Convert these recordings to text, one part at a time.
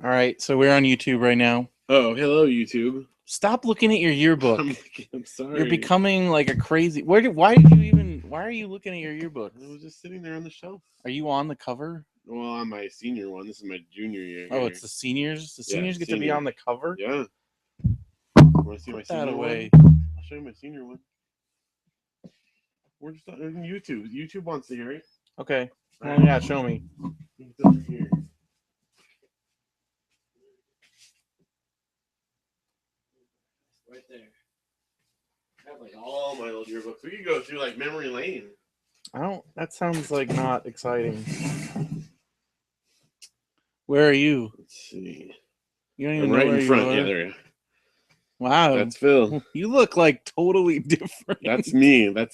All right, so we're on YouTube right now. Oh, hello, YouTube. Stop looking at your yearbook. I'm sorry. You're becoming like a crazy. Why are you looking at your yearbook? I was just sitting there on the shelf. Are you on the cover? Well, on my senior one. This is my junior year. Oh, it's the seniors. The seniors get to be on the cover. Yeah. Want to see my senior away. one? I'll show you my senior one. We're just on YouTube. YouTube wants to hear it. Okay. Well, yeah, show me. It's over here. Right there. I have like all my old yearbooks. We could go through like memory lane. That sounds like not exciting. Where are you? Let's see. You don't even I'm know right where in front. you are? Yeah, there you go. Wow. That's Phil. You look like totally different. That's me. That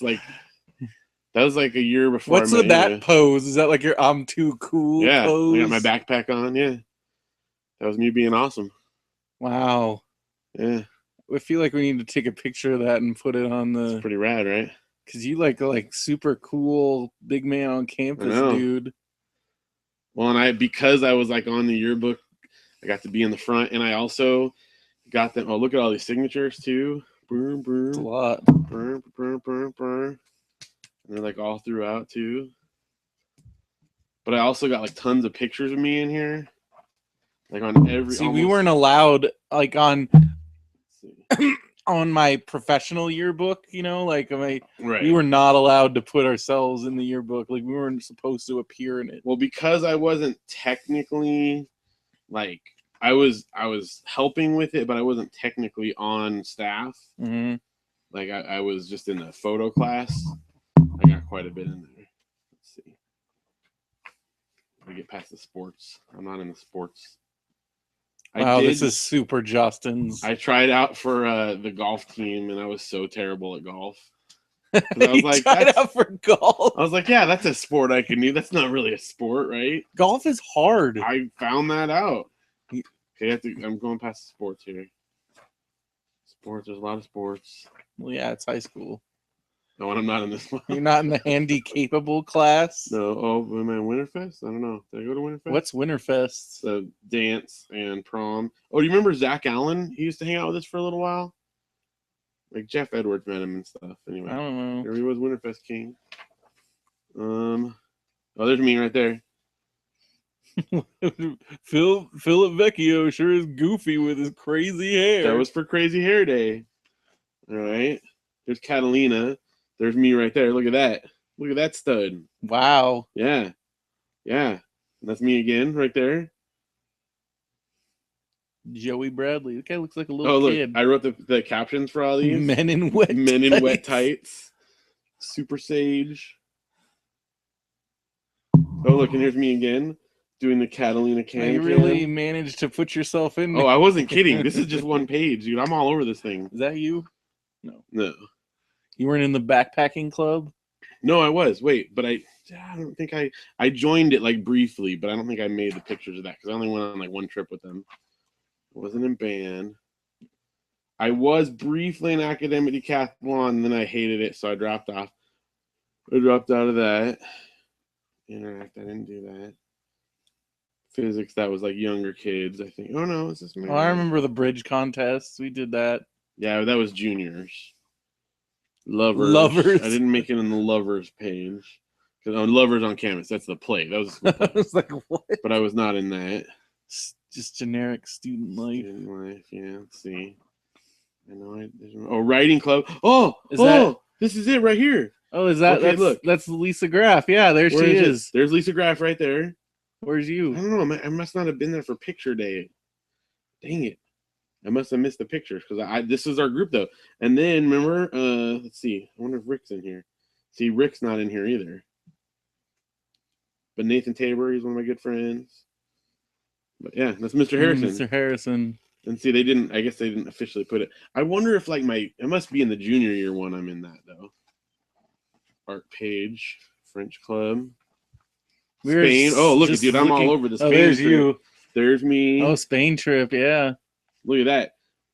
was like a year before. What's with that pose? Is that like your "I'm too cool" pose? I got my backpack on. Yeah, that was me being awesome. Wow. Yeah. I feel like we need to take a picture of that and put it on the. It's pretty rad, right? Because you like super cool big man on campus, dude. Well, and because I was like on the yearbook, I got to be in the front, and I also got them. Oh, look at all these signatures too. Boom, boom. It's a lot. Burr, burr, burr, burr. And they're like all throughout too. But I also got like tons of pictures of me in here. Like on every. See, we weren't allowed like on my professional yearbook, like right. We were not allowed to put ourselves in the yearbook. Like we weren't supposed to appear in it. Well, because I wasn't technically like I was helping with it, but I wasn't technically on staff. Mm-hmm. Like I was just in the photo class. I got quite a bit in there. Let's see. I get past the sports. I'm not in the sports. Wow, this is super Justin's. I tried out for the golf team, and I was so terrible at golf. I was like, tried out for golf. I was like, yeah, that's a sport I can do. That's not really a sport, right? Golf is hard. I found that out. Okay, I'm going past the sports here. Sports, there's a lot of sports. Well, yeah, it's high school. No, and I'm not in this one. You're not in the handy capable class? No. Oh, am I in Winterfest? I don't know. Did I go to Winterfest? What's Winterfest? The dance and prom. Oh, do you remember Zach Allen? He used to hang out with us for a little while. Like Jeff Edwards met him and stuff. Anyway, I don't know. There he was, Winterfest king. Oh, there's me right there. Philip Vecchio sure is goofy with his crazy hair. That was for Crazy Hair Day. All right. There's Catalina. There's me right there. Look at that. Look at that stud. Wow. Yeah. Yeah. That's me again right there. Joey Bradley. The guy looks like a little kid. I wrote the captions for all these. Men in wet tights. Super Sage. Oh, look, and here's me again doing the Catalina can. You really managed to put yourself in there. Oh, I wasn't kidding. This is just one page, dude. I'm all over this thing. Is that you? No. You weren't in the backpacking club? No, I was. Wait, but I don't think I joined it like briefly, but I don't think I made the pictures of that because I only went on like one trip with them. I wasn't in band. I was briefly in academic decathlon, and then I hated it, so I dropped off. I dropped out of that. Interact, I didn't do that. Physics, that was like younger kids, I think. Oh no, is this my I remember the bridge contests. We did that. Yeah, that was juniors. Lovers. I didn't make it in the lovers page. Because on Lovers on Campus, that's the play. That was I was like, what? But I was not in that. Just generic student life. Student life, yeah. Let's see. I know writing club. This is it right here. Oh, is that? Okay, look, that's Lisa Graff. Yeah, there she is. There's Lisa Graff right there. Where's you? I don't know. I must not have been there for picture day. Dang it. I must have missed the pictures because this is our group though. And then remember, let's see. I wonder if Rick's in here. See, Rick's not in here either. But Nathan Tabor, he's one of my good friends. But yeah, that's Mr. Harrison. Mr. Harrison. And see, I guess they didn't officially put it. I wonder if like it must be in the junior year one I'm in that though. Art page, French club. Spain. Oh, look at dude, I'm all over the Spain there's trip. You. There's me. Oh, Spain trip, yeah. Look at that.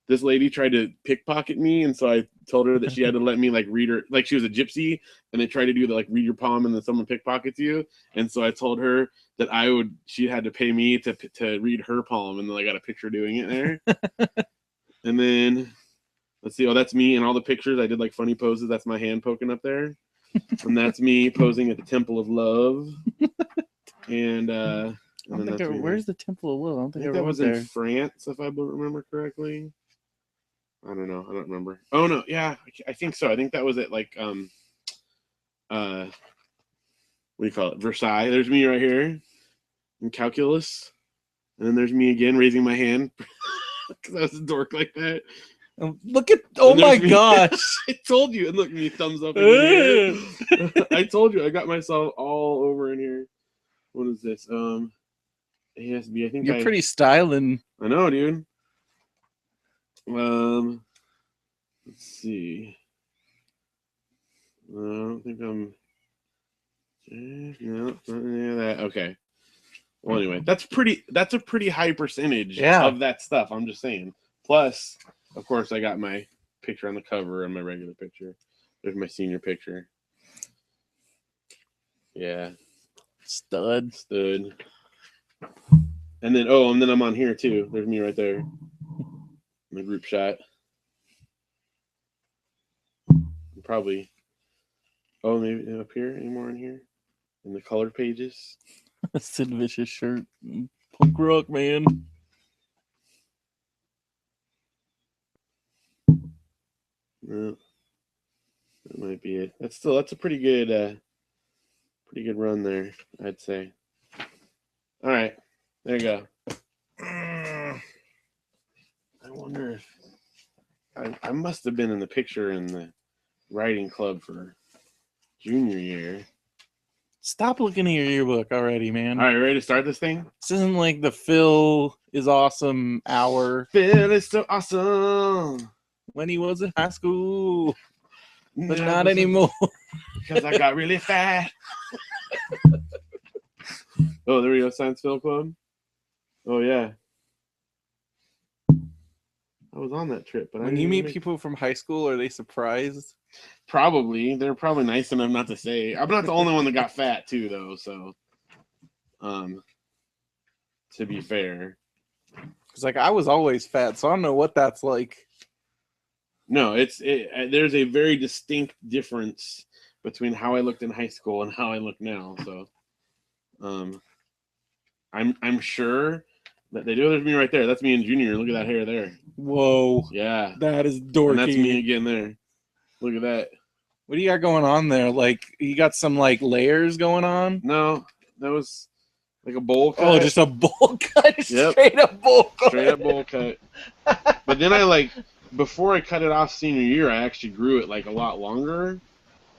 this lady tried to pickpocket me, and so I told her that she had to let me like read her, like she was a gypsy, and they tried to do the like read your palm and then someone pickpockets you, and so I told her that she had to pay me to read her palm, and then I got a picture doing it there. And then let's see, oh, that's me in all the pictures. I did like funny poses. That's my hand poking up there, and that's me posing at the Temple of Love. And where's the Temple of Love? I don't think, I think that was in France, if I remember correctly. I don't know. I don't remember. Oh no, yeah, I think so. I think that was at like what do you call it? Versailles. There's me right here in calculus, and then there's me again raising my hand because I was a dork like that. Look at my gosh! I told you, and look, me thumbs up. In here. I told you, I got myself all over in here. What is this? ASB. I think you're pretty styling. I know, dude. Let's see. I don't think I'm. No, not any of that. Okay. Well, anyway, that's a pretty high percentage of that stuff. I'm just saying. Plus, of course, I got my picture on the cover and my regular picture. There's my senior picture. Yeah. Stud. And then I'm on here too. There's me right there. My group shot. Probably. Oh, maybe up here. Any more in here? In the colored pages. Sid Vicious shirt. Punk rock, man. No. That might be it. That's a pretty good run there, I'd say. All right. There you go. I wonder if I must have been in the picture in the writing club for junior year. Stop looking at your yearbook already, man. All right, ready to start this thing? This isn't like the Phil is awesome hour. Phil is so awesome. When he was in high school. But not anymore. Because I got really fat. Oh, there we go. Science Film Club. Oh, yeah. I was on that trip. But when you meet people from high school, are they surprised? Probably. They're probably nice enough not to say. I'm not the only one that got fat, too, though. So, to be fair. Because, like, I was always fat, so I don't know what that's like. No, there's a very distinct difference between how I looked in high school and how I look now. So, I'm sure that they do. There's me right there. That's me in junior. Look at that hair there. Whoa. Yeah. That is dorky. And that's me again there. Look at that. What do you got going on there? Like, you got some, like, layers going on? No, that was like a bowl cut. Oh, just a bowl cut? Yep. Straight up bowl cut. Straight up bowl cut. But then before I cut it off senior year, I actually grew it like a lot longer.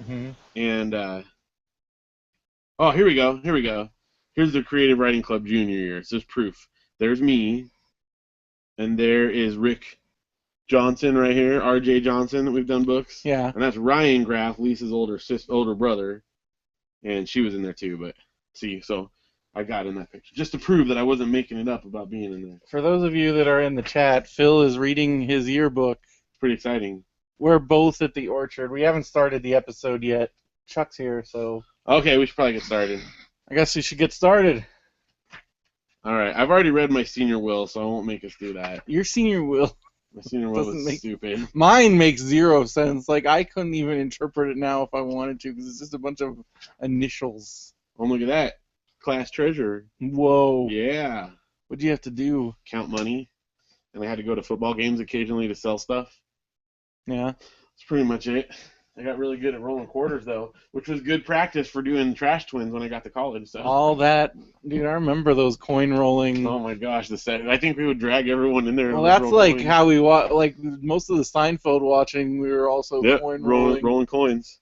Mm-hmm. And, here we go. Here's the Creative Writing Club junior year. It says proof. There's me. And there is Rick Johnson right here, R.J. Johnson, that we've done books. Yeah. And that's Ryan Graff, Lisa's older brother. And she was in there too, but see, so I got in that picture. Just to prove that I wasn't making it up about being in there. For those of you that are in the chat, Phil is reading his yearbook. It's pretty exciting. We're both at the orchard. We haven't started the episode yet. Chuck's here, so... Okay, we should probably get started. I guess we should get started. All right, I've already read my senior will, so I won't make us do that. Your senior will... My senior will was stupid. Mine makes zero sense. Like, I couldn't even interpret it now if I wanted to, because it's just a bunch of initials. Oh, look at that. Class treasurer. Whoa. Yeah. What'd you have to do? Count money. And I had to go to football games occasionally to sell stuff. Yeah. That's pretty much it. I got really good at rolling quarters, though, which was good practice for doing trash twins when I got to college. So. All that. Dude, I remember those coin rolling. Oh, my gosh. I think we would drag everyone in there. Well, that's like coins. How we watch. Like, most of the Seinfeld watching, we were also coin rolling. Rolling coins.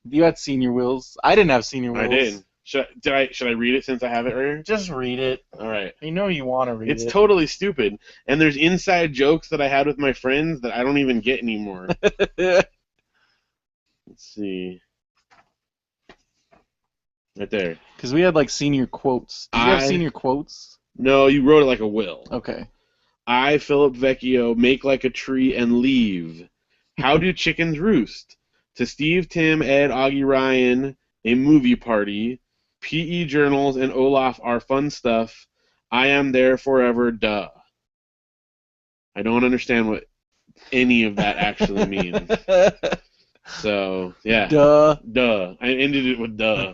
You had senior wills. I didn't have senior wills. I did. Should I read it since I have it right here? Just read it. All right. You know you want to read it. It's totally stupid. And there's inside jokes that I had with my friends that I don't even get anymore. Let's see. Right there. Because we had like senior quotes. Did you have senior quotes? No, you wrote it like a will. Okay. I, Philip Vecchio, make like a tree and leave. How do chickens roost? To Steve, Tim, Ed, Augie, Ryan, a movie party. PE journals and Olaf are fun stuff. I am there forever, duh. I don't understand what any of that actually means. So, yeah. Duh. Duh. I ended it with duh.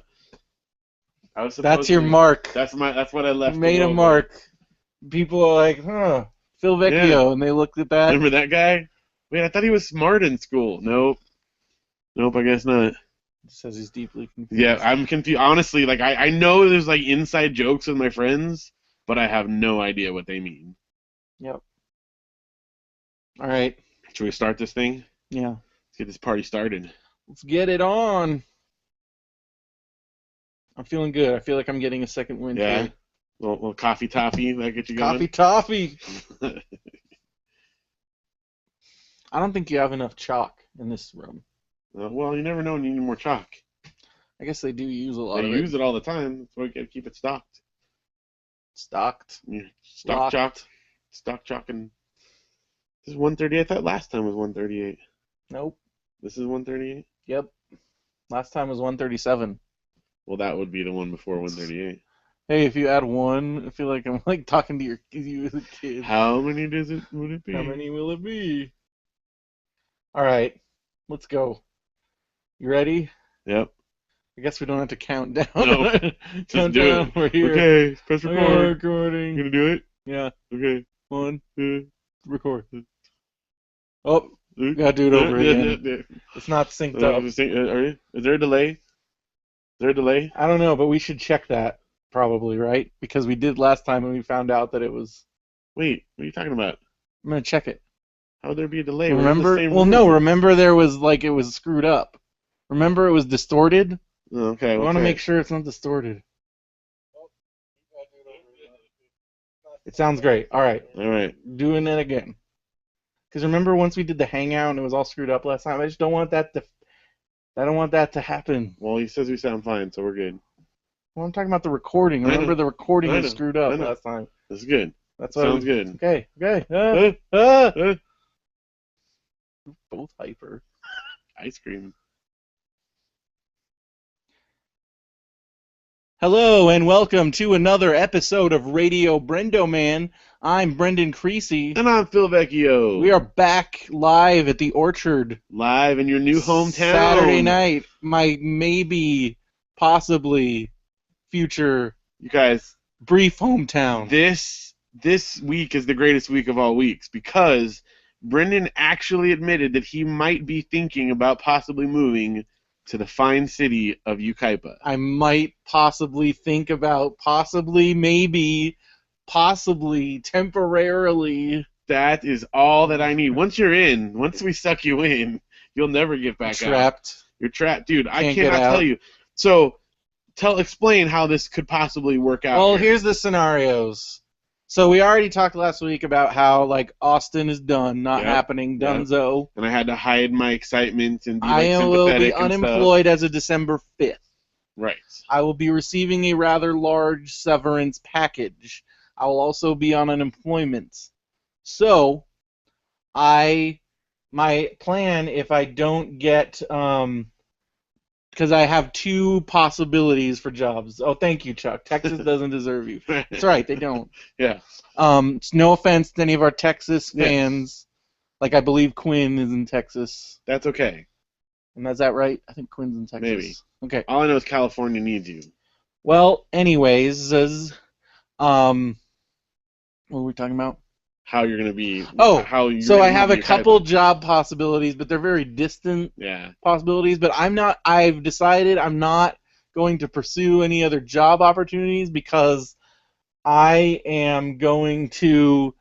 I was That's your supposed to- mark. That's what I left. You made to a go mark. People are like, huh, Phil Vecchio, Yeah. and they looked at with. that. Remember that guy? Wait, I thought he was smart in school. Nope. Nope, I guess not. Says he's deeply confused. Yeah, I'm confused. Honestly, like I know there's like inside jokes with my friends, but I have no idea what they mean. Yep. All right. Should we start this thing? Yeah. Let's get this party started. Let's get it on. I'm feeling good. I feel like I'm getting a second win Yeah. here. Little coffee toffee, that get you going? Coffee toffee. I don't think you have enough chalk in this room. Well, you never know when you need more chalk. I guess they do use a lot They of use it all the time. That's why we gotta keep it stocked. Stocked. Yeah. Stock Locked. chalk. Stock chalk and this is 138. I thought last time was 138. Nope. This is 138? Yep. Last time was 137. Well, that would be the one before 138. Hey, if you add one, I feel like I'm like talking to you as a kid. How many would it be? How many will it be? All right, let's go. You ready? Yep. I guess we don't have to count down. No, count do down. it. We're here. Okay, press Okay, record. recording. You gonna do it? Yeah. Okay. 1, Uh, record. Oh, gotta do it over again. Yeah. It's not synced up. Are you? Is there a delay? Is there a delay? I don't know, but we should check that probably, right? Because we did last time and we found out that it was. Wait, what are you talking about? I'm gonna check it. How would there be a delay? We're in the Remember? same Well, room. no. Remember, there was like it was screwed up. Remember, it was distorted. Oh, okay. I want to make sure it's not distorted. It sounds great. All right, All right. doing it again. Because remember, once we did the hangout and it was all screwed up last time. I just don't want that to. I don't want that to happen. Well, he says we sound fine, so we're good. Well, I'm talking about the recording. I know. Remember, the recording I was know. screwed I up know. last time. This is good. That's why. Sounds good. Okay. Okay. Uh. Both hyper. Ice cream. Hello and welcome to another episode of Radio BrendoMan. I'm Brendan Creasy. And I'm Phil Vecchio. We are back live at the Orchard. live in your new hometown. Saturday night. My maybe, possibly, future, You guys, brief hometown. this week is the greatest week of all weeks because Brendan actually admitted that he might be thinking about possibly moving to the fine city of Yucaipa. I might possibly think about, maybe, temporarily. That is all that I need. Once you're in, once we suck you in, you'll never get back out. Trapped. You're trapped, dude. I Can't get cannot out. tell you. So, explain how this could possibly work out. Well, here. here's the scenarios. So we already talked last week about how like Austin is done, not Yep. happening, Yep. dunzo. And I had to hide my excitement and be like, I will be sympathetic and unemployed as of December 5th. stuff. Right. I will be receiving a rather large severance package. I will also be on unemployment. So, my plan, if I don't get, because I have two possibilities for jobs. Oh, thank you, Chuck. Texas doesn't deserve you. That's right, they don't. Yeah. It's no offense to any of our Texas Yes. fans. Like, I believe Quinn is in Texas. That's okay. And is that right? I think Quinn's in Texas. Maybe. Okay. All I know is California needs you. Well, anyways, what were we talking about? How you're gonna be? Oh, how you're so gonna I have move a Yucaipa. couple job possibilities, but they're very distant Yeah. possibilities. But I've decided I'm not going to pursue any other job opportunities because I am going to,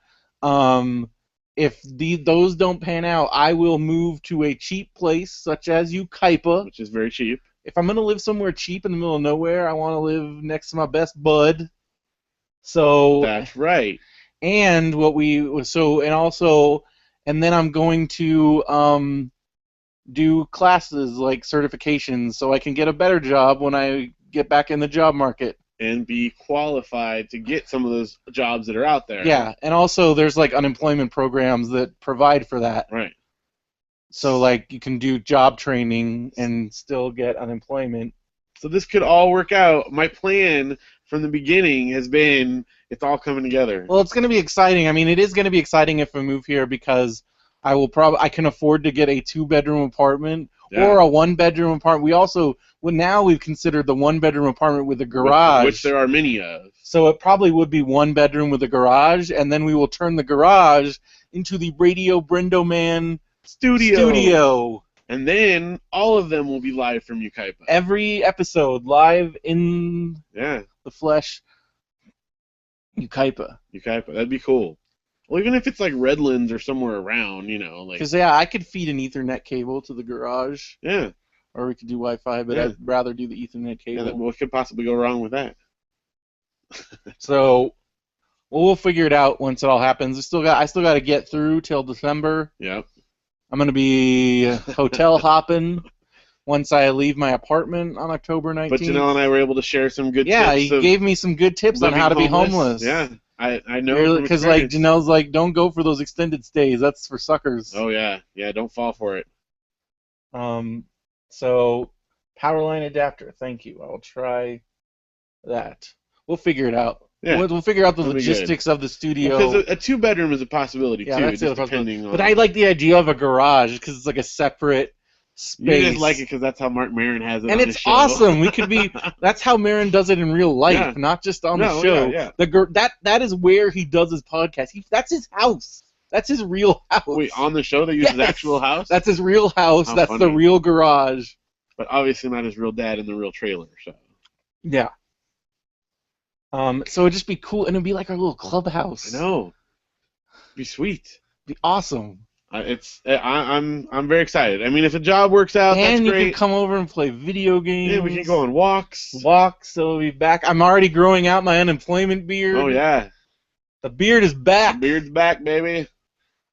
if those don't pan out, I will move to a cheap place such as Yucaipa. Which is very cheap. If I'm going to live somewhere cheap in the middle of nowhere, I want to live next to my best bud. So That's right. and and then I'm going to do classes like certifications so I can get a better job when I get back in the job market. and be qualified to get some of those jobs that are out there. Yeah, and also there's like unemployment programs that provide for that. Right. So like you can do job training and still get unemployment. So this could all work out. My plan from the beginning has been it's all coming together. Well, it's going to be exciting. I mean, it is going to be exciting if I move here because I can afford to get a 2-bedroom apartment or a 1-bedroom apartment. We've considered the 1-bedroom apartment with a garage, which there are many of. So it probably would be 1 bedroom with a garage, and then we will turn the garage into the Radio BrendoMan studio. And then all of them will be live from Yucaipa. Every episode live in the flesh. Yucaipa. That'd be cool. Well, even if it's like Redlands or somewhere around, like. Because I could feed an Ethernet cable to the garage. Yeah. Or we could do Wi-Fi, but I'd rather do the Ethernet cable. Yeah, what could possibly go wrong with that? So, we'll figure it out once it all happens. I still got to get through till December. Yep. I'm gonna be hotel hopping once I leave my apartment on October 19th. But Janelle and I were able to share some good tips. Yeah, he gave me some good tips on how to be homeless. Yeah, I know. Because like Janelle's like, don't go for those extended stays. That's for suckers. Oh yeah, don't fall for it. So power line adapter. Thank you. I'll try that. We'll figure it out. Yeah. We'll figure out the logistics of the studio. Because a 2-bedroom is a possibility too. That's the other possibility. But I like the idea of a garage because it's like a separate space. You just like it because that's how Mark Maron has it. And on it's his show. awesome. We could be. That's how Maron does it in real life, not just on the show. Yeah. That is where he does his podcast. That's his house. That's his real house. Wait, on the show they use his actual house? That's his real house. That's funny. The real garage. But obviously not his real dad in the real trailer. So. Yeah. So it'd just be cool, and it'd be like our little clubhouse. I know. It'd be sweet. It'd be awesome. I'm very excited. I mean, if a job works out, that's great. And you can come over and play video games. Yeah, we can go on walks. So we'll be back. I'm already growing out my unemployment beard. Oh yeah. The beard is back. The beard's back, baby.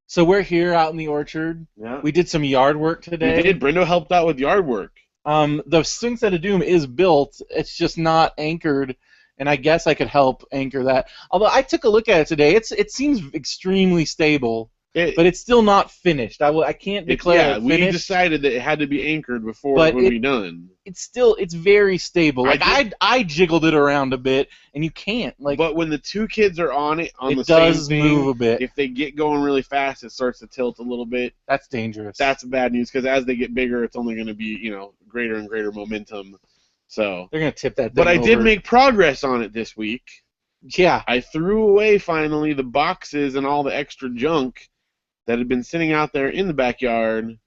So we're here out in the orchard. Yeah. We did some yard work today. We did. Brendo helped out with yard work. The Swing Set of Doom is built. It's just not anchored. And I guess I could help anchor that. Although I took a look at it today, it seems extremely stable, but it's still not finished. I can't declare it finished. We decided that it had to be anchored before it would be done. It's very stable. Like I jiggled it around a bit, and you can't. But when the two kids are on it, the same thing, move a bit. If they get going really fast, it starts to tilt a little bit. That's dangerous. That's bad news because as they get bigger, it's only going to be greater and greater momentum. So they're gonna tip that thing But I did make progress on it this week. Yeah. I threw away finally the boxes and all the extra junk that had been sitting out there in the backyard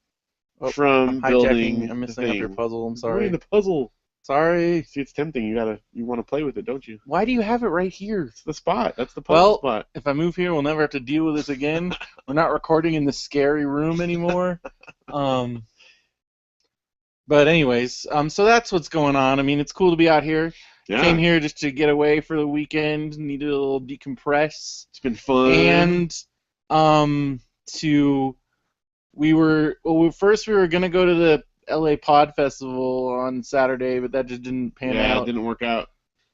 from building. I'm messing up your puzzle. I'm sorry. The puzzle. Sorry. See, it's tempting. You want to play with it, don't you? Why do you have it right here? It's the spot. That's the puzzle spot. If I move here, we'll never have to deal with this again. We're not recording in the scary room anymore. But anyways, so that's what's going on. I mean, it's cool to be out here. Yeah. Came here just to get away for the weekend. Needed a little decompress. It's been fun. And we were gonna go to the LA Pod Festival on Saturday, but that just didn't pan out. Yeah, it didn't work out.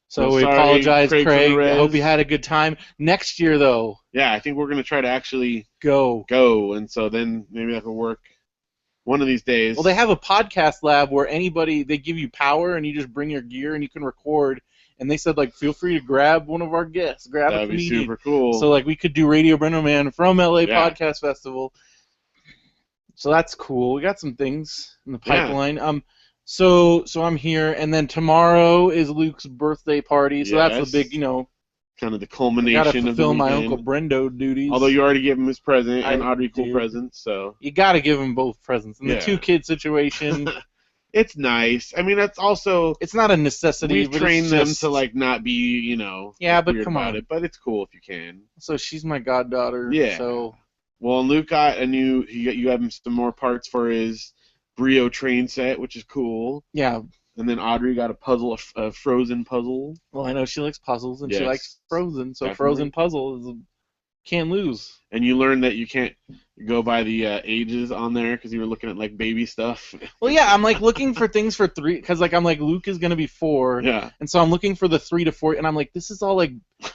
So we apologize, Craig. I hope you had a good time. Next year, though. Yeah, I think we're gonna try to actually go, and so then maybe that will work. One of these days. Well, they have a podcast lab where they give you power and you just bring your gear and you can record. And they said, feel free to grab one of our guests. That'd be super cool. So, we could do Radio BrendoMan from LA Podcast Festival. So that's cool. We got some things in the pipeline. Yeah. So I'm here. And then tomorrow is Luke's birthday party. So that's the big, kind of the culmination of the weekend. Gotta fulfill my Uncle Brendo duties. Although you already gave him his present and Audrey cool presents, so you gotta give him both presents. And the 2-kid situation, it's nice. I mean, that's also it's not a necessity. We've trained them to not be but weird come about on. It. But it's cool if you can. So she's my goddaughter. Yeah. So Luke got you have him some more parts for his Brio train set, which is cool. Yeah. And then Audrey got a Frozen puzzle. Well, I know she likes puzzles and she likes Frozen, so Definitely. Frozen puzzle is Can't lose. And you learned that you can't go by the ages on there because you were looking at like baby stuff. Well, yeah, I'm like looking for things for 3 because like I'm like Luke is gonna be 4, Yeah. and so I'm looking for the 3 to 4, and I'm like this is all like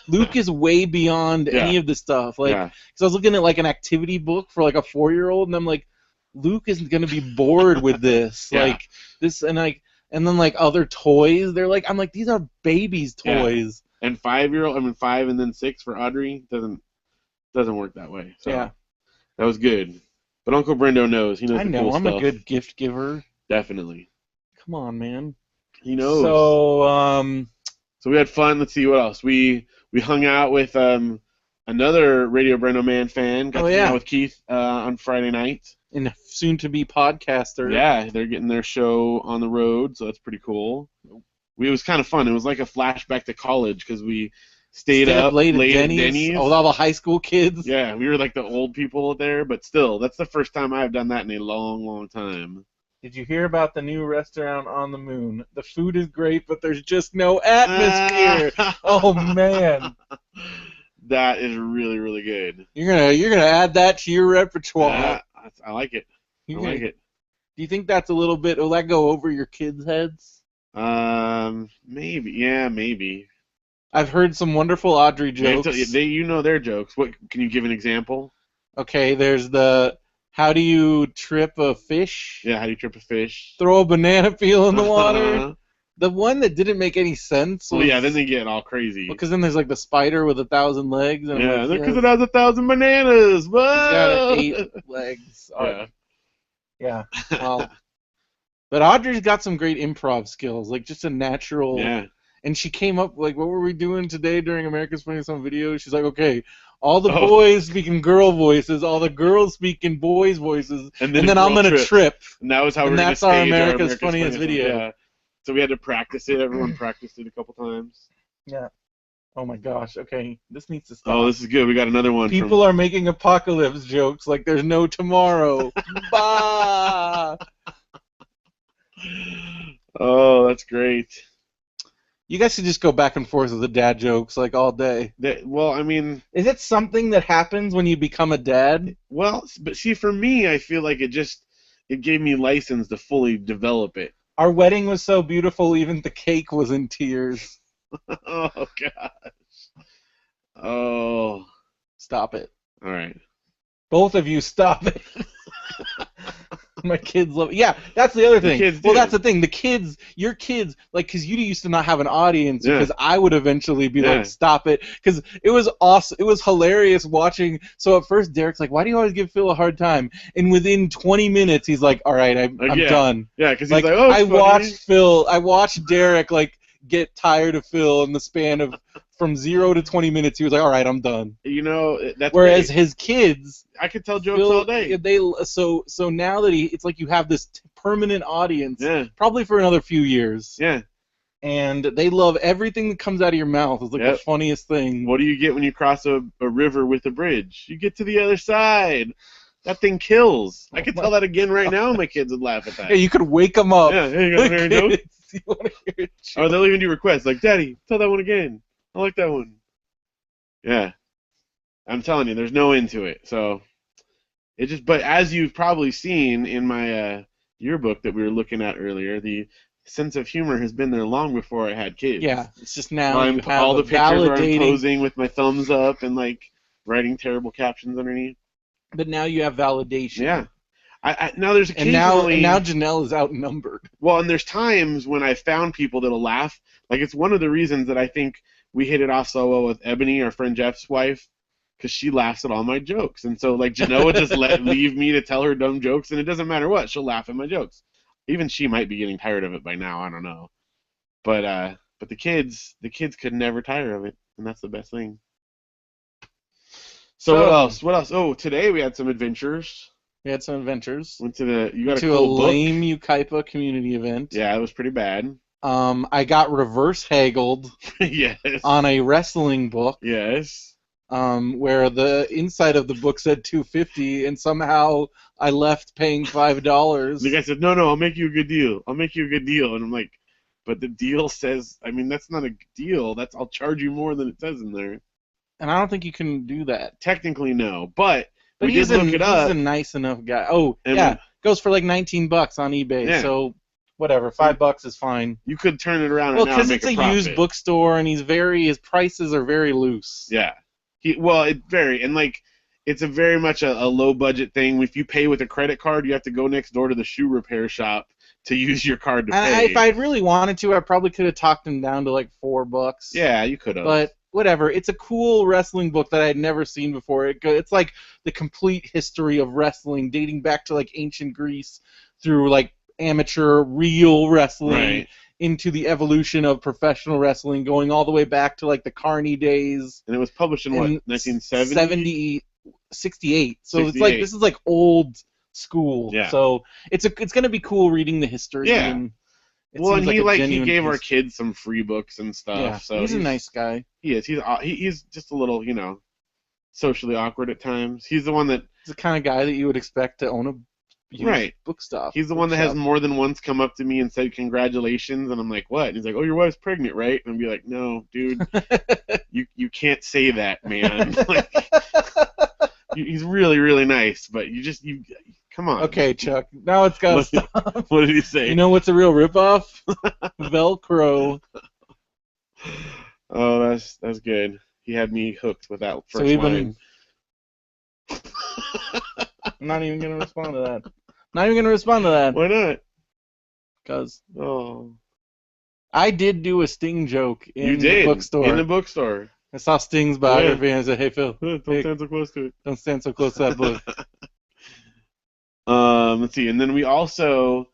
Luke is way beyond Yeah. any of this stuff. Like, Yeah. because I was looking at like an activity book for like a 4-year-old, and I'm like Luke isn't gonna be bored with this. Yeah. Like this, and then like other toys. They're like I'm like these are babies' Yeah. toys. And 5-year-old, I mean 5 and then 6 for Audrey doesn't work that way. So Yeah. that was good. But Uncle Brendo knows. He knows I the know cool I'm stuff. a good gift giver. Definitely. Come on, man. He knows. So So we had fun. Let's see what else. We hung out with another Radio BrendoMan fan. Got to hang out with Keith on Friday night. And soon to be podcaster. Yeah, they're getting their show on the road, so that's pretty cool. It was kind of fun. It was like a flashback to college because we stayed up late at Denny's. With all the high school kids. Yeah, we were like the old people there, but still, that's the first time I've done that in a long, long time. Did you hear about the new restaurant on the moon? The food is great, but there's just no atmosphere. Oh man, that is really, really good. You're gonna add that to your repertoire. I like it. I like it. Do you think that's a little bit? Will that go over your kids' heads? Maybe. Yeah, maybe. I've heard some wonderful Audrey jokes. You know their jokes. What can you give an example? Okay, there's the how do you trip a fish? Yeah, how do you trip a fish? Throw a banana peel in the water. The one that didn't make any sense. Well, yeah, then they get all crazy. Because then there's like the spider with 1,000 legs. And yeah, because it has 1,000 bananas. Whoa! It's got 8 legs. Yeah. Yeah. Well, but Audrey's got some great improv skills, like just a natural. Yeah. And she came up like, what were we doing today during America's Funniest Home Videos? She's like, okay, all the boys speaking girl voices, all the girls speaking boys voices, and then I'm gonna trip. And that was how we're gonna stage our America's Funniest Video. Yeah. So we had to practice it. Everyone practiced it a couple times. Yeah. Oh my gosh. Okay, this needs to stop. Oh, this is good. We got another one. People are making apocalypse jokes like there's no tomorrow. Bah! Oh, that's great. You guys should just go back and forth with the dad jokes like all day. Well, I mean, is it something that happens when you become a dad? Well, but see, for me, I feel like it gave me license to fully develop it. Our wedding was so beautiful, even the cake was in tears. Oh gosh. Oh. Stop it. All right. Both of you, stop it. My kids love it. Yeah, that's the other thing. Well, that's the thing. The kids, your kids, like, because you used to not have an audience, because I would eventually be like, stop it. Because it was awesome. It was hilarious watching. So at first, Derek's like, why do you always give Phil a hard time? And within 20 minutes, he's like, all right, I'm done. Yeah, because he's like, oh, I watched Derek, like, get tired of Phil in the span of from 0 to 20 minutes. He was like, all right, I'm done. You know, that's whereas his kids, I could tell jokes all day. So now that it's like you have this permanent audience, yeah, probably for another few years. Yeah. And they love everything that comes out of your mouth. It's like the funniest thing. What do you get when you cross a river with a bridge? You get to the other side. That thing kills. I could tell that again right now, and my kids would laugh at that. Yeah, you could wake them up. Yeah, hey, you want to hear a joke? You want to hear a joke? Oh, they'll even do requests like, Daddy, tell that one again. I like that one. Yeah. I'm telling you, there's no end to it. So but as you've probably seen in my yearbook that we were looking at earlier, the sense of humor has been there long before I had kids. Yeah, it's just now all the pictures where I'm posing with my thumbs up and like writing terrible captions underneath. But now you have validation. Yeah. Now there's occasionally... And now Janelle is outnumbered. Well, and there's times when I found people that'll laugh. Like, it's one of the reasons that I think we hit it off so well with Ebony, our friend Jeff's wife, because she laughs at all my jokes. And so, like, Genoa just leave me to tell her dumb jokes, and it doesn't matter what. She'll laugh at my jokes. Even she might be getting tired of it by now. I don't know. But the kids could never tire of it, and that's the best thing. So what else? What else? Oh, today we had some adventures. We had some adventures. Went to a cool lame Ukaipa community event. Yeah, it was pretty bad. I got reverse haggled. Yes. On a wrestling book. Yes. Where the inside of the book said $250, and somehow I left paying $5. The guy said, "No, I'll make you a good deal. I'll make you a good deal." And I'm like, "But the deal says, I mean, that's not a deal. I'll charge you more than it says in there." And I don't think you can do that. Technically, no, but But we did look it he's up. a nice enough guy. Oh, And yeah. Goes for like $19 on eBay. Yeah. So whatever, $5 is fine. You could turn it around Well, and now because make it's a a profit. used bookstore and his prices are very loose. Yeah. And like it's a very much a low budget thing. If you pay with a credit card, you have to go next door to the shoe repair shop to use your card to pay. If I'd really wanted to, I probably could have talked him down to like $4. Yeah, you could have. But whatever. It's a cool wrestling book that I had never seen before. It's like the complete history of wrestling, dating back to like ancient Greece through like amateur real wrestling Right. into the evolution of professional wrestling, going all the way back to like the Carney days. And it was published in what, 1970? 68. So it's 68. like this is like old school. Yeah. So it's gonna be cool reading the history. Yeah. And it Well, seems and a he genuine gave our piece. kids some free books and stuff. Yeah, So he's a nice guy. He is. He's just a little, socially awkward at times. He's the one that He's the kind of guy that you would expect to own a used bookstop. He's the one that has more than once come up to me and said congratulations, and I'm like, what? And he's like, oh, your wife's pregnant, right? And I'd be like, no, dude, you can't say that, man. Like, he's really, really nice, but you come on. Okay, Chuck. Now it's gotta stop. What did he say? You know what's a real ripoff? Velcro. Oh, that's good. He had me hooked with that first So we've line. I'm not even gonna respond to that. Not even gonna respond to that. Why not? Because Oh, I did do a Sting joke you in did the bookstore. in the bookstore. I saw Sting's biography and I said, "Hey Phil, Don't Hey. stand so close to it. don't stand so close to that book." Let's see, and then we also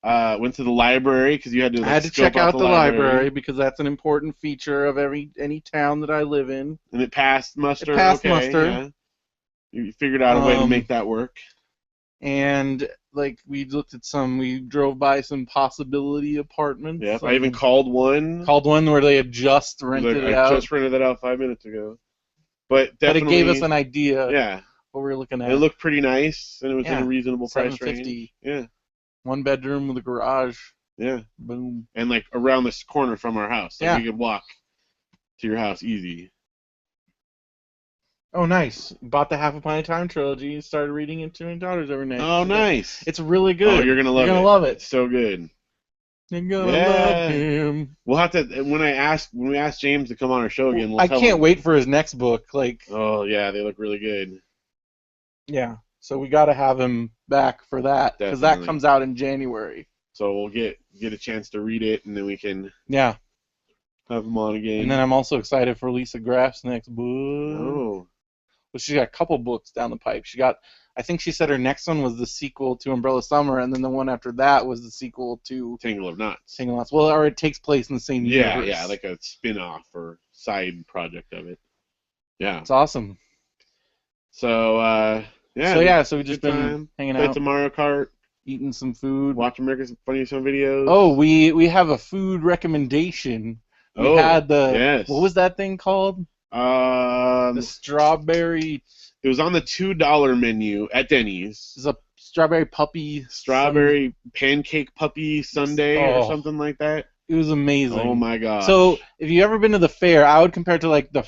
went to the library because you had to. I had to scope check out the library because that's an important feature of any town that I live in. and it passed muster. It passed okay, muster. Yeah. You figured out a way to make that work. And like we drove by some possibility apartments. Yeah, I even called one. Called one where they had just rented it out. I just rented that out 5 minutes ago. But But definitely, it gave us an idea yeah, what we were looking at. it looked pretty nice, and it was in Yeah, a reasonable price $750. range. Yeah, 1 bedroom with a garage. yeah, Boom. and like around this corner from our house, so Yeah. we could walk to your house easy. Oh, nice. Bought the Half a Pint of Time trilogy. Started reading it to my daughters every night. Oh, nice. It's really good. Oh, you're gonna love it. You're gonna love it. It's so good. You're gonna Yeah. love him. We'll have to when we ask James to come on our show again. We'll I tell can't him. wait for his next book. Like, Oh yeah, they look really good. yeah. So we got to have him back for that because that Definitely. comes out in January. So we'll get a chance to read it, and then we can Yeah. have him on again. And then I'm also excited for Lisa Graff's next book. Oh, Well, she's got a couple books down the pipe. I think she said her next one was the sequel to Umbrella Summer, and then the one after that was the sequel to Tangle of Knots. Single Lots. Well, or it takes place in the same Yeah, universe. yeah, like a spin-off or side project of it. Yeah. It's awesome. So So we've just good been time. hanging Played out, some Mario Kart, eating some food. watch America's Funniest Home Videos. Oh, we have a food recommendation. We had yes. what was that thing called? The strawberry. It was on the $2 menu at Denny's. Is a strawberry puppy. Strawberry pancake puppy sundae or Oh. something like that. It was amazing. Oh my god! So if you ever been to the fair, I would compare it to like the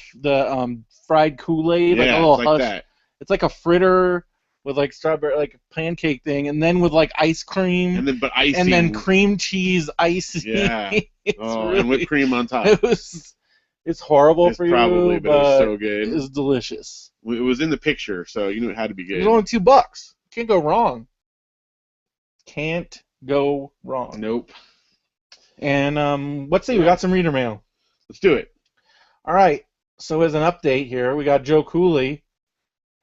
fried Kool-Aid, like a little it's like hush. that. It's like a fritter with like strawberry, like a pancake thing, and then with like ice cream, And then but icing. and then cream cheese icing. Yeah. It's and whipped cream on top. It's horrible It's for you, probably, but it was so good. It was delicious. It was in the picture, so you knew it had to be It good. was only $2. Can't go wrong. Can't go wrong. Nope. And let's see, we got some reader mail. Let's do it. All right. So as an update here, we got Joe Cooley.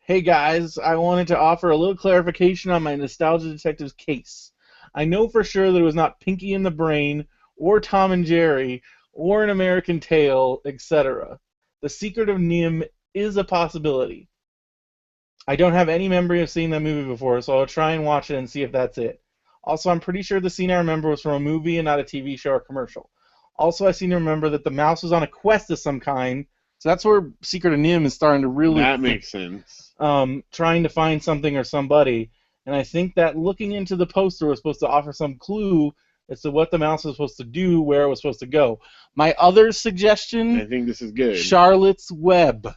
Hey guys, I wanted to offer a little clarification on my Nostalgia Detectives case. I know for sure that it was not Pinky and the Brain, or Tom and Jerry, or An American Tail, etc. The Secret of Nim is a possibility. I don't have any memory of seeing that movie before, so I'll try and watch it and see if that's it. Also, I'm pretty sure the scene I remember was from a movie and not a TV show or commercial. Also, I seem to remember that the mouse was on a quest of some kind, so that's where Secret of Nim is starting to really... That makes sense. Trying to find something or somebody, and I think that looking into the poster was supposed to offer some clue as to what the mouse was supposed to do, where it was supposed to go. My other I suggestion, think this is good. Charlotte's Web.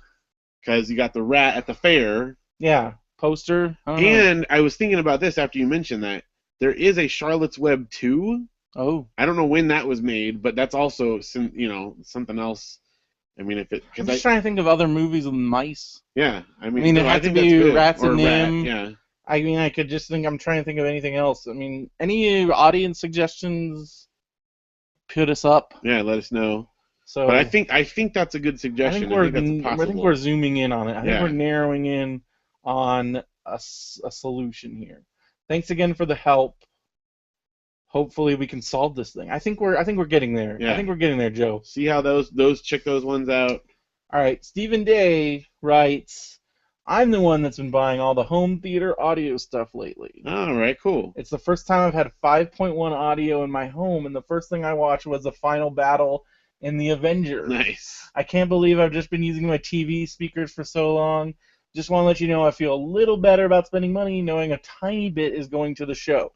because you got the rat at the fair. Yeah, poster. I don't know. And I was thinking about this after you mentioned that there is a Charlotte's Web 2. Oh, I don't know when that was made, but that's also something else. I mean, I'm just trying to think of other movies with mice. yeah, I I mean, mean, it no, I had to think that's be good. Rats Or and rat, Nim. yeah. I mean, I could just think. I'm trying to think of anything else. I mean, any audience suggestions? Put us up. Yeah, let us know. So But I think that's a good suggestion. I think that's a possible. I think we're zooming in on it. I think Yeah. we're narrowing in on a solution here. Thanks again for the help. Hopefully we can solve this thing. I think we're getting there. Yeah. I think we're getting there, Joe. See how check those ones out. All right, Stephen Day writes, I'm the one that's been buying all the home theater audio stuff lately. All right, cool. It's the first time I've had 5.1 audio in my home, and the first thing I watched was the final battle in the Avengers. Nice. I can't believe I've just been using my TV speakers for so long. Just want to let you know I feel a little better about spending money knowing a tiny bit is going to the show.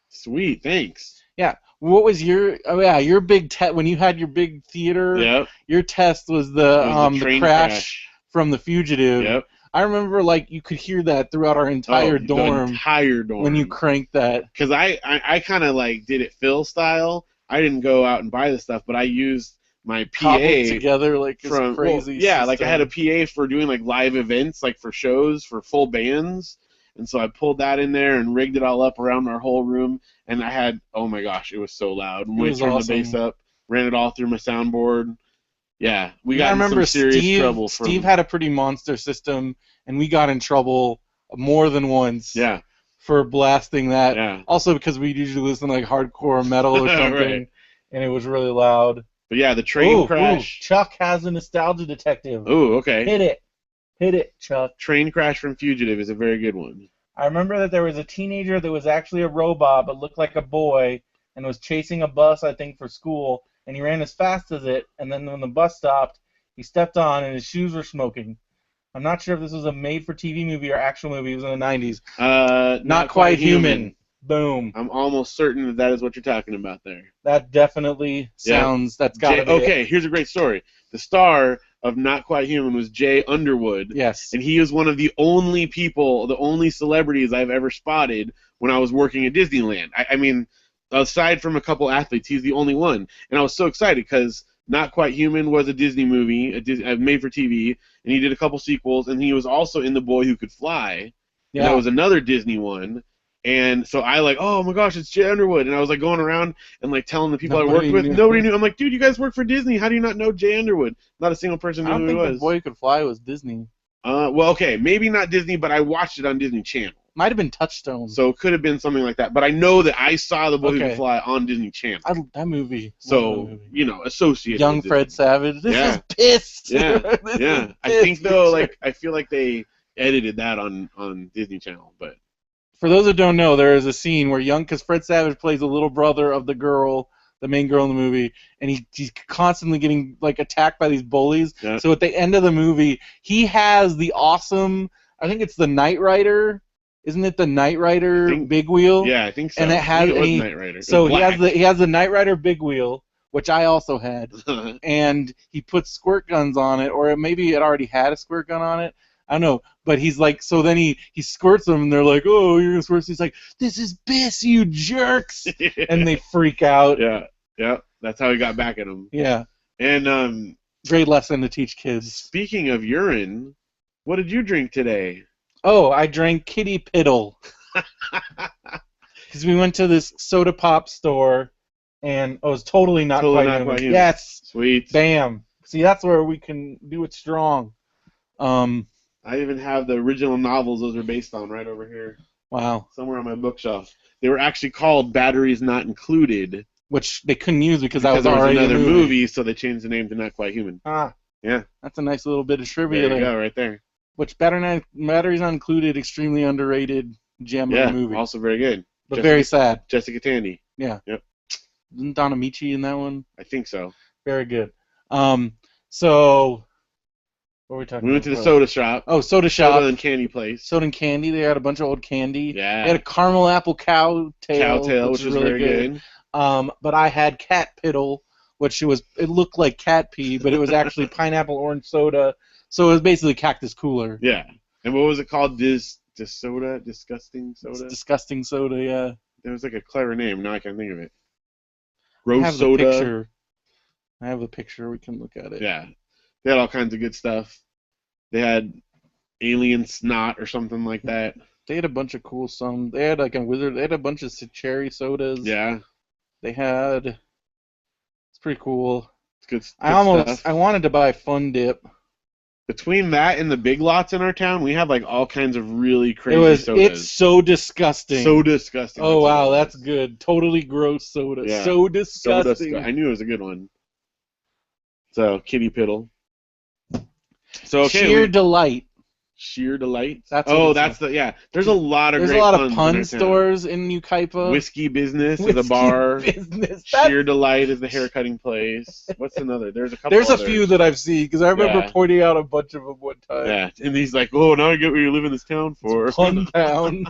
Sweet, thanks. Yeah. What was your big test when you had your big theater? Yep. Your test was the train crash from The Fugitive. Yep. I remember you could hear that throughout our entire dorm. The entire dorm. When you cranked that. Because I kind of did it Phil style. I didn't go out and buy the stuff, but I used my PA cobbled together from crazy. yeah, system. I had a PA for doing live events, for shows for full bands. And so I pulled that in there and rigged it all up around our whole room. And I had, oh my gosh, it was so loud. When we turned the bass up, ran it all through my soundboard. Yeah, we got in some serious trouble. Steve had a pretty monster system, and we got in trouble more than once. Yeah. For blasting that. Yeah. Also because we usually listen to hardcore metal or something, right. And it was really loud. But yeah, the train crash. Chuck has a nostalgia detective. Oh, okay. Hit it, Chuck. Train crash from Fugitive is a very good one. I remember that there was a teenager that was actually a robot but looked like a boy and was chasing a bus, I think, for school, and he ran as fast as it, and then when the bus stopped, he stepped on and his shoes were smoking. I'm not sure if this was a made-for-TV movie or actual movie. It was in the 90s. Not Quite Human. Boom. I'm almost certain that is what you're talking about there. That definitely sounds... That's got to be okay, here's a great story. The star of Not Quite Human was Jay Underwood. Yes. And he was one of the only celebrities I've ever spotted when I was working at Disneyland. I mean, aside from a couple athletes, he's the only one. And I was so excited because Not Quite Human was a Disney movie, made for TV, and he did a couple sequels, and he was also in The Boy Who Could Fly. Yeah. And that was another Disney one. And so I oh my gosh, it's Jay Underwood. And I was going around and telling the people I worked with. Nobody knew. I'm like, dude, you guys work for Disney. How do you not know Jay Underwood? Not a single person knew who he was. I don't think The Boy Who Could Fly was Disney. Well, okay, maybe not Disney, but I watched it on Disney Channel. Might have been Touchstone. So it could have been something like that. But I know that I saw The Boy Who Could Fly on Disney Channel. That movie. So, associated Young with Fred Savage. This is pissed. Yeah, yeah. I think, though, I feel like they edited that on Disney Channel, but... For those who don't know, there is a scene where because Fred Savage plays the little brother of the main girl in the movie, and he's constantly getting attacked by these bullies. Yeah. So at the end of the movie, he has the awesome, I think it's the Knight Rider. Isn't it the Knight Rider big wheel? Yeah, I think so. And it has Knight Rider. So he has the Knight Rider big wheel, which I also had, and he puts squirt guns on it, or maybe it already had a squirt gun on it. I don't know, but he's so then he squirts them, and they're like, oh, you're gonna squirt. He's like, this is Biss, you jerks, and they freak out. Yeah, that's how he got back at them. Yeah, and great lesson to teach kids. Speaking of urine, what did you drink today? Oh, I drank Kitty Piddle, because we went to this soda pop store, and it was totally not quite human. Yes, sweet, bam. See, that's where we can do it strong. I even have the original novels those are based on right over here. Wow. Somewhere on my bookshelf. They were actually called Batteries Not Included. Which they couldn't use because that was already another movie, so they changed the name to Not Quite Human. Ah. Yeah. That's a nice little bit of trivia there. You go, right there. Which Batteries Not Included, extremely underrated gem of the movie. Yeah, also very good. But very sad. Jessica Tandy. Yeah. Yep. Isn't Donna Michi in that one? I think so. Very good. So... What were we talking about? We went to the soda shop. Oh, soda shop. Soda and candy place. Soda and candy. They had a bunch of old candy. Yeah. They had a caramel apple cowtail, which was very good. But I had cat piddle, which it looked like cat pee, but it was actually pineapple orange soda, So it was basically Cactus Cooler. Yeah. And what was it called? Soda? Disgusting Soda? It's disgusting soda, yeah. There was like a clever name. Now I can't think of it. I Rose have the Soda. picture. I have a picture. We can look at it. Yeah. They had all kinds of good stuff. They had alien snot or something like that. They had a bunch of cool some. They had like a wizard. They had a bunch of cherry sodas. Yeah. They had. It's pretty cool. It's good stuff. I wanted to buy Fun Dip. Between that and the Big Lots in our town, we have like all kinds of really crazy sodas. It's so disgusting. So disgusting. Oh wow, that's good. Totally gross soda. Yeah. So disgusting. I knew it was a good one. So Kitty Piddle. So okay, Sheer Delight. Sheer Delight. There's a lot of pun stores in Yucaipa. Whiskey Business is a bar. Business. Sheer Delight is the haircutting place. What's another? There's a couple. There's a few that I've seen because I remember pointing out a bunch of them one time. Yeah, and he's like, "Oh, now I get what you live in this town for." Pun Town.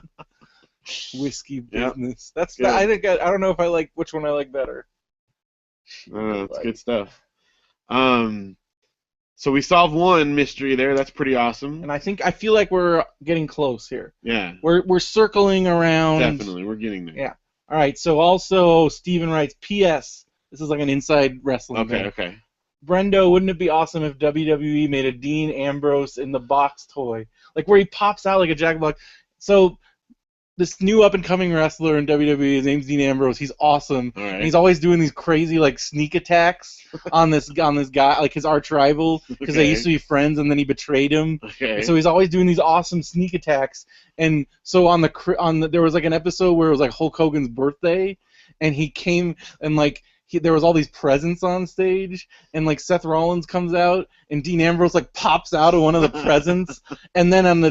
Whiskey Business. That's. I think I don't know if I like which one I like better. It's good stuff. So we solved one mystery there. That's pretty awesome. And I feel like we're getting close here. Yeah. We're circling around. Definitely, we're getting there. Yeah. All right. So also, Steven writes, P.S. This is like an inside wrestling thing. Okay. Brendo, wouldn't it be awesome if WWE made a Dean Ambrose in the box toy, like where he pops out like a Jack Black? So this new up-and-coming wrestler in WWE, his name's Dean Ambrose. He's awesome. All right. And he's always doing these crazy like sneak attacks on this guy, like his arch rival, because they used to be friends, and then he betrayed him. Okay. And so he's always doing these awesome sneak attacks. And so there was like an episode where it was like Hulk Hogan's birthday, and he came and like. There was all these presents on stage, and like Seth Rollins comes out, and Dean Ambrose like pops out of one of the presents, and then on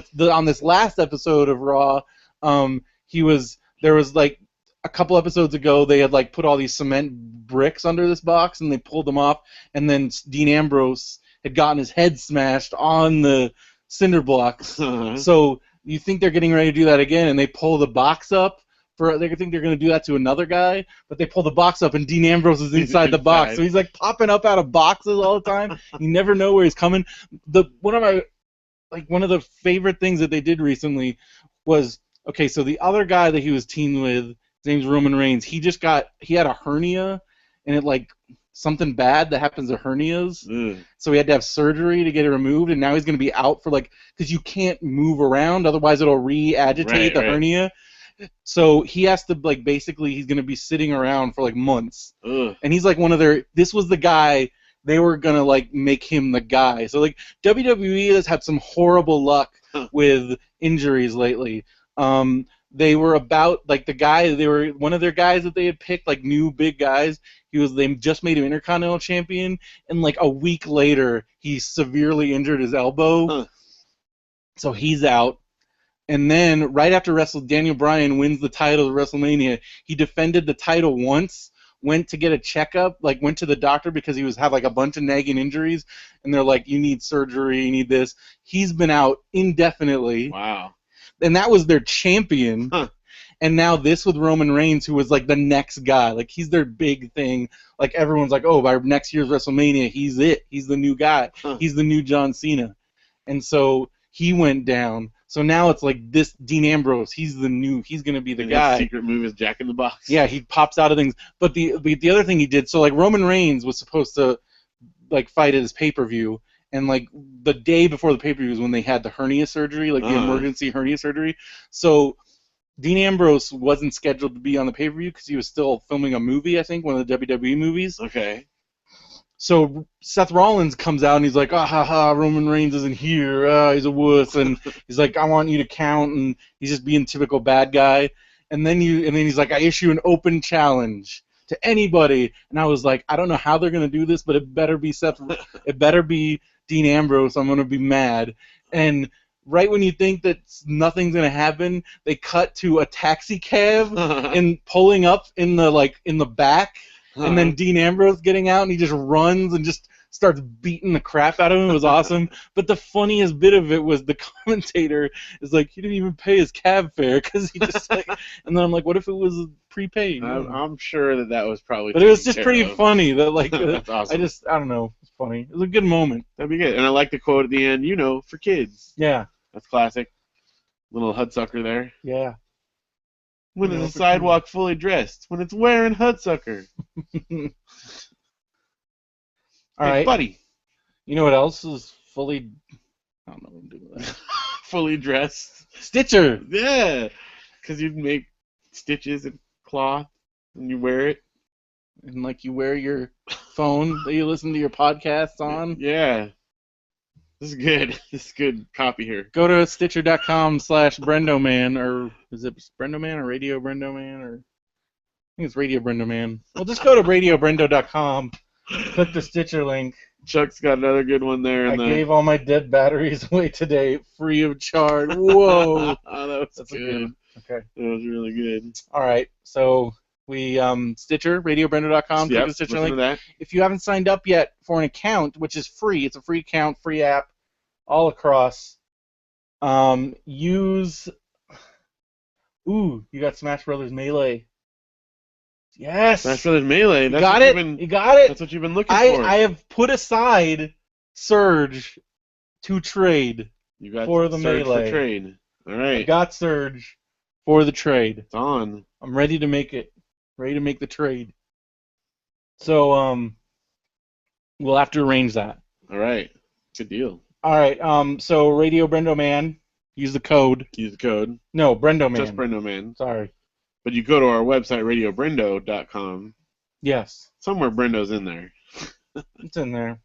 this last episode of Raw, there was like a couple episodes ago they had like put all these cement bricks under this box, and they pulled them off, and then Dean Ambrose had gotten his head smashed on the cinder blocks. Uh-huh. So you think they're getting ready to do that again, and they pull the box up. They think they're going to do that to another guy, but they pull the box up, and Dean Ambrose is inside the box. So he's like popping up out of boxes all the time. You never know where he's coming. One of the favorite things that they did recently was, okay, so the other guy that he was teamed with, his name's Roman Reigns. He had a hernia, and it like something bad that happens to hernias. So he had to have surgery to get it removed, and now he's going to be out for because you can't move around, otherwise it'll re-agitate the hernia. So he has to basically he's going to be sitting around for months. Ugh. And he's like this was the guy, they were going to make him the guy. So WWE has had some horrible luck with injuries lately. They were about they were one of their guys that they had picked, new big guys. They just made him Intercontinental Champion, and a week later he severely injured his elbow. So he's out. And then right after Daniel Bryan wins the title of WrestleMania, he defended the title once, went to get a checkup, went to the doctor because he had a bunch of nagging injuries, and they're like, you need surgery, you need this. He's been out indefinitely. Wow. And that was their champion. And now this with Roman Reigns, who was the next guy. He's their big thing. Everyone's oh, by next year's WrestleMania, he's it. He's the new guy. He's the new John Cena. And so he went down. So now it's this Dean Ambrose. He's going to be the guy. His secret move is Jack in the Box. Yeah, he pops out of things. But the other thing he did, so Roman Reigns was supposed to fight at his pay-per-view, and the day before the pay-per-view was when they had the hernia surgery, the emergency hernia surgery. So Dean Ambrose wasn't scheduled to be on the pay-per-view because he was still filming a movie, I think, one of the WWE movies. Okay. So Seth Rollins comes out and he's like, Roman Reigns isn't here. He's a wuss, and he's like, I want you to count, and he's just being typical bad guy. And then he's like, I issue an open challenge to anybody, and I was like, I don't know how they're gonna do this, but it better be it better be Dean Ambrose. I'm gonna be mad. And right when you think that nothing's gonna happen, they cut to a taxi cab and pulling up in the back. And then Dean Ambrose getting out, and he just runs and just starts beating the crap out of him. It was awesome. But the funniest bit of it was the commentator is like, he didn't even pay his cab fare because he just like. And then I'm like, what if it was prepaid? I'm sure that was probably. But it was taken just care pretty of. funny that like. That's awesome. I don't know. It's funny. It was a good moment. That'd be good. And I like the quote at the end. For kids. Yeah. That's classic. Little Hudsucker there. Yeah. When is the sidewalk fully dressed? When it's wearing Hudsucker. All right, buddy. You know what else is fully? I don't know what I'm doing with that. Fully dressed. Stitcher. Yeah, because you make stitches and cloth and you wear it. And like you wear your phone that you listen to your podcasts on. Yeah. This is good. This is good copy here. Go to Stitcher.com/BrendoMan, or is it BrendoMan or Radio BrendoMan, or I think it's Radio BrendoMan. Well, just go to RadioBrendo.com, click the Stitcher link. Chuck's got another good one there. I gave all my dead batteries away today, free of charge. Whoa, That's good. Okay, that was really good. All right, so we Stitcher, RadioBrendo.com, click the Stitcher link. That. If you haven't signed up yet for an account, which is free, it's a free account, free app, all across. Use. Ooh, you got Smash Brothers Melee. Yes. Smash Brothers Melee. You got it. You got it. That's what you've been looking for. I have put aside Surge to trade. You got for the Surge Melee. For trade. All right. I got Surge for the trade. It's on. I'm ready to make it. Ready to make the trade. So we'll have to arrange that. All right. Good deal. All right. So Radio BrendoMan. Use the code. Use the code. No, BrendoMan. Just BrendoMan. Sorry. But you go to our website, radiobrendo.com. Yes. Somewhere Brendo's in there. It's in there.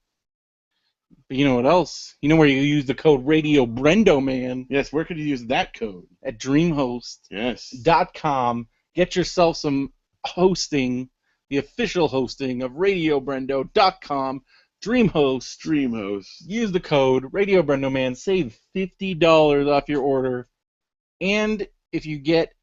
But you know what else? You know where you use the code Radio BrendoMan? Yes, where could you use that code? At DreamHost.com. Yes. Get yourself some hosting, the official hosting of RadioBrendo.com. DreamHost. Use the code Radio BrendoMan. Save $50 off your order. And if you get,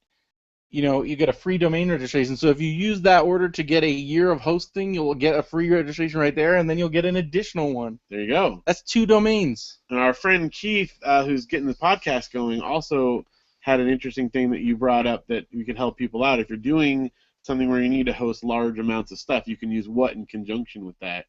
you get a free domain registration. So if you use that order to get a year of hosting, you'll get a free registration right there, and then you'll get an additional one. There you go. That's 2 domains. And our friend Keith, who's getting the podcast going, also had an interesting thing that you brought up that we could help people out. If you're doing something where you need to host large amounts of stuff, you can use what in conjunction with that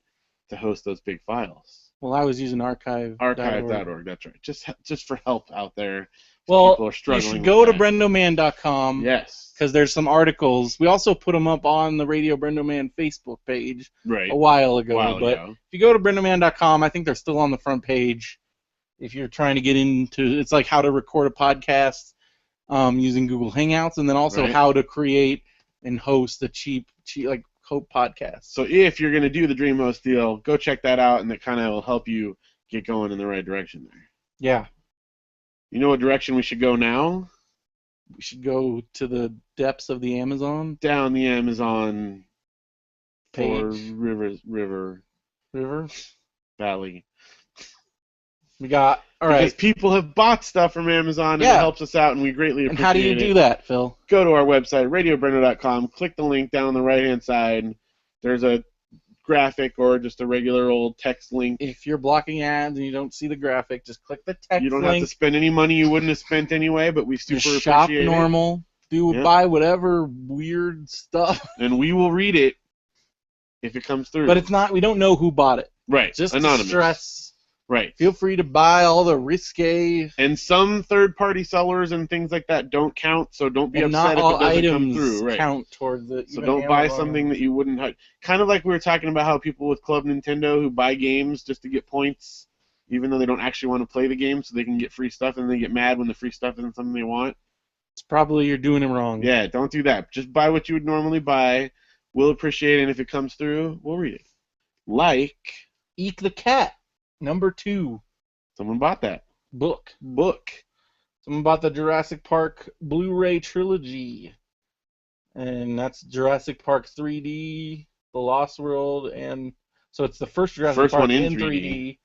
to host those big files. Well, I was using archive.org. Archive.org, that's right. Just for help out there. Well, people are struggling. You should go to BrendoMan.com. Yes. Because there's some articles. We also put them up on the Radio BrendoMan Facebook page right. a while ago. But if you go to BrendoMan.com, I think they're still on the front page. If you're trying to get into, it's like how to record a podcast using Google Hangouts, and then also how to create and host a cheap like Hope podcast. So if you're going to do the DreamHost deal, go check that out, and that kind of will help you get going in the right direction there. Yeah. You know what direction we should go now? We should go to the depths of the Amazon. Down the Amazon page. River Valley. We got, all right. Because people have bought stuff from Amazon, and it helps us out, and we greatly appreciate it. And how do you do that, Phil? Go to our website, radiobrendo.com, click the link down on the right-hand side. There's a graphic or just a regular old text link. If you're blocking ads and you don't see the graphic, just click the text link. You don't have to spend any money you wouldn't have spent anyway, but we super appreciate it. Shop normal. Buy whatever weird stuff. And we will read it if it comes through. But it's not, we don't know who bought it. Right. Just anonymous. To stress. Right. Feel free to buy all the risque. And some third-party sellers and things like that don't count, so don't be upset if it doesn't come through. Right. Count towards it. So don't buy something that you wouldn't have. Kind of like we were talking about how people with Club Nintendo who buy games just to get points, even though they don't actually want to play the game, so they can get free stuff, and they get mad when the free stuff isn't something they want. It's probably you're doing it wrong. Yeah, don't do that. Just buy what you would normally buy. We'll appreciate it, and if it comes through, we'll read it. Like Eek the Cat, #2. Someone bought that. Book. Someone bought the Jurassic Park Blu-ray trilogy. And that's Jurassic Park 3D, The Lost World, and so it's the first Jurassic Park in 3D.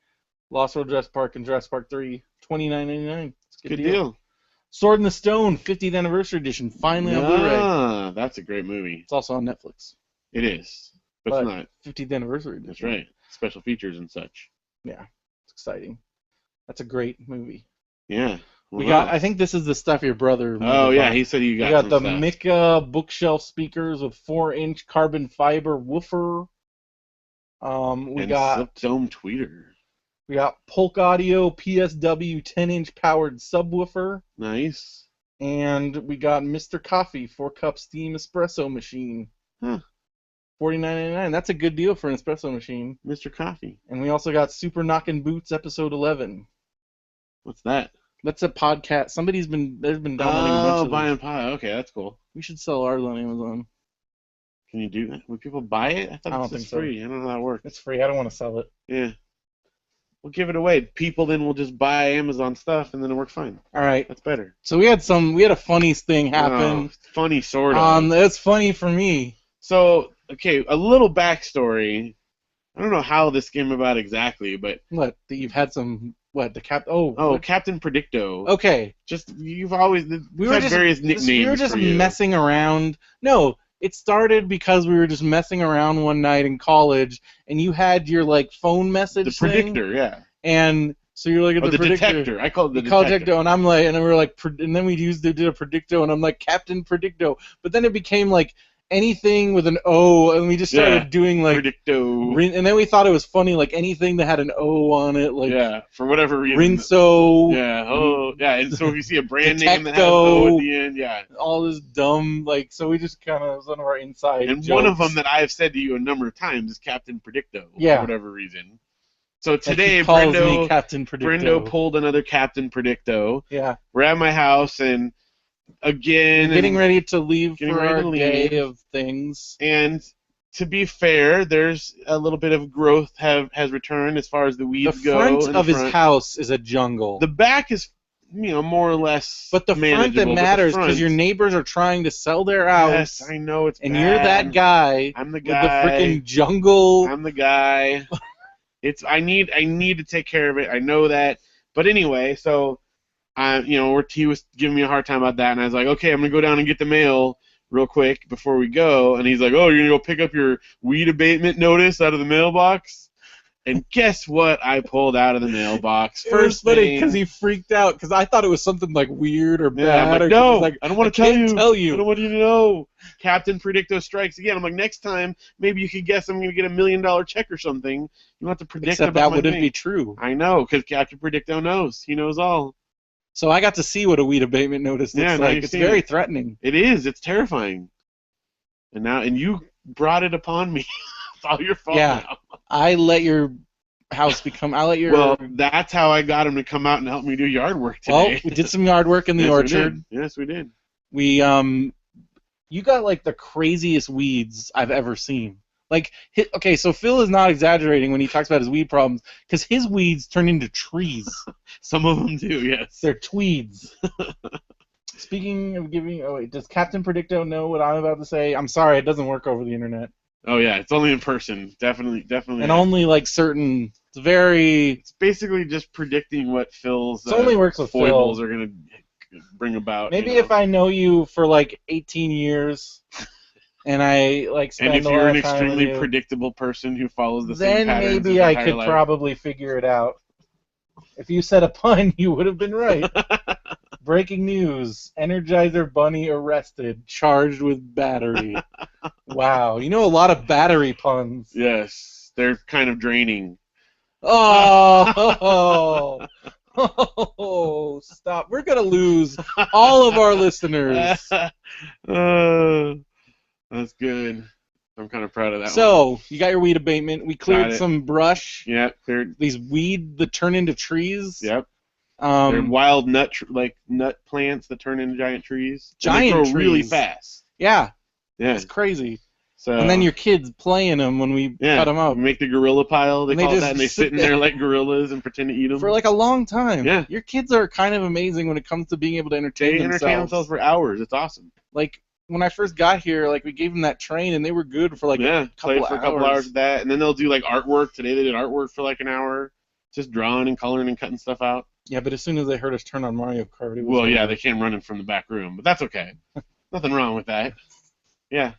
Lost World, Jurassic Park, and Jurassic Park 3. $29.99. It's a good deal. Sword in the Stone, 50th Anniversary Edition, finally on Blu-ray. Ah, that's a great movie. It's also on Netflix. It is. But it's not. 50th Anniversary Edition. That's right. special features and such. Yeah, it's exciting. That's a great movie. Yeah. We What got. else? I think this is the stuff your brother made Oh up yeah, on. he said you We got got some the stuff. Mika bookshelf speakers with 4-inch carbon fiber woofer. We And got Silk Dome tweeter. Polk Audio PSW 10-inch powered subwoofer, Nice. and we got Mr. Coffee 4-cup steam espresso machine. Huh. $49.99. That's a good deal for an espresso machine. Mr. Coffee. And we also got Super Knockin' Boots episode 11. What's that? That's a podcast. There's been downloading a bunch Oh, of buy those. and pie. Okay, that's cool. We should sell ours on Amazon. Can you do that? Would people buy it? I I thought don't this was think so. free. I don't know how that works. It's free. I don't want to sell it. Yeah. We'll give it away. People then will just buy Amazon stuff and then it'll work fine. All right. That's better. So we had a funny thing happen. Oh, funny, sort of. It's funny for me. So, okay, a little backstory. I don't know how this came about exactly, but What? That you've had some. What? The cap? Oh. What? Captain Predicto. Okay. Just you've always We had various nicknames. We were just for you. messing around. No, it started because we were just messing around one night in college, and you had your like phone message The thing, predictor, yeah. and so you're like at Or the predictor. detector. I call it the You called detector. Predicto, and I'm like, and we were like, and then we did a Predicto, and I'm like Captain Predicto, but then it became like anything with an O, and we just started doing like Predicto. and then we thought it was funny, like anything that had an O on it, like Yeah, for whatever reason. Rinso, Yeah. Oh, yeah. And so if you see a brand name that has an O at the end, yeah. all this dumb, like, so we just kind of was one of our inside And jokes. one of them that I've said to you a number of times is Captain Predicto. Yeah. For whatever reason. So Like, today, he calls me Captain Predicto. Brendo pulled another Captain Predicto. Yeah. We're at my house, and again, Getting ready to leave getting for ready our to day leave. of things. And to be fair, there's a little bit of growth has returned as far as the The weeds go. front in of the his front. house is a jungle. The back is, more or less. But the front that manageable, but the matters because front- your neighbors are trying to sell their house, Yes, I know it's and bad. you're that guy I'm the with the guy. freaking jungle. I'm the guy. I need to take care of it. I know that. But anyway, so he was giving me a hard time about that, and I was like, okay, I'm gonna go down and get the mail real quick before we go. And he's like, oh, you're gonna go pick up your weed abatement notice out of the mailbox? And guess what I pulled out of the mailbox? It was First funny thing, because he freaked out because I thought it was something like weird or yeah, bad. I'm like, or no, he's like, I don't want to I can't tell tell you. you. I don't want you to know. Captain Predicto strikes again. I'm like, next time, maybe you could guess I'm going to get $1 million check or something. You don't have to predict Except about that my wouldn't thing. be true. I know, because Captain Predicto knows. He knows all. So I got to see what a weed abatement notice looks Yeah, now like. you've It's seen very it. threatening. It is. It's terrifying. And you brought it upon me. It's all your fault Yeah. now. I let your house become. I let your. Well, that's how I got him to come out and help me do yard work Well, today. we did some yard work in the orchard. Yes, we did. We you got like the craziest weeds I've ever seen. Like, okay, so Phil is not exaggerating when he talks about his weed problems because his weeds turn into trees. Some of them do, yes. They're tweeds. Speaking of giving, oh wait, does Captain Predicto know what I'm about to say? I'm sorry, it doesn't work over the internet. Oh yeah, it's only in person. Definitely. And only like certain. It's very. It's basically just predicting what Phil's It only works with foibles Phil. are gonna bring about. Maybe if I know you for like 18 years, and I like spend and if a you're lot an of time with extremely you, predictable person who follows the same then patterns his maybe I entire could life. probably figure it out. If you said a pun, you would have been right. Breaking news: Energizer Bunny arrested, charged with battery. Wow, you know a lot of battery puns. Yes, they're kind of draining. Oh, stop. We're going to lose all of our listeners. That's good. I'm kind of proud of that one. So, you got your weed abatement. We Got cleared it. some brush. Yep, cleared. These weed that turn into trees. Yep. They're wild nut plants that turn into giant trees. Giant and they grow really trees. fast. Yeah, Yeah. it's crazy. So. And then your kids playing them when we cut them up. We make the gorilla pile. They And they call it just that, and they sit sit in there like gorillas and pretend to eat them. For like a long time. Yeah. Your kids are kind of amazing when it comes to being able to entertain They themselves. entertain themselves for hours. It's awesome. Like, when I first got here, like, we gave them that train, and they were good for, like, Yeah, play couple for a couple hours. hours of that, and then they'll do like artwork. Today they did artwork for like an hour, just drawing and coloring and cutting stuff out. Yeah, but as soon as they heard us turn on Mario Kart, it was Well, yeah, over. they came running from the back room, but that's okay. Nothing wrong with that. Yeah.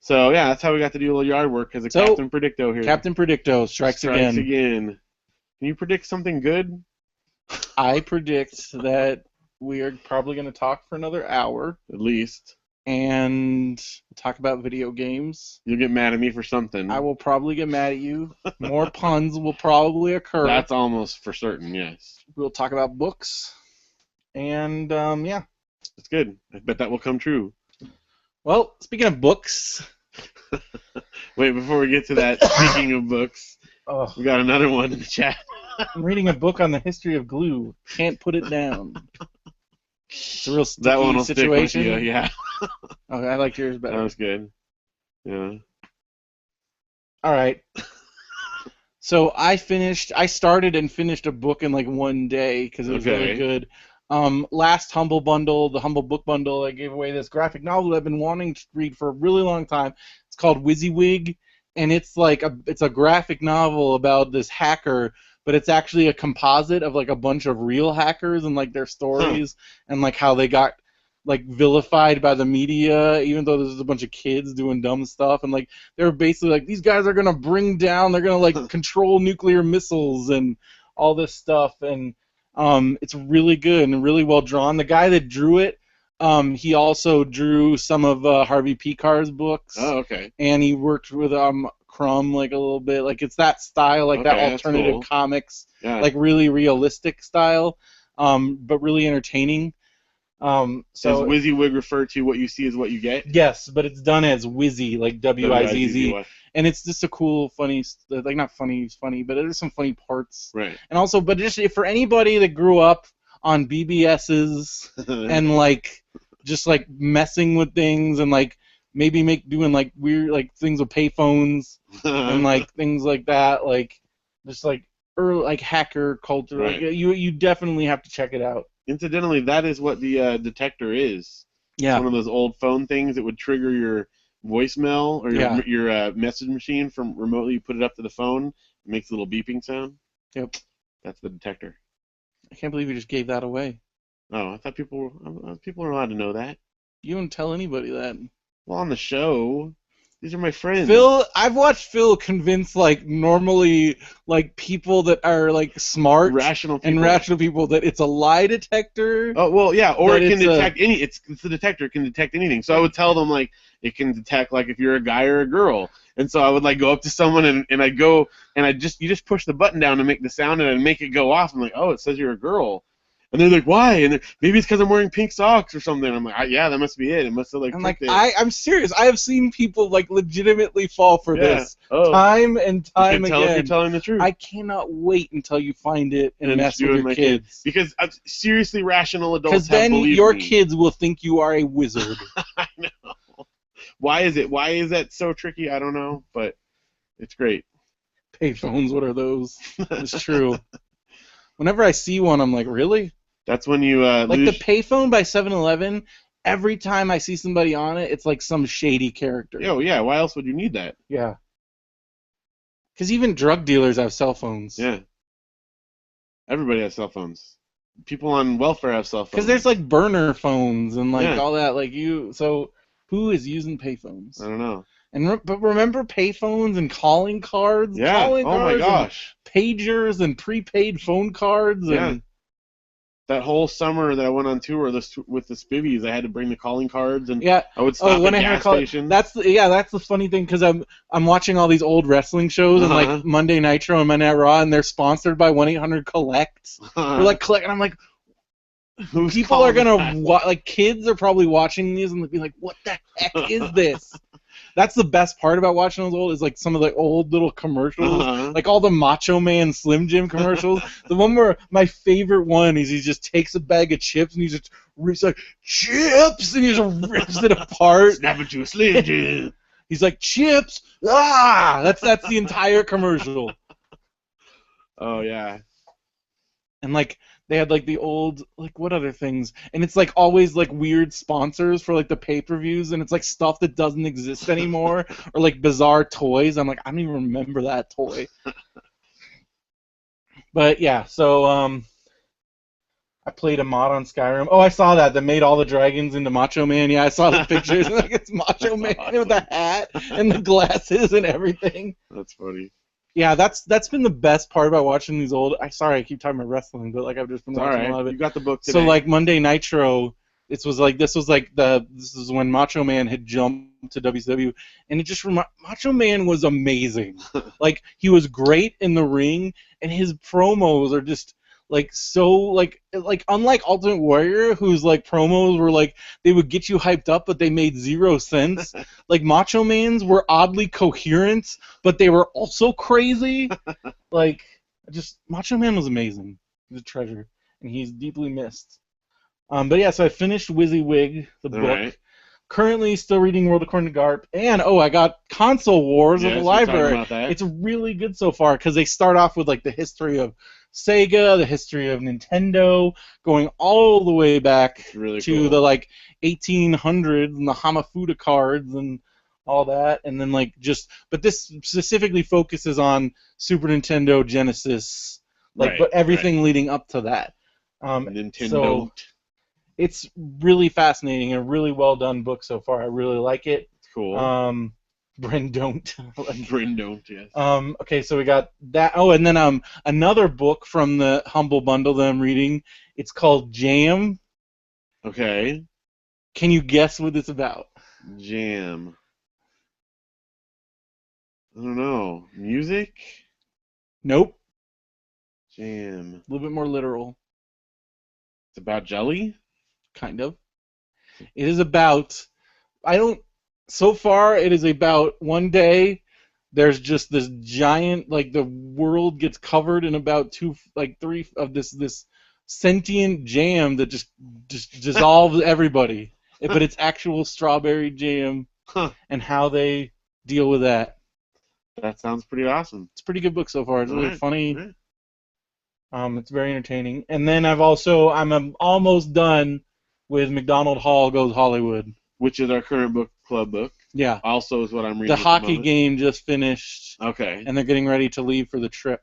So yeah, that's how we got to do a little yard work because of So, Captain Predicto here. Captain Predicto strikes again. Can you predict something good? I predict that we are probably going to talk for another hour At least. and talk about video games. You'll get mad at me for something. I will probably get mad at you. More puns will probably occur. That's almost for certain, yes. We'll talk about books. And, yeah. That's good. I bet that will come true. Well, speaking of books. Wait, before we get to that, speaking of books, we got another one in the chat. I'm reading a book on the history of glue. Can't put it down. It's a real sticky that one will situation. Stick with you, yeah. Okay, I liked yours better. That was good. Yeah. All right. So I started and finished a book in like one day because it was really good. Last Humble Bundle, the Humble Book Bundle, I gave away this graphic novel that I've been wanting to read for a really long time. It's called WYSIWYG, and it's a graphic novel about this hacker, but it's actually a composite of like a bunch of real hackers and like their stories and like how they got like vilified by the media, even though there's a bunch of kids doing dumb stuff, and like they're basically like, these guys are gonna they're gonna like control nuclear missiles and all this stuff, and it's really good and really well drawn. The guy that drew it, he also drew some of Harvey Picar's books. Oh, okay. And he worked with Crumb like a little bit. Like it's that style, like that alternative comics, like really realistic style, but really entertaining. So does WYSIWYG refer to what you see is what you get? Yes, but it's done as Wizzy, like WIZZ, and it's just a cool, funny, like not funny, but there's some funny parts. Right. And also, but just for anybody that grew up on BBSs and like just like messing with things and like maybe doing like weird like things with payphones and like things like that, like just like early like hacker culture. Right. Like, you definitely have to check it out. Incidentally, that is what the detector is. Yeah. It's one of those old phone things that would trigger your voicemail or your message machine from remotely. You put it up to the phone, it makes a little beeping sound. Yep. That's the detector. I can't believe you just gave that away. Oh, I thought people are allowed to know that. You don't tell anybody that. Well, on the show. These are my friends. I've watched Phil convince like normally like people that are like smart, rational people that it's a lie detector. Oh well, yeah, or it can detect it's the detector, it can detect anything. So I would tell them like it can detect like if you're a guy or a girl. And so I would like go up to someone and I'd go and you just push the button down to make the sound and I'd make it go off. I'm like, oh, it says you're a girl. And they're like, why? And maybe it's because I'm wearing pink socks or something. I'm like, yeah, that must be it. It must have like. I'm like, I'm serious. I have seen people like legitimately fall for this time and time again. Tell if you're telling the truth. I cannot wait until you find it and mess with your kids. Because seriously, rational adults. Because then your kids will think you are a wizard. I know. Why is that so tricky? I don't know, but it's great. Payphones, what are those? It's true. Whenever I see one, I'm like, really? That's when you like the payphone by 7-Eleven. Every time I see somebody on it, it's like some shady character. Oh yeah, why else would you need that? Yeah. Because even drug dealers have cell phones. Yeah. Everybody has cell phones. People on welfare have cell phones. Because there's like burner phones and like all that. Like so who is using payphones? I don't know. But remember payphones and calling cards? Yeah. Calling cards my gosh. Pagers and prepaid phone cards. Yeah. And that whole summer that I went on tour with the Spivvies, I had to bring the calling cards and I would stop at gas stations. That's the funny thing because I'm watching all these old wrestling shows and like Monday Nitro and Monday Night Raw and they're sponsored by 1-800-COLLECT. We're like collect and I'm like, people are gonna like kids are probably watching these and they'll be like, what the heck is this? That's the best part about watching those old is like some of the old little commercials, like all the Macho Man Slim Jim commercials. The one where my favorite one is he just takes a bag of chips and he's like chips and he just rips it apart. Snap it to a Slim Jim. He's like chips. Ah, that's the entire commercial. Oh yeah. And like they had like the old like what other things? And it's like always like weird sponsors for like the pay-per-views and it's like stuff that doesn't exist anymore or like bizarre toys. I'm like I don't even remember that toy. But yeah, so I played a mod on Skyrim. Oh, I saw that. That made all the dragons into Macho Man. Yeah, I saw the pictures. Like it's Macho That's Man awesome. with the hat and the glasses and everything. That's funny. Yeah, that's been the best part about watching these old. I keep talking about wrestling, but like I've just been It's all watching a right. lot of You it. got the book So today. like Monday Nitro, this was when Macho Man had jumped to WCW, and it just Macho Man was amazing. Like he was great in the ring, and his promos are just like so like unlike Ultimate Warrior, whose like promos were like they would get you hyped up, but they made zero sense. Like Macho Man's were oddly coherent, but they were also crazy. Like just Macho Man was amazing. He's a treasure, and he's deeply missed. But yeah, so I finished WYSIWYG, the All book. right. Currently still reading World According to Garp, and I got Console Wars of the Yes, we're talking library. about that. It's really good so far because they start off with like the history of Sega, the history of Nintendo, going all the way back It's really to cool. the like 1800s and the Hamafuda cards and all that, and then like but this specifically focuses on Super Nintendo, Genesis, like Right, but everything leading up to that. Nintendo. So it's really fascinating and a really well done book so far. I really like it. Cool. Bren don't. Brendo, yes. Okay, so we got that. Oh, and then another book from the Humble Bundle that I'm reading. It's called Jam. Okay. Can you guess what it's about? Jam. I don't know. Music? Nope. Jam. A little bit more literal, It's about jelly? kind of. It is about. I don't. So far, it is about one day. There's just this giant, like the world gets covered in about three of this sentient jam that just dissolves everybody. But it's actual strawberry jam Huh. and how they deal with that. That sounds pretty awesome. It's a pretty good book so far. It's really Alright, funny. alright. It's very entertaining. And then I'm almost done with McDonald Hall Goes Hollywood. Which is our current book club book. Yeah. Also is what I'm reading. The at hockey moment. game just finished, Okay. and they're getting ready to leave for the trip.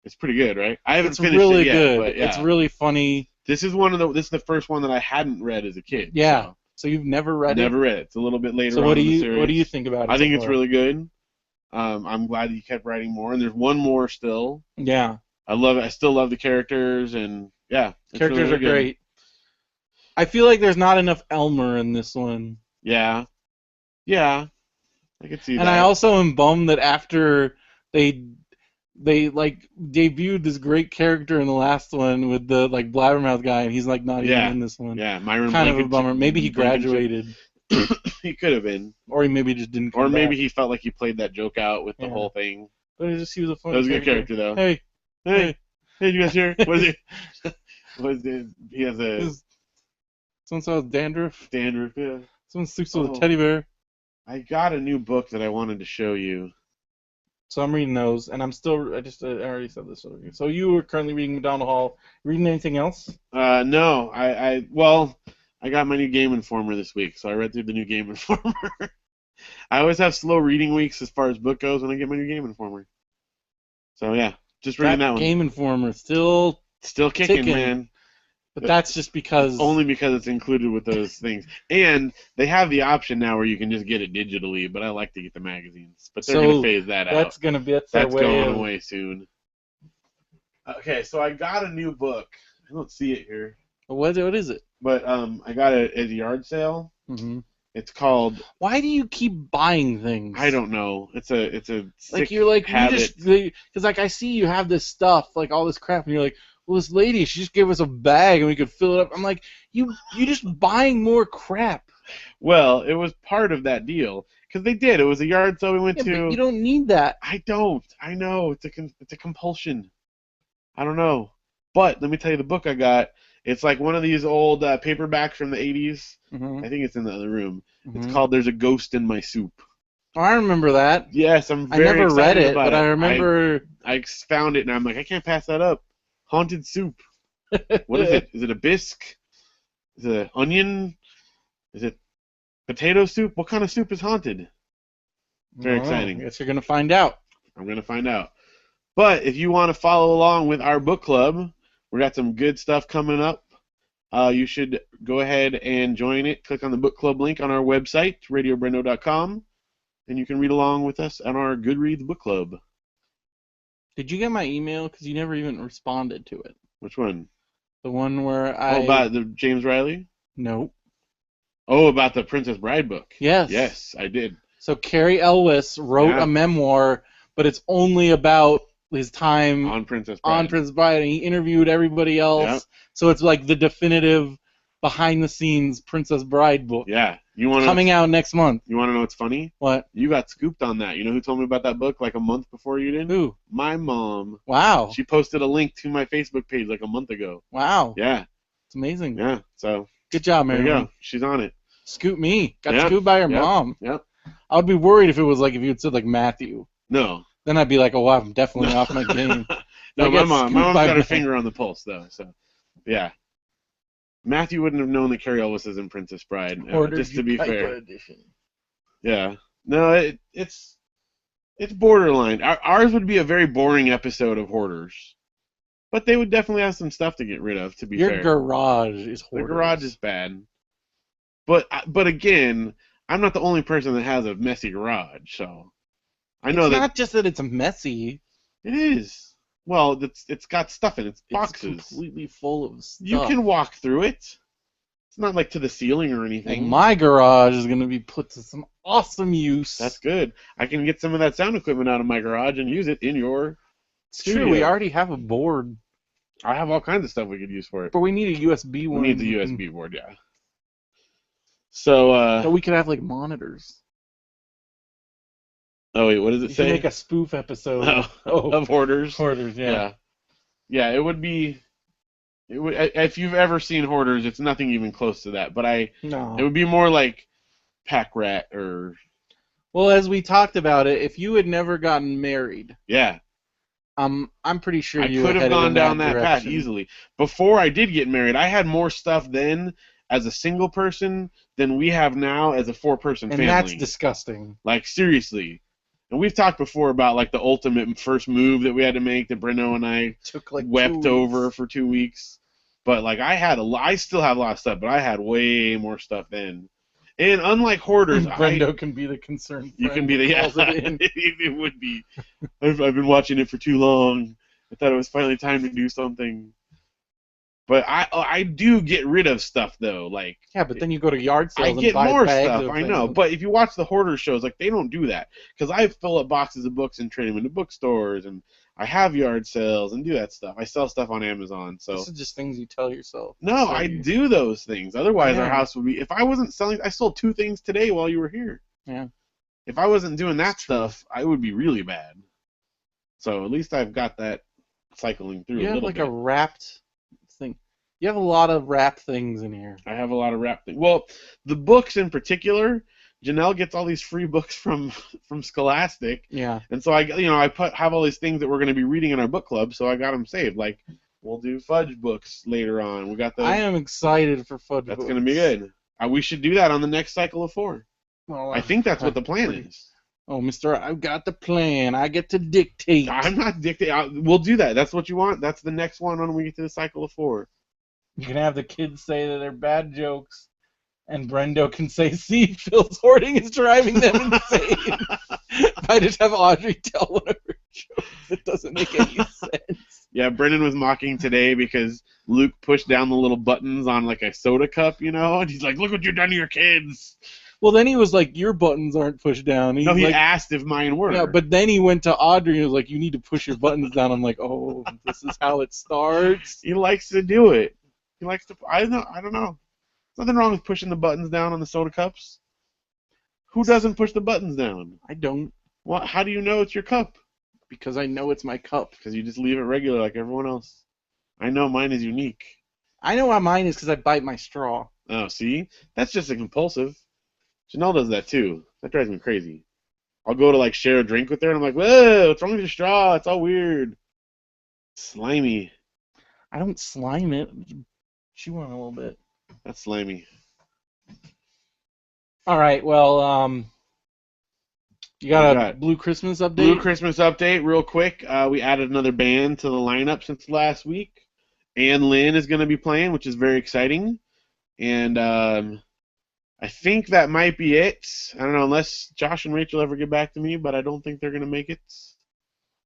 It's pretty good, right? I haven't It's finished really it yet, good. but yeah. It's really funny. This is the first one that I hadn't read as a kid. Yeah. So you've never read it? Never read it. It's a little bit later So on in the series. what do you think about it? I think so it's far? really good. I'm glad that you kept writing more, and there's one more still. Yeah. I love it. I still love the characters, and yeah, it's Characters really are good. great. I feel like there's not enough Elmer in this one. Yeah, yeah, I could see And that. I also am bummed that after they like debuted this great character in the last one with the like blabbermouth guy, and he's like not even Yeah. in this one. Yeah, Myron Kind of a Blankenship- bummer. Maybe he Blankenship. graduated, He could have been, or he maybe just didn't. or Come maybe back. he felt like he played that joke out with the Yeah. whole thing. But he was a funny. That was a good character, though. Hey, Hey, you guys here? What is it? What is it? He has a someone saw dandruff. dandruff. Yeah. Someone sleeps with Oh. a teddy bear. I got a new book that I wanted to show you. So I'm reading those, and I already said this already. So you are currently reading McDonald Hall. Reading anything else? No, I got my new Game Informer this week, so I read through the new Game Informer. I always have slow reading weeks as far as book goes when I get my new Game Informer. So yeah, just reading that one. Game Informer still, Still kicking, ticking. man. but that's just because Only because it's included with those things. And they have the option now where you can just get it digitally, but I like to get the magazines. But they're So going to phase that out. that's gonna be that's their That's way going of, away soon. Okay, so I got a new book. I don't see it here. What is it? But I got it at a yard sale. Mm-hmm. It's called, Why do you keep buying things? I don't know. It's a Like sick you're like habit. because like I see you have this stuff like all this crap and you're like, well, this lady she just gave us a bag and we could fill it up. I'm like, you just buying more crap. Well, it was part of that deal because they did. It was a yard sale we went Yeah, to. but you don't need that. I don't. I know it's a compulsion. I don't know. But let me tell you the book I got. It's like one of these old paperbacks from the 80s. Mm-hmm. I think it's in the other room. Mm-hmm. It's called "There's a Ghost in My Soup." Oh, I remember that. Yes, I'm I very never read excited it, about but I remember. I found it and I'm like, I can't pass that up. Haunted soup. What is it? Is it a bisque? Is it an onion? Is it potato soup? What kind of soup is haunted? Very exciting. I guess you're gonna find out. I'm going to find out. But if you want to follow along with our book club, we got some good stuff coming up. you should go ahead and join it. Click on the book club link on our website, radiobrendo.com, and you can read along with us on our Goodreads book club. Did you get my email? Because you never even responded to it. Which one? The one where I... Oh, about the James Riley? No. Oh, about the Princess Bride book. Yes. Yes, I did. So Carrie Elwes wrote a memoir, but it's only about his time on Princess Bride. And he interviewed everybody else. Yep. So it's like the definitive behind-the-scenes Princess Bride book. Yeah. Coming out next month. You want to know what's funny? What? You got scooped on that. You know who told me about that book like a month before you did? Who? My mom. Wow. She posted a link to my Facebook page like a month ago. Wow. Yeah. It's amazing. Yeah. So. Good job, Mary. There you go. She's on it. Scoop me. Got scooped by her mom. Yep. I would be worried if it was like if you had said like Matthew. No. Then I'd be like, oh, I'm definitely off my game. No, my mom's got her finger on the pulse though. So, yeah. Matthew wouldn't have known that Carrie Elwes is in Princess Bride. Just to be fair. Edition. Yeah. No, it's borderline. Ours would be a very boring episode of Hoarders, but they would definitely have some stuff to get rid of. To be fair, your garage is Hoarders. The garage is bad. But again, I'm not the only person that has a messy garage, so I know it's that. Not just that it's messy. It is. Well, it's got stuff in it. It's boxes. It's completely full of stuff. You can walk through it. It's not like to the ceiling or anything. Well, my garage is going to be put to some awesome use. That's good. I can get some of that sound equipment out of my garage and use it in your studio. True, we already have a board. I have all kinds of stuff we could use for it. But we need a USB one. We need the USB board, yeah. So we could have like monitors. Oh wait, what does it say? Make a spoof episode of Hoarders. Hoarders, yeah. Yeah, it would be. It would, if you've ever seen Hoarders, it's nothing even close to that. But it would be more like Pack Rat or. Well, as we talked about it, if you had never gotten married. Yeah. I'm pretty sure I you could have gone down that path direction. easily. Before I did get married, I had more stuff then as a single person than we have now as a 4-person family. And that's disgusting. Like, seriously. And we've talked before about, like, the ultimate first move that we had to make that Brendo and I took like wept over for 2 weeks. But, like, I still have a lot of stuff, but I had way more stuff then. And unlike Hoarders, Brendo can be the concerned friend. You can be the, yeah, it would be. I've been watching it for too long. I thought it was finally time to do something. But I do get rid of stuff though, like yeah. But then you go to yard sales and I get buy more bags stuff. of I know, things. but if you watch the Hoarder shows, like they don't do that because I fill up boxes of books and trade them into bookstores, and I have yard sales and do that stuff. I sell stuff on Amazon. So this is just things you tell yourself. No, I do those things. Otherwise, our house would be. If I wasn't selling, I sold 2 things today while you were here. Yeah. If I wasn't doing that stuff, I would be really bad. So at least I've got that cycling through. You a have little like bit. a wrapped thing. You have a lot of wrapped things in here. I have a lot of wrapped things. Well, the books in particular, Janelle gets all these free books from Scholastic. Yeah. And so I have all these things that we're going to be reading in our book club, so I got them saved. Like we'll do fudge books later on. We got the. I am excited for fudge books. That's going to be good. We should do that on the next cycle of 4. Well, I think that's what the plan is. Oh, Mister, I've got the plan. I get to dictate. I'm not dictating. We'll do that. That's what you want. That's the next one when we get to the cycle of 4. You can have the kids say that they're bad jokes, and Brendo can say, see, Phil's hoarding is driving them insane. I just have Audrey tell one of her jokes that doesn't make any sense. Yeah, Brendan was mocking today because Luke pushed down the little buttons on like a soda cup, and he's like, look what you've done to your kids. Well, then he was like, your buttons aren't pushed down. No, he asked if mine were. Yeah, but then he went to Audrey and was like, you need to push your buttons down. I'm like, oh, this is how it starts. He likes to do it. He likes to. I don't know. There's nothing wrong with pushing the buttons down on the soda cups. Who doesn't push the buttons down? I don't. Well, how do you know it's your cup? Because I know it's my cup. Because you just leave it regular like everyone else. I know mine is unique. I know how mine is because I bite my straw. Oh, see? That's just a compulsive. Janelle does that too. That drives me crazy. I'll go to like share a drink with her and I'm like, whoa, what's wrong with your straw? It's all weird. Slimy. I don't slime it. Chew on it a little bit. That's slimy. All right, well, you got a Blue Christmas update? Blue Christmas update, real quick. We added another band to the lineup since last week. Ann Lynn is going to be playing, which is very exciting. And I think that might be it. I don't know, unless Josh and Rachel ever get back to me, but I don't think they're going to make it.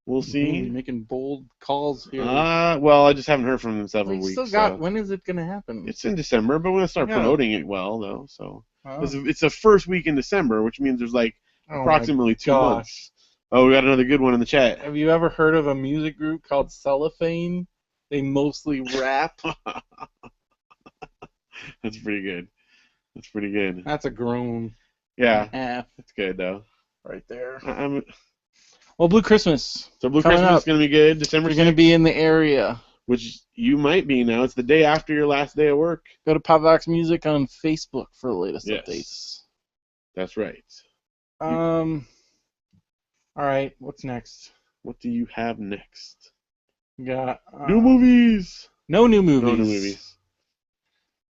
We'll see. Making bold calls here. Well, I just haven't heard from them in several weeks. Still got. So. When is it gonna happen? It's in December, but we're gonna start promoting it well, though. So Oh. it's the first week in December, which means there's like approximately 2 months. Oh, we got another good one in the chat. Have you ever heard of a music group called Cellophane? They mostly rap. That's pretty good. That's pretty good. That's a groan. Yeah, half that's good though. right there. Well, Blue Christmas. So Blue Christmas is going to be good. December 6th. You're going to be in the area. Which you might be now. It's the day after your last day of work. Go to Popvox Music on Facebook for the latest updates. That's right. All right, what's next? What do you have next? We got new movies. No new movies. No new movies.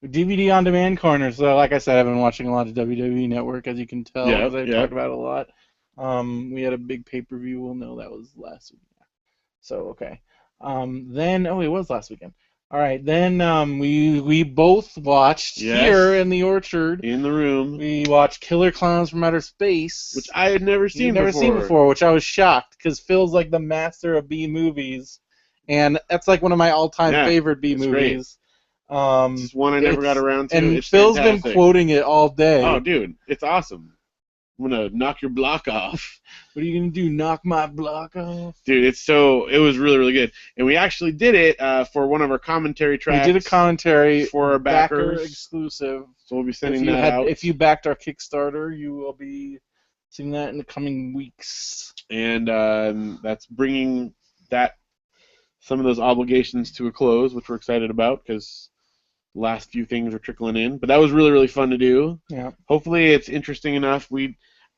DVD on demand corner. So, like I said, I've been watching a lot of WWE Network, as you can tell, because I talk about it a lot. We had a big pay-per-view. Well, no, that was last week. So, okay. Then, it was last weekend. All right, then we both watched here in the Orchard. In the room. We watched Killer Clowns from Outer Space. Which I had never seen before. Which I was shocked, because Phil's like the master of B movies. And that's like one of my all-time favorite B movies. It's one I never got around to. And it's Phil's fantastic. been quoting it all day. Oh, dude, it's awesome. I'm gonna knock your block off. What are you gonna do? Knock my block off? Dude, it was really, really good. And we actually did it for one of our commentary tracks. We did a commentary for our backers. Backer exclusive. So we'll be sending that out. If you backed our Kickstarter, you will be seeing that in the coming weeks. And that's bringing some of those obligations to a close, which we're excited about, because the last few things are trickling in. But that was really, really fun to do. Yeah. Hopefully it's interesting enough.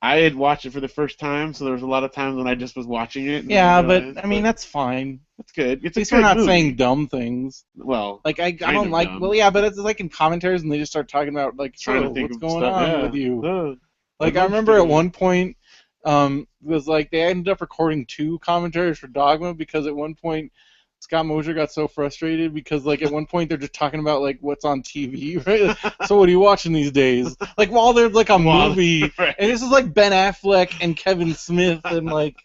I had watched it for the first time, so there was a lot of times when I just was watching it. Yeah, but I mean, that's fine. That's good. At least we're not saying dumb things. Well, like I don't like. Dumb. Well, yeah, but it's like in commentaries, and they just start talking about like, what's going on with you? Like I remember at one point, it was like they ended up recording 2 commentaries for Dogma, because at one point Scott Mosier got so frustrated because, like, at one point they're just talking about, like, what's on TV, right? So what are you watching these days? Like, while there's, like, a movie, right. And this is, like, Ben Affleck and Kevin Smith and, like,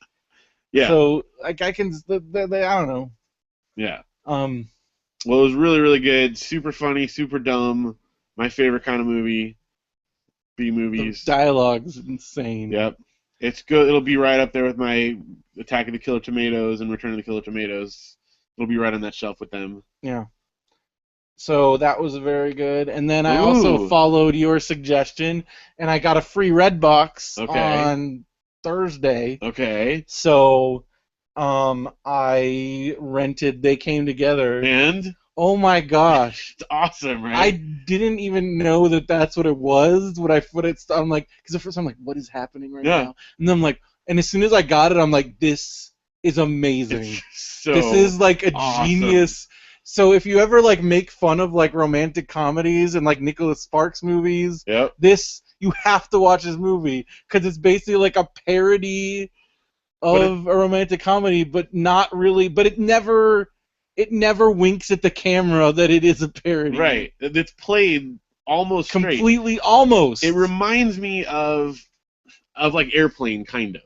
so, like, I don't know. Yeah. Well, it was really, really good. Super funny, super dumb. My favorite kind of movie. B-movies. The dialogue's insane. Yep. It's good. It'll be right up there with my Attack of the Killer Tomatoes and Return of the Killer Tomatoes. It'll be right on that shelf with them. Yeah. So that was very good. And then I also followed your suggestion, and I got a free Redbox on Thursday. Okay. So I rented They Came Together. And? Oh my gosh. It's awesome, right? I didn't even know that that's what it was. I'm like, because at first I'm like, what is happening right now? And then I'm like, and as soon as I got it, I'm like, this is amazing. This is like a genius. So if you ever like make fun of like romantic comedies and like Nicholas Sparks movies, you have to watch this movie, because it's basically like a parody of a romantic comedy, but not really. But it never winks at the camera that it is a parody. Right. It's played almost completely straight. Almost. It reminds me of like Airplane, kind of.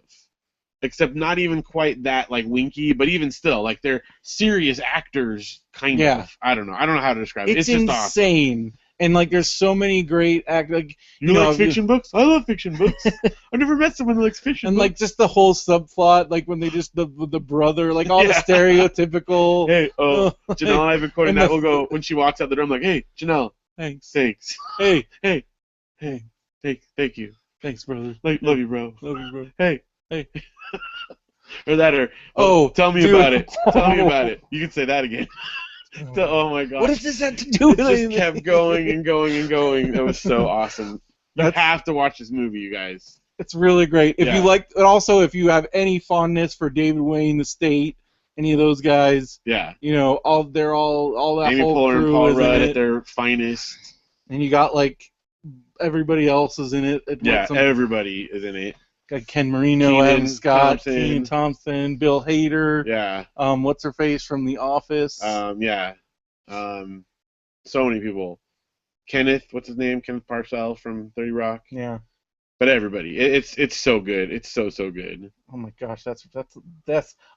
Except not even quite that like winky, but even still, like they're serious actors, kind of. I don't know how to describe it. It's just insane. Awesome. And like, there's so many great actors. Like, you like fiction books? I love fiction books. I've never met someone who likes fiction and books. Like just the whole subplot, like when they just the brother, like all the stereotypical. Hey, Janelle, I've been quoting that. We'll go when she walks out the door. I'm like, hey, Janelle. Thanks. Hey, thank you. Thanks, brother. Love you, bro. Love you, bro. Hey. Tell me about it. Tell me about it. You can say that again. Oh my god. What does this have to do with it? It just kept going and going and going. It was so awesome. You have to watch this movie, you guys. It's really great. If you like, and also if you have any fondness for David Wayne, The State, any of those guys, you know, all that Amy whole Poehler crew and Paul is Rudd in it. at their finest. And you got like everybody else is in it. Everybody is in it. Got Ken Marino, Adam Scott, Kenan Thompson, Bill Hader. Yeah. What's her face from The Office? So many people. Kenneth, what's his name? Kenneth Parcell from 30 Rock. Yeah. But everybody, it's so good. It's so good. Oh my gosh, that's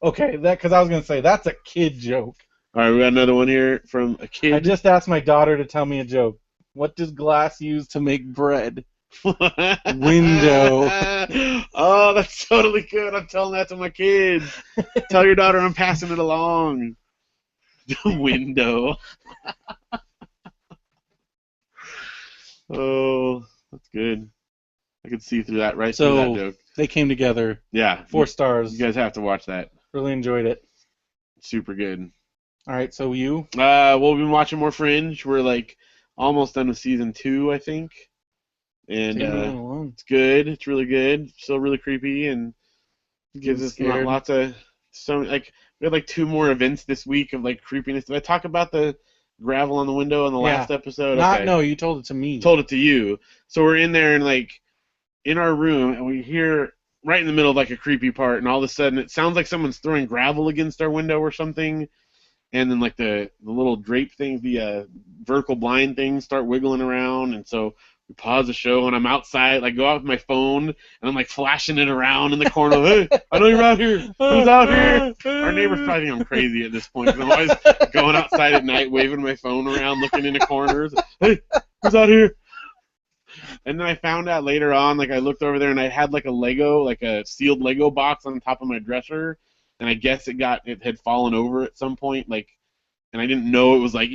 okay. That because I was gonna say that's a kid joke. All right, we got another one here from a kid. I just asked my daughter to tell me a joke. What does glass use to make bread? Window. Oh, that's totally good. I'm telling that to my kids. Tell your daughter I'm passing it along. Window. Oh, that's good. I could see through that right through that joke. They came together. Yeah. 4 stars. You guys have to watch that. Really enjoyed it. Super good. All right, so you? Well, we've been watching more Fringe. We're like almost done with season 2, I think. And it's good. It's really good. Still really creepy and gives us lots of we had like 2 more events this week of like creepiness. Did I talk about the gravel on the window in the last episode? No, you told it to me. Told it to you. So we're in there and like in our room and we hear right in the middle of like a creepy part and all of a sudden it sounds like someone's throwing gravel against our window or something. And then like the little drape things, the vertical blind things start wiggling around, and so we pause the show, and I'm outside, like go out with my phone, and I'm like flashing it around in the corner. Hey, I know you're out here. Who's out here? Our neighbors probably think I'm crazy at this point because I'm always going outside at night, waving my phone around, looking into corners. Hey, who's out here? And then I found out later on, like I looked over there, and I had like a sealed Lego box on top of my dresser. And I guess it had fallen over at some point, like, and I didn't know it was like,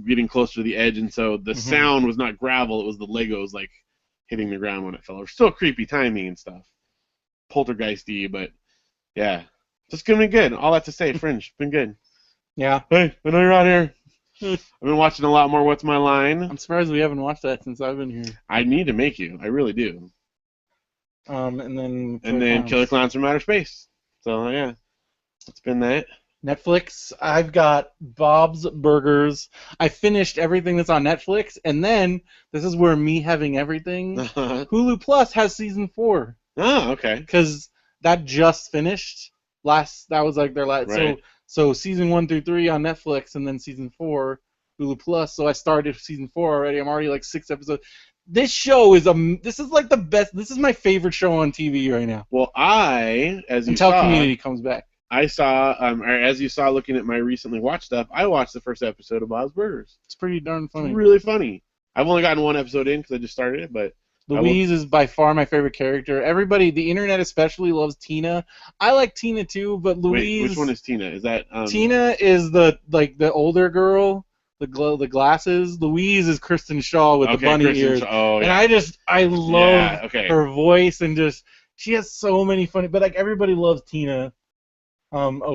getting closer to the edge, and so the sound was not gravel, it was the Legos like hitting the ground when it fell over. Still creepy timing and stuff, poltergeisty, but yeah, just gonna be good. All that to say, Fringe, been good. Yeah. Hey, I know you're out here. I've been watching a lot more What's My Line. I'm surprised we haven't watched that since I've been here. I need to make you. I really do. And then Killer Clowns from Outer Space. So yeah. It's been that. Netflix, I've got Bob's Burgers. I finished everything that's on Netflix, and then, this is where me having everything, Hulu Plus has season 4. Oh, okay. Because that just finished. That was like their last. Right. So season 1 through 3 on Netflix, and then season 4, Hulu Plus. So I started season 4 already. I'm already like 6 episodes. This show this is like the best. This is my favorite show on TV right now. Well, until Community comes back. I saw, or as you saw looking at my recently watched stuff, I watched the first episode of Bob's Burgers. It's pretty darn funny. It's really funny. I've only gotten 1 episode in because I just started it, but Louise is by far my favorite character. Everybody, the internet especially, loves Tina. I like Tina too, but Louise. Wait, which one is Tina? Is that Tina is the older girl, the glasses. Louise is Kristen Shaw with the bunny ears. Oh, yeah. And I love her voice and just she has so many funny. But like everybody loves Tina.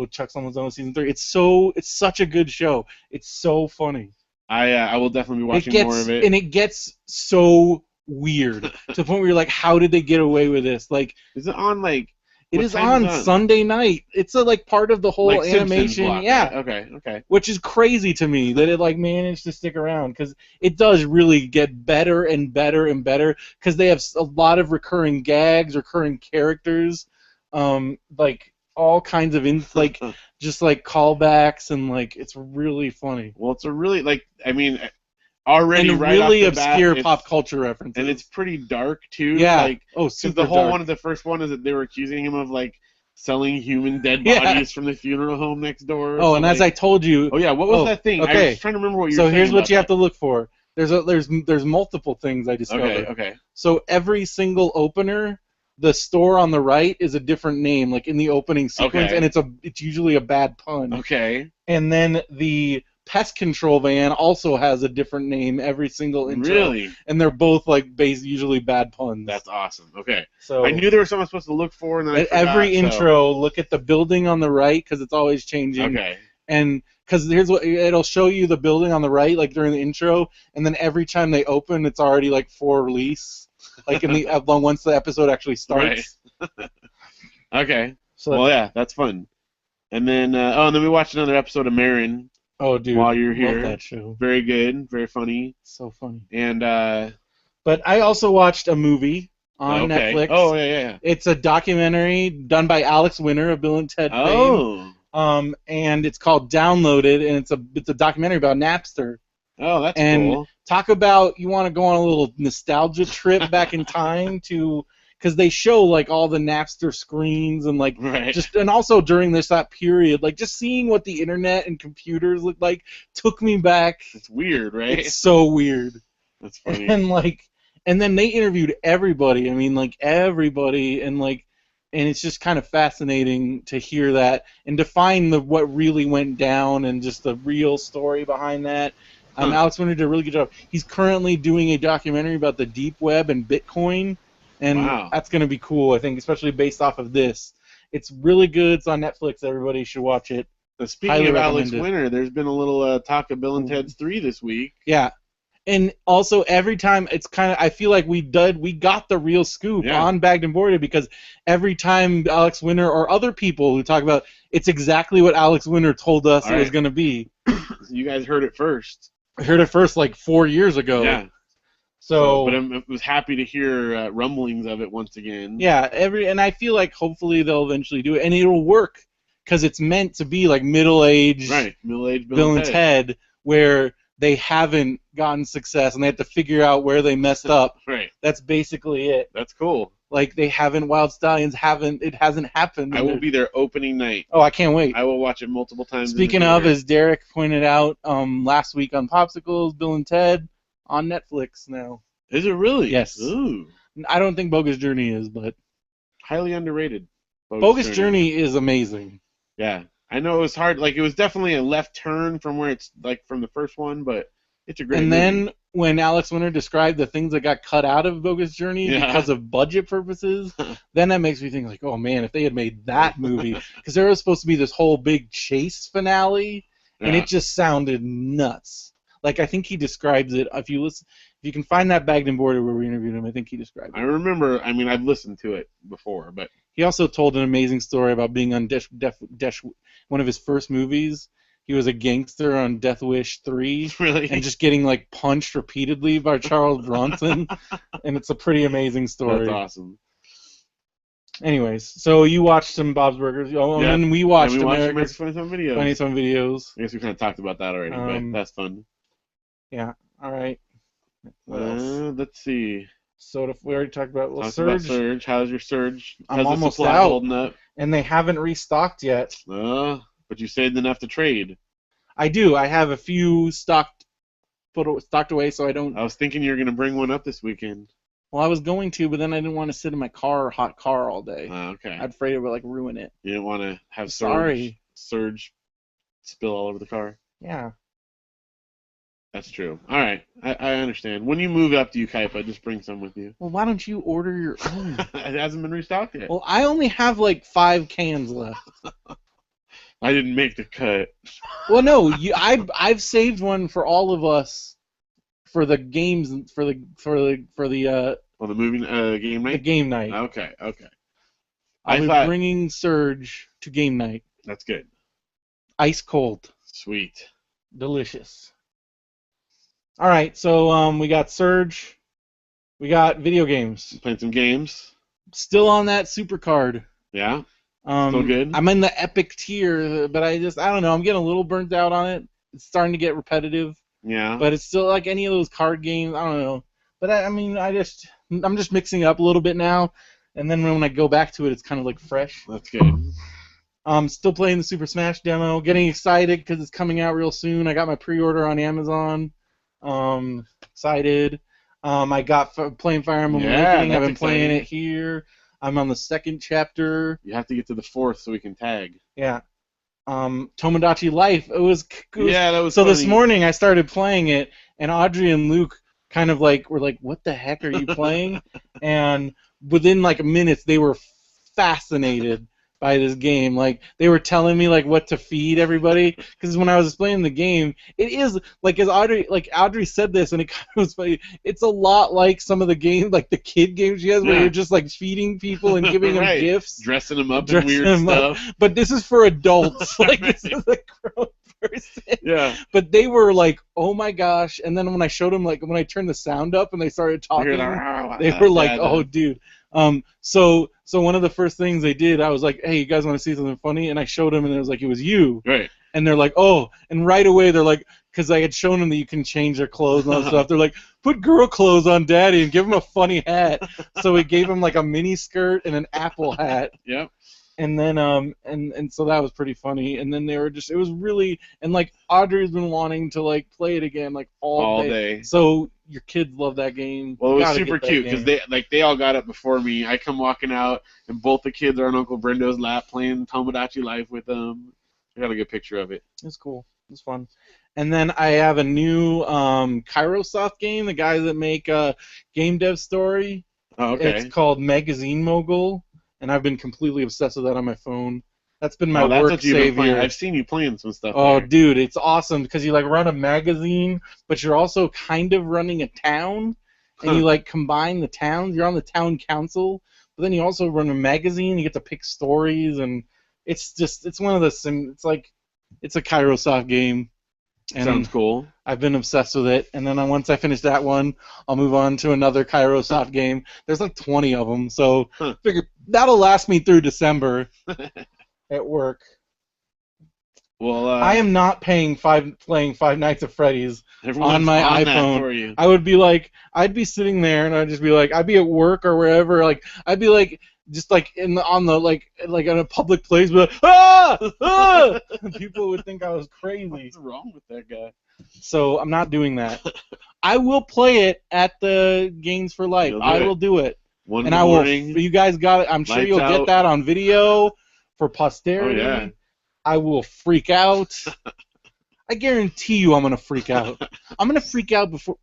Chuck's almost done with season 3. It's such a good show. It's so funny. I will definitely be watching more of it. And it gets so weird to the point where you're like, how did they get away with this? Like, is it on like? It is on Sunday night. It's like part of the whole like animation. Block, yeah. Right? Okay. Which is crazy to me that it like managed to stick around because it does really get better and better and better because they have a lot of recurring gags, recurring characters, like all kinds of just like callbacks and like it's really funny. Well, it's a really already and right really off the obscure bat, pop culture references. And it's pretty dark too. Yeah. Like, super the whole dark. one of the first one is that they were accusing him of like selling human dead bodies from the funeral home next door. Oh, so and as I told you. Oh yeah, what was that thing? Okay. I was trying to remember what you were saying. So here's what you have to look for. There's multiple things I discovered. Okay. So every single opener, the store on the right is a different name, like in the opening sequence, and it's usually a bad pun. Okay. And then the pest control van also has a different name every single intro. Really? And they're both like usually bad puns. That's awesome. Okay. So I knew there was something I was supposed to look for, and then I forgot, every intro, look at the building on the right because it's always changing. Okay. And because here's what it'll show you the building on the right, like during the intro, and then every time they open, it's already like for release. Like in the once the episode actually starts. Right. Okay. So that's fun. And then and then we watched another episode of Marin. Oh, dude! While you're here, love that show. Very good, very funny. So funny. And but I also watched a movie on Netflix. Oh yeah. It's a documentary done by Alex Winter of Bill and Ted fame. and it's called Downloaded, and it's a documentary about Napster. Oh, that's And cool. talk about you want to go on a little nostalgia trip back in time to because they show like all the Napster screens and like Right. just and also during that period like just seeing what the internet and computers looked like took me back. It's weird, right? It's so weird. That's funny. And then they interviewed everybody. I mean like everybody and it's just kind of fascinating to hear that and to find what really went down and just the real story behind that. Alex Winter did a really good job. He's currently doing a documentary about the deep web and Bitcoin, and Wow. that's going to be cool, I think, especially based off of this. It's really good. It's on Netflix. Everybody should watch it. Speaking Highly of Alex recommended. Winter, there's been a little talk of Bill and Ted's 3 this week. Yeah. And also every time it's kind of I feel like we got the real scoop on Bagged and Boarded because every time Alex Winter or other people who talk about it's exactly what Alex Winter told us it was going to be. You guys heard it first. I heard it first like 4 years ago. Yeah. But I was happy to hear rumblings of it once again. Yeah, and I feel like hopefully they'll eventually do it, and it'll work because it's meant to be like middle-aged Bill and Ted, where they haven't gotten success and they have to figure out where they messed up. Right. That's basically it. That's cool. Like they haven't, Wild Stallions it hasn't happened. I will be there opening night. Oh, I can't wait. I will watch it multiple times. Speaking of, as Derek pointed out last week on Popsicles, Bill and Ted on Netflix now. Is it really? Yes. Ooh. I don't think Bogus Journey is, but highly underrated. Bogus Journey is amazing. Yeah. I know it was hard. Like it was definitely a left turn from where it's like from the first one, but it's a great movie. And then when Alex Winter described the things that got cut out of Bogus Journey because of budget purposes, then that makes me think like, oh man, if they had made that movie, because there was supposed to be this whole big chase finale, and it just sounded nuts. Like I think he describes it. If you can find that Bagged and Boarded where we interviewed him, I think he described it. I remember. I mean, I've listened to it before, but he also told an amazing story about being on one of his first movies. He was a gangster on Death Wish 3, really? And just getting like punched repeatedly by Charles Bronson, and it's a pretty amazing story. That's awesome. Anyways, so you watched some Bob's Burgers, and then we watched America's 27 Videos. 27 Videos. I guess we kind of talked about that already, but that's fun. Yeah. All right. What else? Let's see. So we already talked about Surge. How's your Surge? How's I'm the almost supply out, holding up? and they haven't restocked yet. But you saved enough to trade. I do. I have a few stocked away, so I don't. I was thinking you were gonna bring one up this weekend. Well, I was going to, but then I didn't want to sit in my hot car all day. Okay. I'm afraid it would like ruin it. You didn't want to have Surge spill all over the car. Yeah. That's true. All right, I understand. When you move up to Ukaipa, just bring some with you. Well, why don't you order your own? It hasn't been restocked yet. Well, I only have like 5 cans left. I didn't make the cut. Well, no, I've saved one for all of us for the games for the movie game night. The game night. Okay. I'll be bringing Surge to game night. That's good. Ice cold. Sweet. Delicious. All right, so we got Surge, we got video games. Playing some games. Still on that super card. Yeah. Still good. I'm in the epic tier, but I don't know. I'm getting a little burnt out on it. It's starting to get repetitive. Yeah. But it's still like any of those card games. I don't know. But I'm just mixing it up a little bit now, and then when I go back to it, it's kind of like fresh. That's good. Still playing the Super Smash demo. Getting excited because it's coming out real soon. I got my pre-order on Amazon. Excited. I got playing Fire Emblem Awakening. I've been playing it here. I'm on the 2nd chapter. You have to get to the 4th so we can tag. Yeah. Tomodachi Life. That was so funny. This morning I started playing it, and Audrey and Luke kind of like were like, "What the heck are you playing?" And within like minutes, they were fascinated by this game. Like they were telling me like what to feed everybody, because when I was playing the game, it is like as Audrey said this, and it kind of was funny. It's a lot like some of the games, like the kid games she has, where you're just like feeding people and giving them gifts, dressing them up in weird stuff. But this is for adults. Like this is a grown person. Yeah. But they were like, "Oh my gosh!" And then when I showed them, like when I turned the sound up and they started talking, they were like, "Oh, dude." So one of the first things they did, I was like, "Hey, you guys want to see something funny?" And I showed them, and it was like, "It was you." Right. And they're like, "Oh!" And right away they're like, because I had shown them that you can change their clothes and all that stuff. They're like, "Put girl clothes on Daddy and give him a funny hat." So we gave him like a mini skirt and an apple hat. Yep. And then and so that was pretty funny. And then they were just, it was really, and like Audrey's been wanting to like play it again like all day. So your kids love that game. Well, it You was gotta super get that cute because game. they all got it before me. I come walking out and both the kids are on Uncle Brendo's lap playing Tomodachi Life with them. I got a good picture of it. It's cool. It's fun. And then I have a new Kairosoft game, the guys that make Game Dev Story. Oh, okay. It's called Magazine Mogul, and I've been completely obsessed with that on my phone. That's been my that's work what you've been playing. savior. I've seen you playing some stuff. Oh, there. dude, it's awesome because you like run a magazine, but you're also kind of running a town, and you like combine the towns. You're on the town council, but then you also run a magazine. You get to pick stories, and it's one of the it's like it's a Kairosoft game. And sounds cool. I've been obsessed with it, and then once I finish that one, I'll move on to another Kairosoft game. There's like 20 of them, so figure that'll last me through December at work. Well, I am not playing Five Nights at Freddy's on my on iPhone. That for you. I would be like, I'd be sitting there, and I'd just be like, I'd be at work or wherever, like I'd be like, just like on the like in a public place, but people would think I was crazy. What's wrong with that guy? So I'm not doing that. I will play it at the Games for Life. I will do it. And I will. You guys got it. I'm sure you'll get that on video for posterity. Oh yeah. I will freak out. I guarantee you, I'm gonna freak out. I'm gonna freak out before.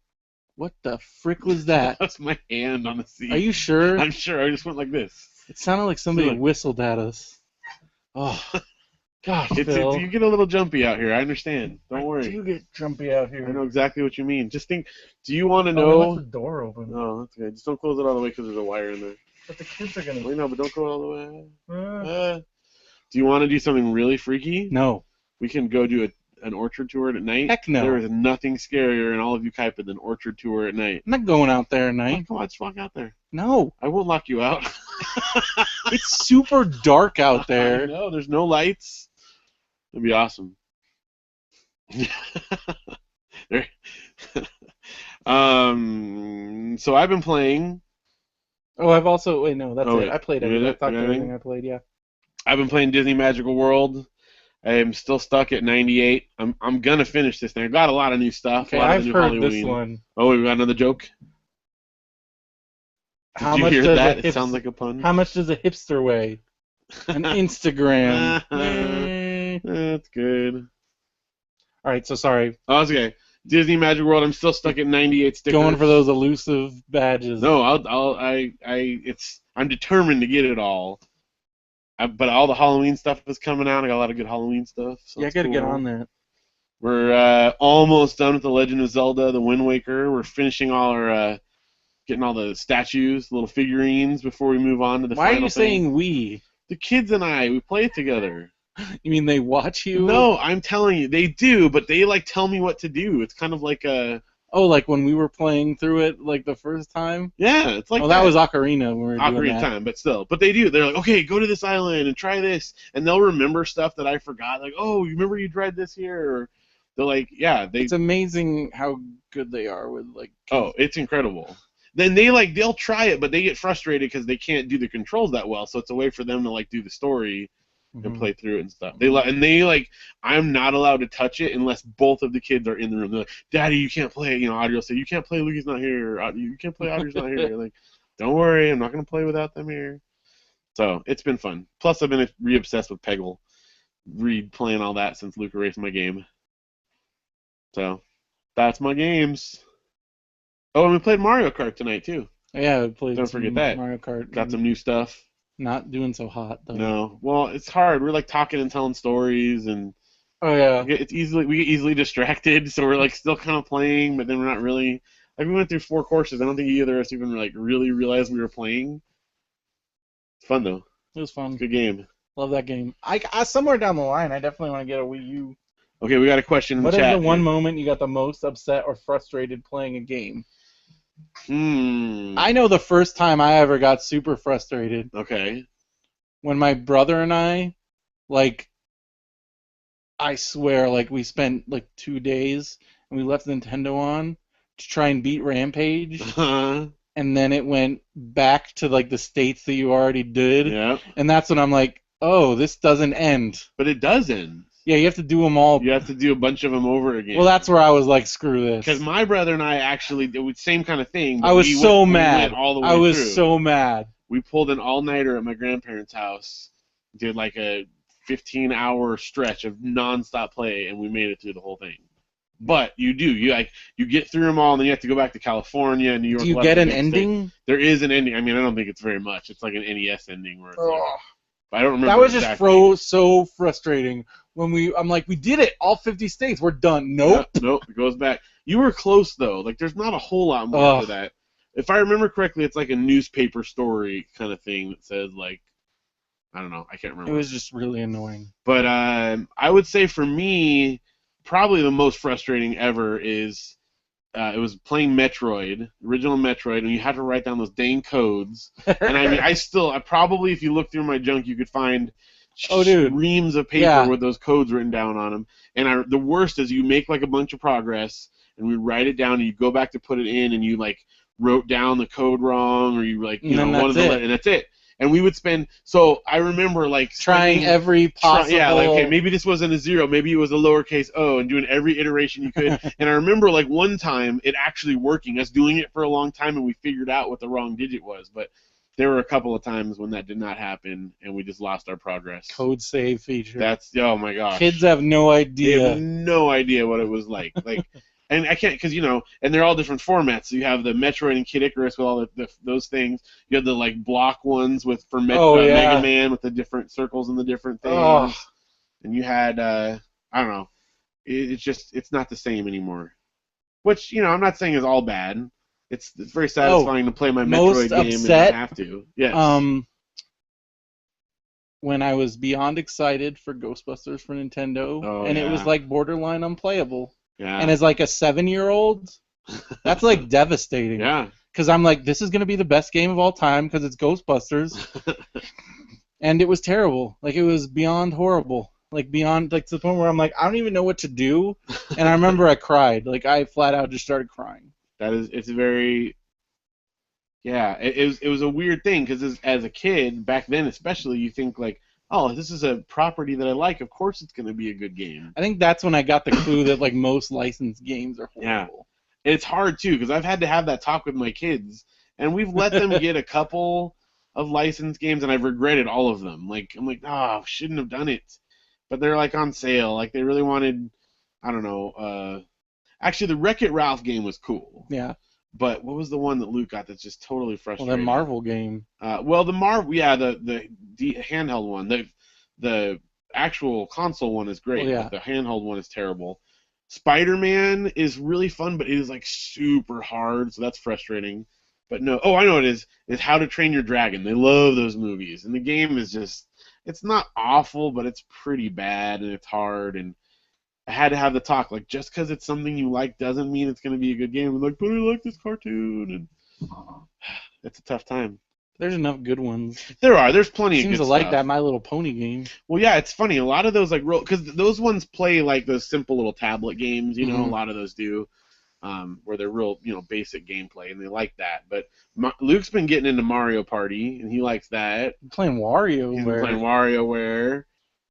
What the frick was that? That's my hand on the seat. Are you sure? I'm sure. I just went like this. It sounded like somebody whistled at us. Oh, gosh, Phil. You get a little jumpy out here. I understand. Don't worry. You get jumpy out here. I know exactly what you mean. Just think. Do you want to know? They left the door open. Oh, that's good. Just don't close it all the way because there's a wire in there. But the kids are gonna. Well, no, but don't go all the way. Do you want to do something really freaky? No. We can go do an orchard tour at night. Heck no. There is nothing scarier in all of Ukaipa than an orchard tour at night. I'm not going out there at night. Oh, come on, just walk out there. No. I won't lock you out. It's super dark out there. No, there's no lights. It'd be awesome. So I've been playing. Oh, I've also wait. No, that's it. Wait. I played everything. I talked everything I played. Yeah. I've been playing Disney Magical World. I'm still stuck at 98. I'm gonna finish this thing. I got a lot of new stuff. Okay, I've heard this one. Oh, we got another joke. Did you hear that? It sounds like a pun. How much does a hipster weigh? An Instagram. That's good. All right, so sorry. Oh, that's okay. Disney Magic World. I'm still stuck at 98 stickers. Going for those elusive badges. No, I'm determined to get it all. But all the Halloween stuff is coming out. I got a lot of good Halloween stuff. So yeah, I gotta get on that. We're almost done with The Legend of Zelda: The Wind Waker. We're finishing all our getting all the statues, the little figurines before we move on to the final thing. Why are you saying we? The kids and we play it together. You mean they watch you? No, I'm telling you, they do, but they like tell me what to do. It's kind of like a... Oh, like when we were playing through it like the first time? Yeah, it's like that was Ocarina when we were doing Ocarina that. Time, but still. But they do. They're like, okay, go to this island and try this. And they'll remember stuff that I forgot. Like, oh, you remember you tried this here? Or they're like, yeah. It's amazing how good they are with like... Oh, it's incredible. Then they'll try it, but they get frustrated because they can't do the controls that well. So it's a way for them to like do the story and play through it and stuff. I'm not allowed to touch it unless both of the kids are in the room. They're like, Daddy, you can't play. Audrey will say, you can't play. Lucy's not here. You can't play. Audrey's not here. Like, don't worry, I'm not gonna play without them here. So it's been fun. Plus, I've been re-obsessed with Peggle, playing all that since Luke erased my game. So that's my games. Oh, and we played Mario Kart tonight too. Yeah, we played. Don't forget that. Mario Kart. Got some new stuff. Not doing so hot though. No, well, it's hard. We're like talking and telling stories, and oh yeah, we get easily distracted. So we're like still kind of playing, but then we're not really. Like we went through 4 courses. I don't think either of us even like really realized we were playing. It's fun though. It was fun. Good game. Love that game. I somewhere down the line, I definitely want to get a Wii U. Okay, we got a question in the chat. What is the one moment you got the most upset or frustrated playing a game? I know the first time I ever got super frustrated Okay. when my brother and I, like, I swear, like, we spent like 2 days and we left Nintendo on to try and beat Rampage, and then it went back to like the states that you already did, Yeah. and that's when I'm like, oh, this doesn't end. But it doesn't. Yeah, you have to do them all. You have to do a bunch of them over again. Well, that's where I was like, screw Because this. my brother and I actually did the same kind of thing. But I was so we went mad. all the I way was through. so mad. We pulled an all-nighter at my grandparents' house, did like a 15-hour stretch of nonstop play, and we made it through the whole thing. But you get through them all, and then you have to go back to California and New York. Do you get an ending? There is an ending. I mean, I don't think it's very much. It's like an NES ending where it's like, Ugh. but I don't remember. That was exactly. just so frustrating when I'm like, we did it, all 50 states, we're done. Nope. Nope, it goes back. You were close though. Like, there's not a whole lot more to that. If I remember correctly, it's like a newspaper story kind of thing that says like, I don't know, I can't remember. It was just really annoying. But I would say for me, probably the most frustrating ever is it was playing Metroid, original Metroid, and you had to write down those dang codes. And I mean, I probably, if you look through my junk, you could find reams of paper with those codes written down on them. And the worst is you make like a bunch of progress, and we write it down, and you go back to put it in, and you like wrote down the code wrong, or you like, and that's it. And we would spend. So I remember like trying every possible. Like, okay, maybe this wasn't a 0, maybe it was a lowercase o, and doing every iteration you could. And I remember like one time it actually working, us doing it for a long time, and we figured out what the wrong digit was. But there were a couple of times when that did not happen, and we just lost our progress. Code save feature. That's, oh my gosh. Kids have no idea. They have no idea what it was like. Like. And I can't, because, and they're all different formats. So you have the Metroid and Kid Icarus with all those things. You have the, like, block ones for Mega Man with the different circles and the different things. Oh. And you had, I don't know. It's not the same anymore. Which, I'm not saying is all bad. It's very satisfying to play my Metroid game and not have to. Yes. When I was beyond excited for Ghostbusters for Nintendo, it was, like, borderline unplayable. Yeah. And as like a 7-year-old, that's like devastating. Yeah. Because I'm like, this is going to be the best game of all time because it's Ghostbusters. And it was terrible. Like, it was beyond horrible. Like, beyond, like, to the point where I'm like, I don't even know what to do. And I remember I cried. Like, I flat out just started crying. It's very, yeah, it was a weird thing because as a kid, back then especially, you think like, oh, this is a property that I like. Of course it's going to be a good game. I think that's when I got the clue that, like, most licensed games are horrible. Yeah. It's hard, too, because I've had to have that talk with my kids, and we've let them get a couple of licensed games, and I've regretted all of them. Like, I'm like, oh, shouldn't have done it. But they're, like, on sale. Like, they really wanted, I don't know, actually, the Wreck-It Ralph game was cool. Yeah. But what was the one that Luke got that's just totally frustrating? Well, the Marvel game. The Marvel, yeah, the handheld one. The actual console one is great, but the handheld one is terrible. Spider-Man is really fun, but it is like super hard, so that's frustrating. But no, I know what it is. It's How to Train Your Dragon. They love those movies, and the game is just, it's not awful, but it's pretty bad, and it's hard, and I had to have the talk, like, just because it's something you like doesn't mean it's going to be a good game. I'm like, but I like this cartoon, and it's a tough time. There's enough good ones. There's plenty of good stuff. Seems to like that My Little Pony game. Well, yeah, it's funny. A lot of those, like, because those ones play like those simple little tablet games, a lot of those do, where they're real, basic gameplay, and they like that. But Luke's been getting into Mario Party, and he likes that. He's playing WarioWare. He's been playing WarioWare.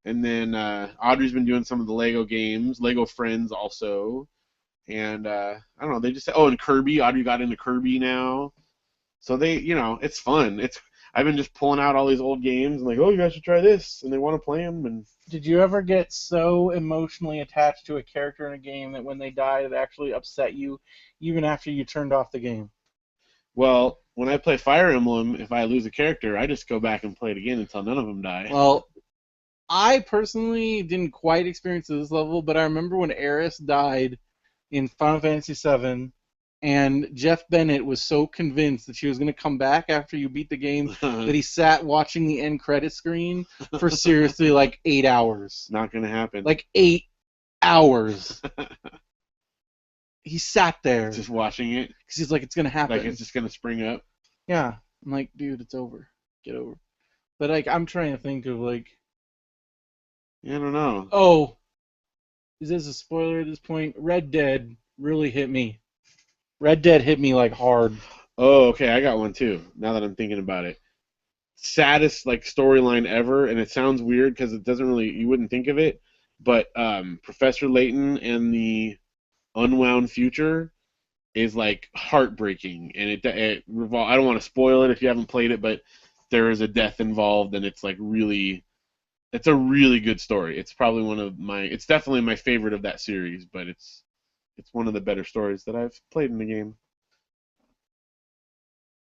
And then Audrey's been doing some of the Lego games, Lego Friends also. And I don't know, they just said, and Kirby. Audrey got into Kirby now. So they, it's fun. I've been just pulling out all these old games and like, oh, you guys should try this. And they want to play them. And did you ever get so emotionally attached to a character in a game that when they died, it actually upset you, even after you turned off the game? Well, when I play Fire Emblem, if I lose a character, I just go back and play it again until none of them die. Well, I personally didn't quite experience this level, but I remember when Aeris died in Final Fantasy VII, and Jeff Bennett was so convinced that she was going to come back after you beat the game that he sat watching the end credit screen for seriously like 8 hours. Not going to happen. Like 8 hours. he sat there Just watching it, because he's like, it's gonna happen. like it's just gonna spring up. Yeah, I'm like, dude, it's over. Get over. But like, I'm trying to think of like, Yeah, I don't know. oh, is this a spoiler at this point? Red Dead really hit me. Red Dead hit me like hard. Oh, okay, I got one too. Now that I'm thinking about it, saddest like storyline ever, and it sounds weird because it doesn't really, you wouldn't think of it, but Professor Layton and the Unwound Future is like heartbreaking, and I don't want to spoil it if you haven't played it, but there is a death involved, and it's like really, it's a really good story. It's probably it's definitely my favorite of that series, but it's one of the better stories that I've played in the game.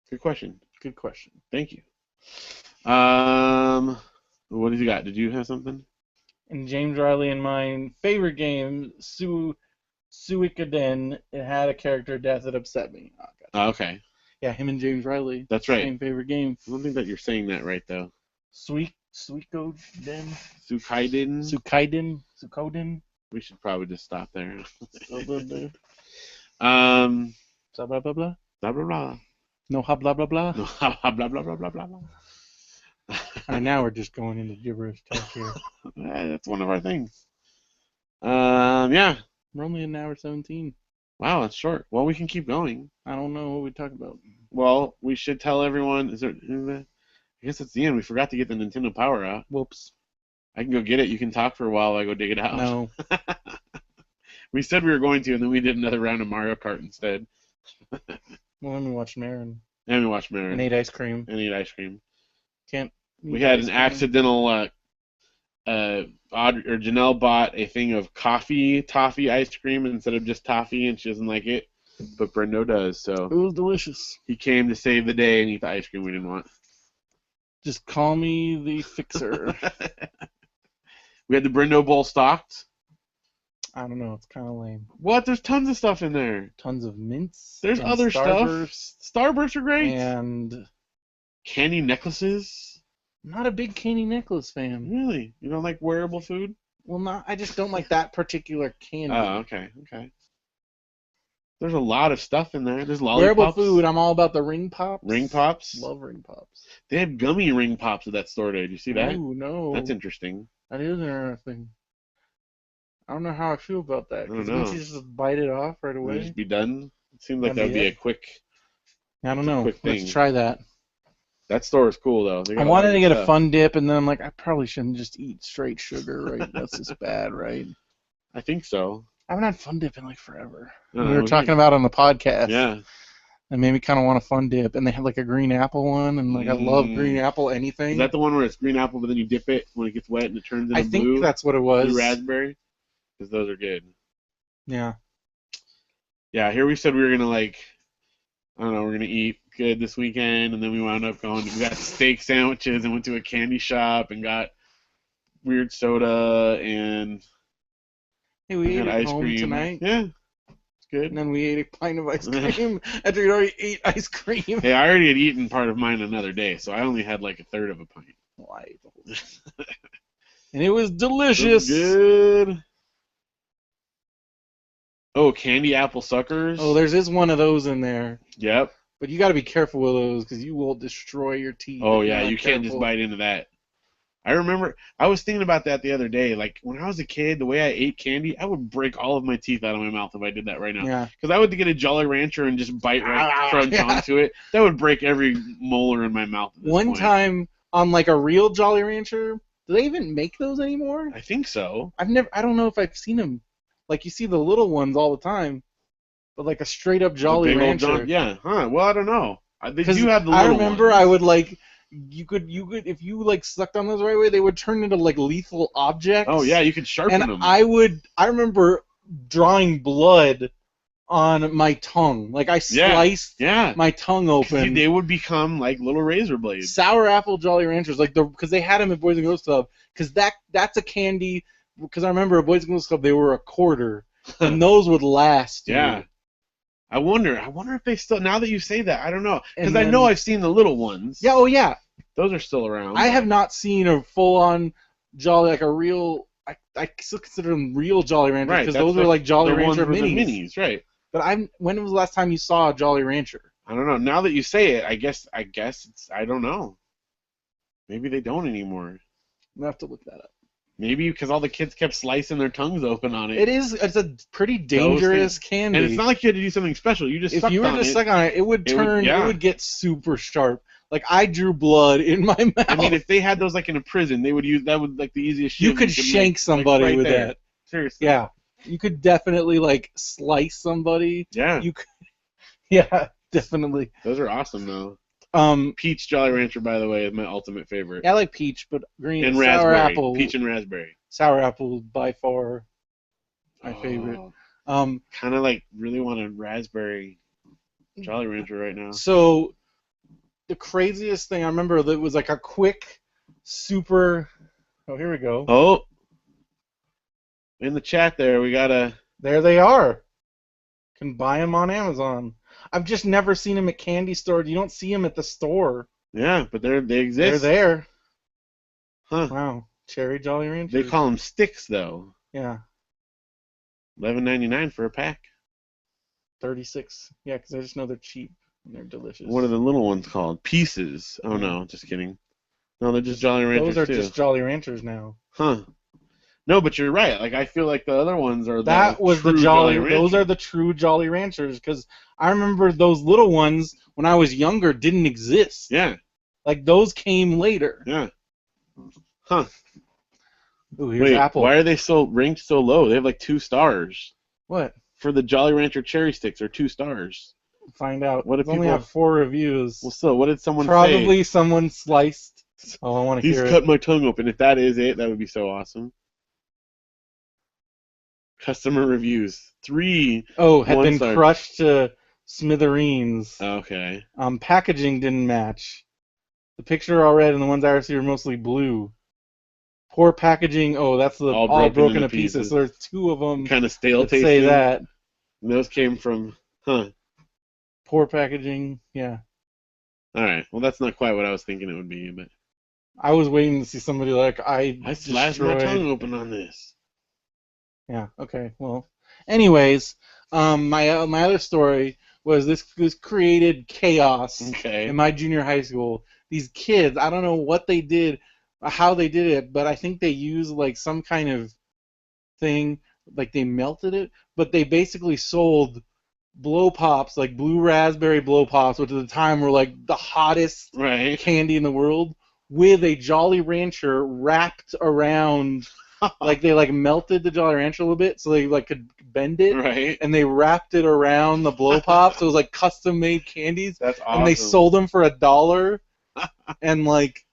Good question. Good question. Thank you. What did you got? Did you have something? And James Riley and my favorite game, Suikoden, it had a character death that upset me. Oh, gotcha. Oh, okay. Yeah, him and James Riley. That's right. Same favorite game. I don't think that you're saying that right though. Suikoden. Suikoden. Suikoden. We should probably just stop there. Blah, blah, blah. Blah, blah, blah, blah. Blah blah blah. No ha blah blah blah. No, blah blah blah blah blah blah. And now we're just going into gibberish talk here. That's one of our things. Yeah. We're only an hour 17. Wow, that's short. Well, we can keep going. I don't know what we talk about. Well, we should tell everyone. I guess it's the end. We forgot to get the Nintendo Power out. Whoops. I can go get it. You can talk for a while while I go dig it out. No. We said we were going to, and then we did another round of Mario Kart instead. Well, let me watch Marin. And we watched Marin. And ate ice cream. Can't. We had an accidental. Janelle bought a thing of toffee ice cream instead of just toffee, and she doesn't like it, but Brendo does. So it was delicious. He came to save the day and eat the ice cream we didn't want. Just call me the fixer. We had the Brendo bowl stocked. I don't know. It's kind of lame. What? There's tons of stuff in there. Tons of mints. There's other Starburst, stuff. Starbursts are great. And candy necklaces. I'm not a big candy necklace fan. Really? You don't like wearable food? Well, I just don't like that particular candy. Oh, okay. There's a lot of stuff in there. There's lollipops. Wearable food, I'm all about the ring pops. Ring pops? Love ring pops. They had gummy ring pops at that store today. Did you see that? Oh, no. That's interesting. That is interesting. I don't know how I feel about that. I don't Because know. don't you just bite it off right away? Just be done? It seems like that would That'd be be a quick... I don't know. quick thing. Let's try that. That store is cool, though. I wanted to get a fun dip, and then I'm like, I probably shouldn't just eat straight sugar, right? That's just bad, right? I think so. I haven't had fun dip in like forever. No, We were talking about it on the podcast. Yeah. And made me kind of want a fun dip. And they had like a green apple one, and like I love green apple anything. Is that the one where it's green apple, but then you dip it when it gets wet and it turns into blue? I think that's what it was. Blue raspberry? Because those are good. Yeah. Yeah, here we said we were going to I don't know, we're going to eat good this weekend, and then we wound up we got steak sandwiches and went to a candy shop and got weird soda and hey, we ate had at ice home cream tonight. Yeah, it's good. And then we ate a pint of ice cream after we already ate ice cream. Hey, I already had eaten part of mine another day, so I only had like a third of a pint. Well, I ate the whole thing. And it was delicious. It was good. Oh, candy apple suckers. Oh, there's one of those in there. Yep. But you got to be careful with those because you will destroy your teeth. Oh, if yeah, you're not you can't just careful. bite into that. I remember, I was thinking about that the other day. Like, when I was a kid, the way I ate candy, I would break all of my teeth out of my mouth if I did that right now. Yeah. Because I would get a Jolly Rancher and just bite crunch Yeah. onto it. That would break every molar in my mouth at this One point. time on like a real Jolly Rancher, do they even make those anymore? I think so. I don't know if I've seen them. Like you see the little ones all the time, but like a straight up Jolly The big old Rancher. yeah, huh. Well, I don't know. They 'Cause do have the little I remember ones. I would like you could if you like sucked on those the right way, they would turn into like lethal objects. Oh, yeah, you could sharpen And them. I remember drawing blood on my tongue. Like I sliced Yeah. my tongue open. They would become like little razor blades. Sour apple Jolly Ranchers, like because they had them at Boys and Girls Club, because that's a candy. Because I remember at Boys and Girls Club they were a quarter, and those would last. Yeah. Dude. I wonder if they still. Now that you say that, I don't know, because And I then- know I've seen the little ones. Yeah. Oh yeah. Those are still around. I have not seen a full-on Jolly like a real. I still consider them real Jolly Ranchers Right, because that's those were like Jolly the ones Rancher with the minis. minis, right? But when was the last time you saw a Jolly Rancher? I don't know. Now that you say it, I guess it's. I don't know. Maybe they don't anymore. I'm gonna have to look that up. Maybe because all the kids kept slicing their tongues open on it. It's a pretty dangerous candy. And it's not like you had to do something special. You just if sucked you were on to it. suck on it, it would it would get super sharp. Like I drew blood in my mouth. I mean, if they had those like in a prison, they would use that would like the easiest shit. You could shank somebody like, right with there. that. Seriously. Yeah. You could definitely like slice somebody. Yeah. You could, yeah, definitely. Those are awesome though. Peach Jolly Rancher, by the way, is my ultimate favorite. Yeah, I like peach, but green and sour raspberry. apple. Peach and raspberry. Sour apple by far my favorite. Kind of like really want a raspberry Jolly Rancher right now. So the craziest thing I remember that was like a quick, super. Oh, here we go. Oh, in the chat there, we got a. There they are. Can buy them on Amazon. I've just never seen them at candy stores. You don't see them at the store. Yeah, but they exist. They're there. Huh. Wow. Cherry Jolly Ranchers. They call them sticks, though. Yeah. $11.99 for a pack. 36. Yeah, because I just know they're cheap and they're delicious. What are the little ones called? Pieces. Oh, no, just kidding. No, they're just Jolly Ranchers, Those are too. just Jolly Ranchers now. Huh. No, but you're right. Like I feel like the other ones are that was the Jolly those are the true Jolly Ranchers because I remember those little ones when I was younger didn't exist. Yeah. Like those came later. Yeah. Huh. Ooh, here's Apple. Why are they ranked so low? They have like 2 stars. What? For the Jolly Rancher cherry sticks are 2 stars. Find out. What if only have 4 reviews. Well, so what did someone say? Probably someone sliced. Oh, I want to hear it. He's cut my tongue open. If that is it, that would be so awesome. Customer reviews. 3. Oh, had been crushed to smithereens. Okay. Packaging didn't match. The picture all red and the ones I received were mostly blue. Poor packaging. Oh, that's the all broken to pieces. So there's 2 of them. Kind of stale tasting. Say that. And those came from, Poor packaging. Yeah. All right. Well, that's not quite what I was thinking it would be, but I was waiting to see somebody like I slashed my tongue open on this. Yeah. Okay. Well. Anyways, my other story was this created chaos in my junior high school. These kids, I don't know what they did, how they did it, but I think they used like some kind of thing, like they melted it, but they basically sold blow pops, like blue raspberry blow pops, which at the time were like the hottest candy in the world, with a Jolly Rancher wrapped around. Like they like melted the Jolly Rancher a little bit so they like could bend it, and they wrapped it around the blow pop, so it was like custom made candies. That's awesome. And they sold them for $1, and like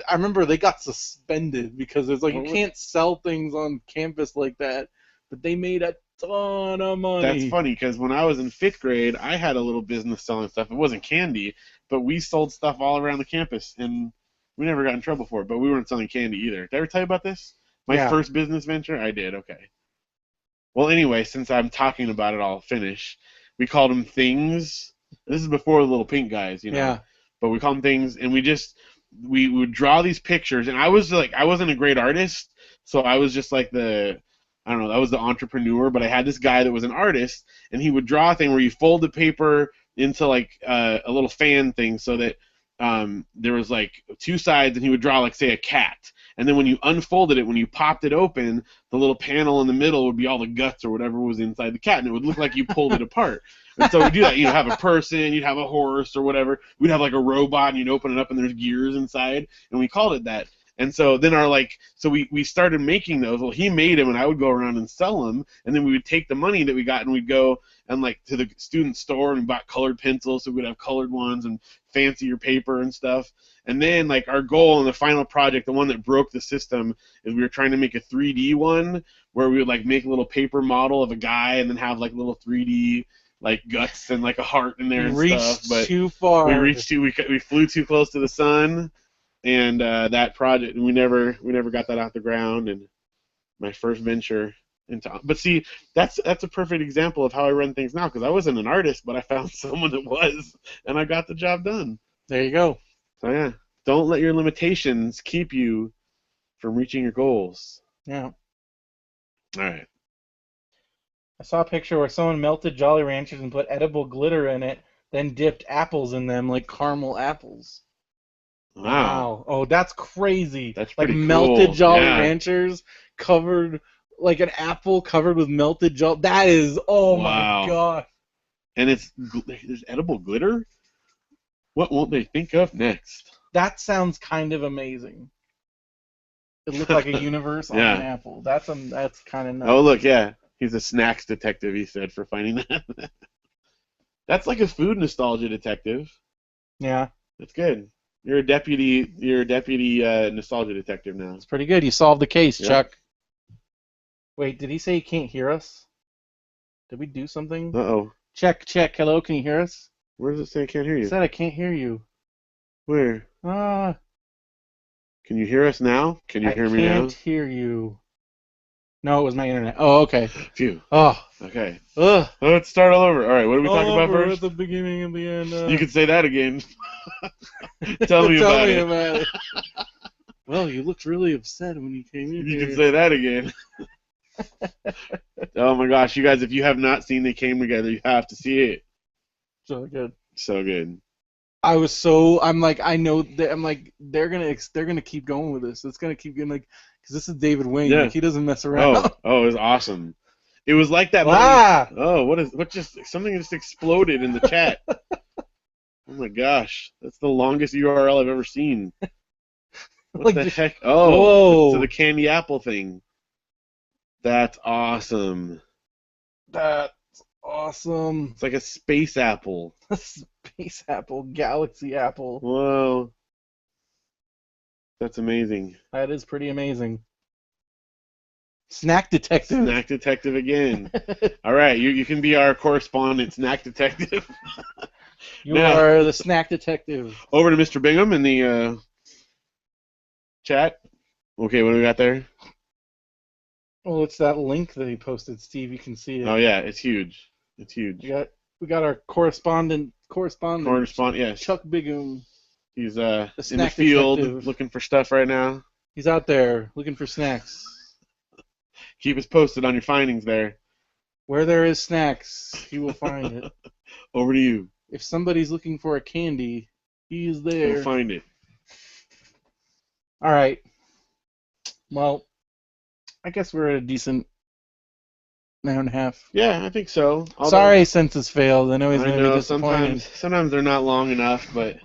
I remember they got suspended because it's like you can't sell things on campus like that, but they made a ton of money. That's funny because when I was in 5th grade, I had a little business selling stuff. It wasn't candy, but we sold stuff all around the campus, and we never got in trouble for it. But we weren't selling candy either. Did I ever tell you about this? My first business venture? I did, okay. Well, anyway, since I'm talking about it, I'll finish. We called them things. This is before the little pink guys, you know. Yeah. But we called them things, and we would draw these pictures. And I wasn't a great artist, so I was just like I was the entrepreneur, but I had this guy that was an artist, and he would draw a thing where you fold the paper into like a little fan thing so that there was like 2 sides, and he would draw like, say, a cat. And then when you unfolded it, when you popped it open, the little panel in the middle would be all the guts or whatever was inside the cat, and it would look like you pulled it apart. And so we do that. You'd have a person, you'd have a horse or whatever. We'd have like a robot, and you'd open it up, and there's gears inside, and we called it that. And so then we started making those. Well, he made them, and I would go around and sell them, and then we would take the money that we got, and we'd go and like to the student store and bought colored pencils, so we'd have colored ones and fancier paper and stuff. And then like our goal in the final project, the one that broke the system, is we were trying to make a 3D one where we would like make a little paper model of a guy and then have like little 3D like guts and like a heart in there and stuff. But too far. We flew too close to the sun, and that project, and we never got that off the ground. And my first venture into, but see, that's a perfect example of how I run things now, because I wasn't an artist, but I found someone that was, and I got the job done. There you go. So yeah, don't let your limitations keep you from reaching your goals. Yeah. All right. I saw a picture where someone melted Jolly Ranchers and put edible glitter in it, then dipped apples in them like caramel apples. Wow, Wow. Oh, that's crazy. that's Like pretty melted cool. Jolly Yeah. Ranchers covered, like an apple covered with melted Jolly. That is, oh my Wow. God. And there's edible glitter? What won't they think of next? That sounds kind of amazing. It looked like a universe on an Yeah. apple. That's kind of Oh, nuts. look, yeah. He's a snacks detective, he said, for finding that. That's like a food nostalgia detective. Yeah, That's good. You're a deputy nostalgia detective now. it's pretty good. You solved the case, Yep. Chuck. Wait, did he say he can't hear us? Did we do something? Uh-oh. Check, check. Hello, can you hear us? Where does it say I can't hear It you? said I can't hear you. Where? Ah, Can you hear us now? Can you I hear me can't now? hear you. No, it was my internet. Oh, okay. Phew. Oh, Okay. ugh. Let's start all over. All right, what are we All talking about over at first? the beginning and the end. You can say that again. Tell me Tell about me it. about it. Well, you looked really upset when you came in You here. can say that again. Oh my gosh, you guys, if you have not seen They Came Together, you have to see it. So good. So good. I'm like, I know that I'm like, they're gonna keep going with this. It's gonna keep getting like, because this is David Wayne. Yeah. Like, he doesn't mess around. Oh, it was awesome. It was like that movie. Ah! Oh, what just something just exploded in the chat. Oh my gosh, that's the longest URL I've ever seen. What Like, the just, heck? Oh, whoa. to the candy apple thing. That's awesome. That's awesome. It's like a space apple. Space apple, galaxy apple. Whoa, that's amazing. That is pretty amazing. Snack detective. Snack detective again. All right, you can be our correspondent snack detective. You Now, are the snack detective. over to Mr. Bingham in the chat. Okay, what do we got there? Well, it's that link that he posted, Steve. You can see it. Oh yeah, it's huge. It's huge. We got our correspondent. Yes. Chuck Bigham. He's The in the snack field detective. looking for stuff right now. He's out there looking for snacks. Keep us posted on your findings there. Where there is snacks, he will find it. Over to you. If somebody's looking for a candy, he is there. He'll find it. All right. Well, I guess we're at a decent hour and a half. Yeah, I think so. Although, Sorry, census failed. I know he's I going to be know disappointed. sometimes they're not long enough, but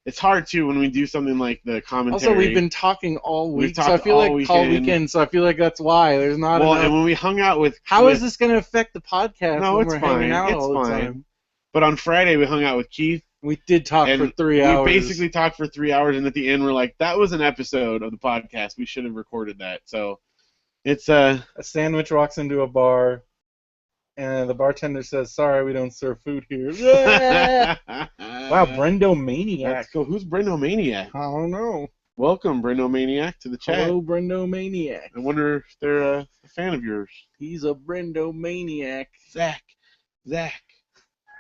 it's hard too when we do something like the commentary. Also, we've been talking all We've week, so talked I feel all like all weekend. weekend, so I feel like that's why there's not well, enough. and when we hung out with How is this going to affect the podcast No, when it's we're hanging fine. out It's all the fine. time? But on Friday we hung out with Keith. We did talk and for 3 hours. We basically talked for 3 hours, and at the end we're like, that was an episode of the podcast. We should have recorded that. So it's A sandwich walks into a bar, and the bartender says, "Sorry, we don't serve food here." Wow, BrendoManiac. That's cool. Who's BrendoManiac? I don't know. Welcome, BrendoManiac, to the chat. Hello, BrendoManiac. I wonder if they're a fan of yours. He's a BrendoManiac. Zach.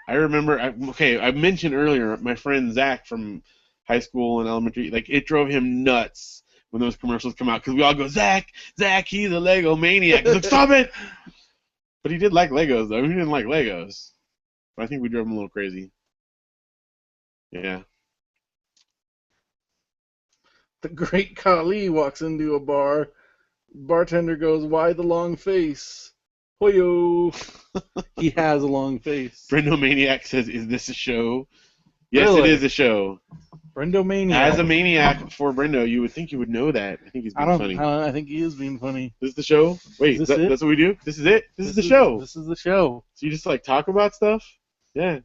I remember, I mentioned earlier my friend Zach from high school and elementary, like it drove him nuts when those commercials come out because we all go, Zach, he's a Lego maniac. He's like, stop it! But he did like Legos, though. He didn't like Legos. But I think we drove him a little crazy. Yeah. The great Kali walks into a bar. Bartender goes, "Why the long face?" Hoyo. He has a long face. BrendoManiac says, is this a show? Yes, Really? it is a show. BrendoManiac. As a maniac for Brendo, you would think you would know that. I think he's being funny. I think he is being funny. This is the show? Wait, Is this it? that's what we do? This is it? This is the show. This is the show. So you just like talk about stuff? Yeah.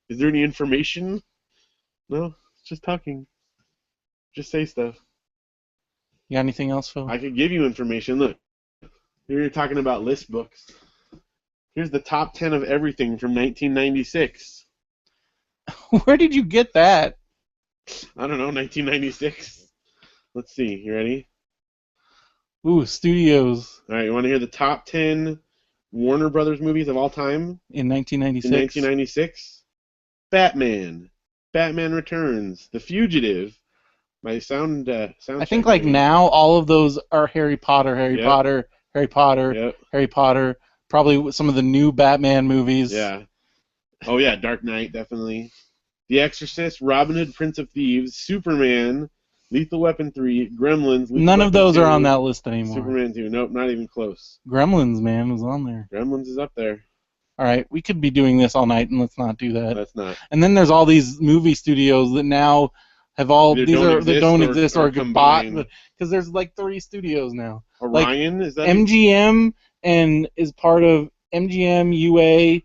Is there any information? No, it's just talking. Just say stuff. You got anything else, Phil? I could give you information. Look, here you're talking about list books. Here's the top 10 of everything from 1996. Where did you get that? I don't know, 1996. Let's see. You ready? Ooh, studios. All right, you want to hear the top 10 Warner Brothers movies of all time? In 1996. In 1996? Batman Returns, The Fugitive. My sound I think like now all of those are Harry Potter, Yep. Harry Potter, Yep. Harry Potter, Probably some of the new Batman movies. Yeah. Oh yeah, Dark Knight definitely. The Exorcist, Robin Hood, Prince of Thieves, Superman, Lethal Weapon 3, Gremlins. Lethal None of Weapon those 2, are on that list anymore. Superman 2. Nope, not even close. Gremlins, man, was on there. Gremlins is up there. All right, we could be doing this all night, and let's not do that. That's not. And then there's all these movie studios that now have all Either these don't are exist that don't or exist are or get bought combined. because there's like 3 studios now. Orion, is that MGM and is part of MGM, UA,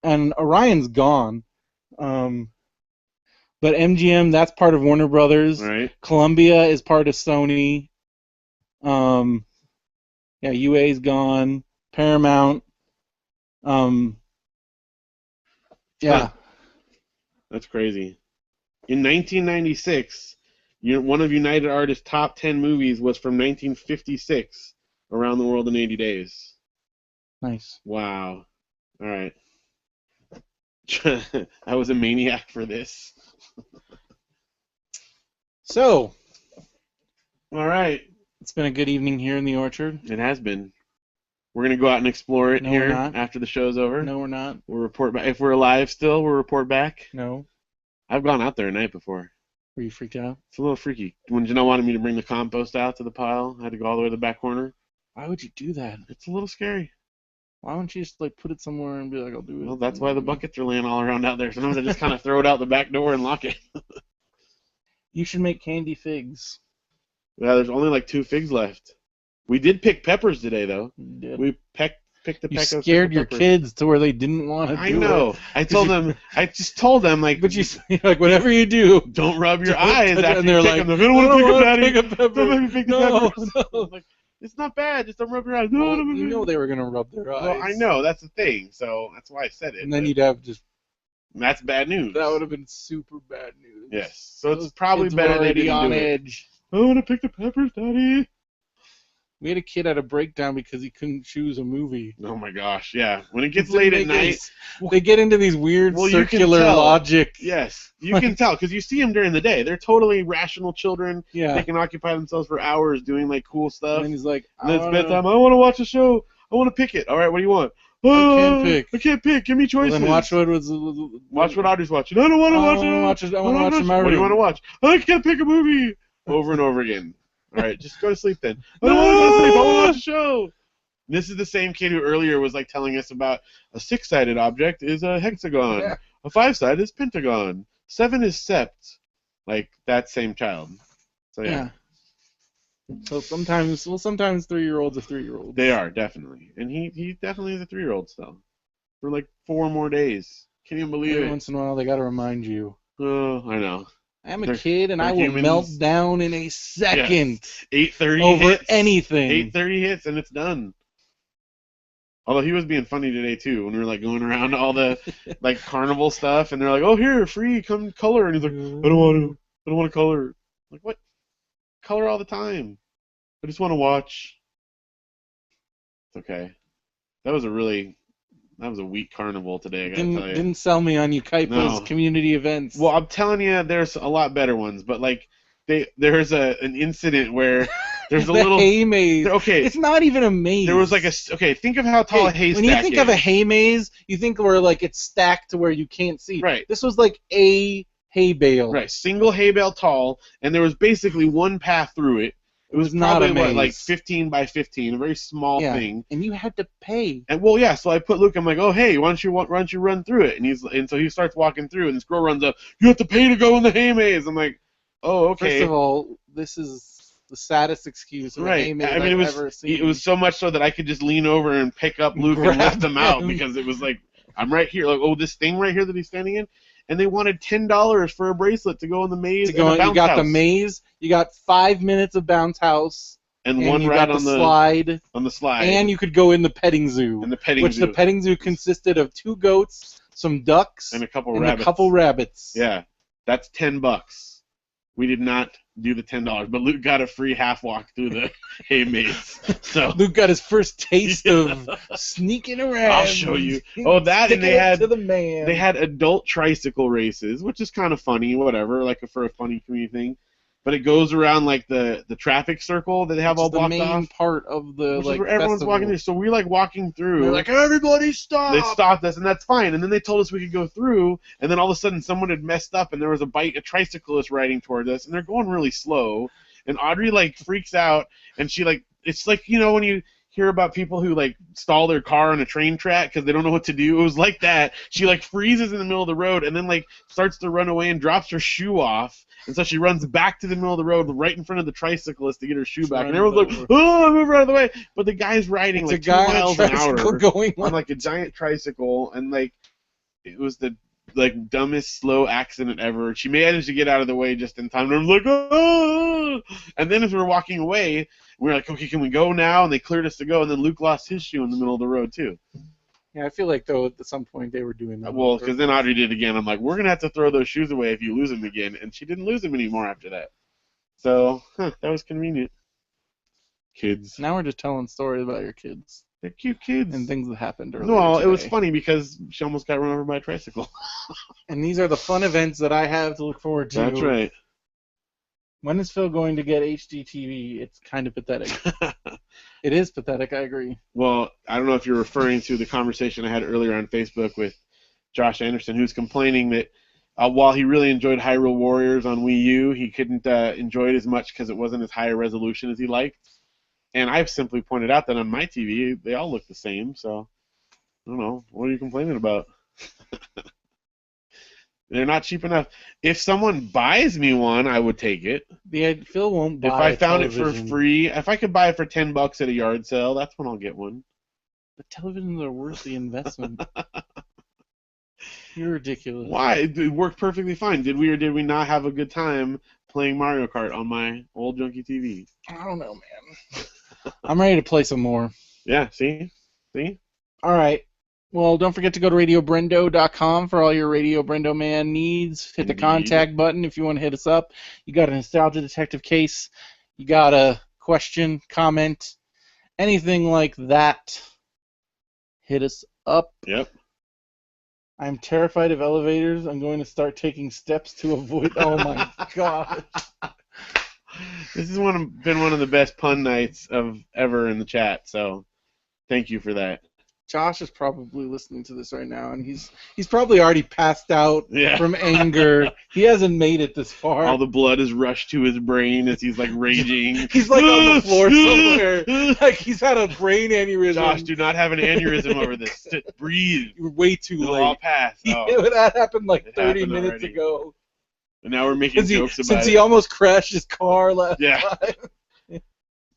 and Orion's gone. But MGM, that's part of Warner Brothers. right? Columbia is part of Sony. Yeah, UA's gone. Paramount. Yeah. Huh. That's crazy. In 1996, one of United Artists' top 10 movies was from 1956, Around the World in 80 Days. Nice. Wow. All right. I was a maniac for this. So, all right. It's been a good evening here in the orchard. It has been. We're going to go out and explore it here after the show's over. No, we're not. We'll report back. If we're alive still, we'll report back. No. I've gone out there at night before. Were you freaked out? It's a little freaky. When Janelle wanted me to bring the compost out to the pile, I had to go all the way to the back corner. Why would you do that? It's a little scary. Why wouldn't you just put it somewhere and be like, I'll do it? Well, that's why the buckets are laying all around out there. Sometimes I just kind of throw it out the back door and lock it. You should make candy figs. Yeah, there's only like 2 figs left. We did pick peppers today, though. You did. We picked the You peck of scared your peppers. kids to where they didn't want to do it. I know. I just told them, like, but you're like, whatever you do, don't rub your eyes after and you they're pick like, them. I don't want to pick them, Daddy. pick a pepper. Don't make me pick the No, peppers. no. Like, it's not bad. Just don't rub your eyes. No, Well, no, you know they were going to rub their eyes. Well, I know. That's the thing. So that's why I said it. And then you'd have just... That's bad news. That would have been super bad news. Yes. So Those it's probably kids better were they already didn't on do it. edge. I want to pick the peppers, Daddy. We had a kid at a breakdown because he couldn't choose a movie. Oh my gosh, yeah. When it gets late at night, they get into these weird circular logic. Yes, you can tell because you see them during the day. They're totally rational children. Yeah. They can occupy themselves for hours doing like cool stuff. And he's like, and then it's bedtime. I want to watch a show. I want to pick it. All right, what do you want? I can't pick. I can't pick. Give me choices. Well, then watch what Audrey's watching. I don't want to watch it. I want to watch it in my room. What do you want to watch? I can't pick a movie. Over and over again. All right, just go to sleep then. I don't want to go to sleep. I want to watch a show. This is the same kid who earlier was like telling us about a 6-sided object is a hexagon. Yeah. A 5-sided is pentagon. 7 is sept. Like that same child. So yeah. So sometimes 3-year-olds are 3-year-olds. They are, definitely. And he definitely is a 3-year-old still. For like 4 more days. Can you believe it? Every once in a while they gotta remind you. Oh, I know. I'm a kid and I will melt down in a second. Yes. 8:30 over hits. anything. 8:30 hits and it's done. Although he was being funny today too when we were like going around all the like carnival stuff and they're like, "Oh, here, free, come color." And he's like, "I don't want to color." I'm like, what? Color all the time. I just want to watch. It's okay. That was a weak carnival today, I gotta tell you. Didn't sell me on Ukaipa's community events. Well, I'm telling you, there's a lot better ones, but like there's an incident where there's a little hay maze. Okay, it's not even a maze. There was like think of how tall a haystack is. When you think of a hay maze, you think where like it's stacked to where you can't see. Right. This was like a hay bale. Right, single hay bale tall, and there was basically one path through it. It was not probably like 15 by 15, a very small thing. And you had to pay. And well, yeah. So I put Luke. I'm like, oh hey, why don't you run through it? And so he starts walking through, and this girl runs up. You have to pay to go in the hay maze. I'm like, oh okay. First of all, this is the saddest excuse of a hay maze I've ever seen. It was so much so that I could just lean over and pick up Luke and lift him out because it was like I'm right here. Like, oh, this thing right here that he's standing in. And they wanted $10 for a bracelet to go in the maze. You got the maze. You got 5 minutes of bounce house. And one ride on the slide. On the slide. And you could go in the petting zoo. The petting zoo consisted of 2 goats, some ducks, and a couple rabbits. Yeah, that's $10. We did not do the $10, but Luke got a free half walk through the hay maze. So Luke got his first taste of sneaking around. I'll show you. Oh, that and they had adult tricycle races, which is kind of funny, whatever, like for a funny community thing. but it goes around like the traffic circle that they have Which all is the blocked main off, part of the which is like where everyone's festival. walking through. So we're like walking through. They're like, everybody stop! They stopped us, and that's fine. And then they told us we could go through, and then all of a sudden someone had messed up, and there was a tricyclist riding towards us, and they're going really slow. And Audrey like freaks out, and she like, it's like, you know, when you hear about people who like stall their car on a train track because they don't know what to do. It was like that. She like freezes in the middle of the road and then like starts to run away and drops her shoe off. And so she runs back to the middle of the road right in front of the tricyclist to get her shoe back. And everyone's like, oh, move out of the way. But the guy's riding it's like a guy 2 miles an hour going on like a giant tricycle, and like it was the like dumbest slow accident ever. She managed to get out of the way just in time. And I was like, oh! And then as we were walking away, we were like, okay, can we go now? And they cleared us to go. And then Luke lost his shoe in the middle of the road too. Yeah, I feel like though at some point they were doing that. Well, because then Audrey did it again. I'm like, we're gonna have to throw those shoes away if you lose them again. And she didn't lose them anymore after that. So that was convenient. Kids. Now we're just telling stories about your kids. They're cute kids. And things that happened earlier Well, today. it was funny because she almost got run over by a tricycle. And these are the fun events that I have to look forward to. That's right. When is Phil going to get HDTV? It's kind of pathetic. It is pathetic, I agree. Well, I don't know if you're referring to the conversation I had earlier on Facebook with Josh Anderson, who's complaining that while he really enjoyed Hyrule Warriors on Wii U, he couldn't enjoy it as much because it wasn't as high a resolution as he liked. And I've simply pointed out that on my TV, they all look the same. So, I don't know. What are you complaining about? They're not cheap enough. If someone buys me one, I would take it. Phil won't buy If I found it television. for free, if I could buy it for $10 at a yard sale, that's when I'll get one. But televisions are worth the investment. You're ridiculous. Why? It worked perfectly fine. Did we or did we not have a good time playing Mario Kart on my old junky TV? I don't know, man. I'm ready to play some more. Yeah, see? All right. Well, don't forget to go to RadioBrendo.com for all your Radio BrendoMan needs. Hit the contact button if you want to hit us up. You got a Nostalgia Detective case. You got a question, comment, anything like that. Hit us up. Yep. I'm terrified of elevators. I'm going to start taking steps to avoid. Oh my god! This has been one of the best pun nights of ever in the chat. So, thank you for that. Josh is probably listening to this right now, and he's probably already passed out from anger. He hasn't made it this far. All the blood has rushed to his brain as he's like raging. He's like on the floor somewhere, like he's had a brain aneurysm. Josh, do not have an aneurysm over this. Breathe. You're way too late. It'll all pass. That happened like 30 minutes ago. And now we're making jokes about it. Since he almost crashed his car last time.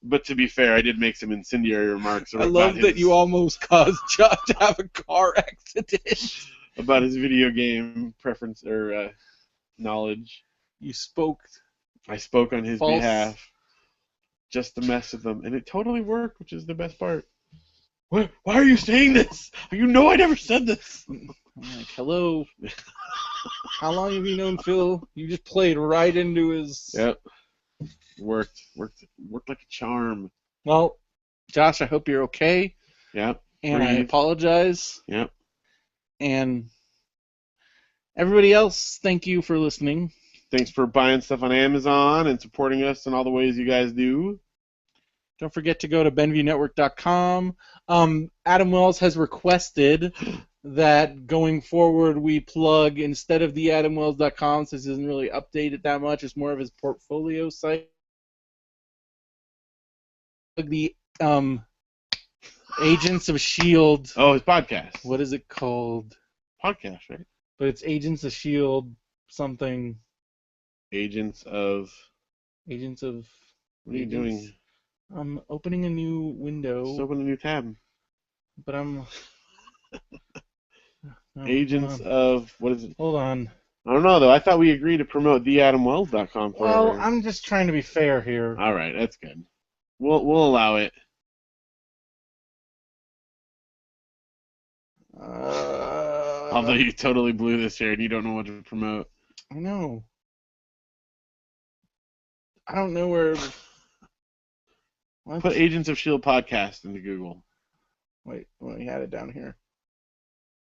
But to be fair, I did make some incendiary remarks. I love that you almost caused Josh to have a car accident. About his video game preference or knowledge. You spoke. I spoke on his behalf. Just to mess with them. And it totally worked, which is the best part. Why are you saying this? You know I never said this. I'm like, hello. How long have you known Phil? You just played right into his... Yep. Worked like a charm. Well, Josh, I hope you're okay. Yep. And I apologize. Yep. And everybody else, thank you for listening. Thanks for buying stuff on Amazon and supporting us in all the ways you guys do. Don't forget to go to BenviewNetwork.com. Adam Wells has requested that going forward we plug, instead of the AdamWells.com, since it doesn't really update it that much, it's more of his portfolio site. The Agents of S.H.I.E.L.D. Oh, his podcast. What is it called? Podcast, right? But it's Agents of S.H.I.E.L.D. something. Agents of... What are you doing? I'm opening a new window. Just open a new tab. But I'm... Agents of... What is it? Hold on. I don't know, though. I thought we agreed to promote theadamwells.com forever. Well, I'm just trying to be fair here. All right, that's good. We'll allow it. Although you totally blew this here and you don't know what to promote. I know. I don't know where... Put Agents of S.H.I.E.L.D. podcast into Google. Wait, we had it down here.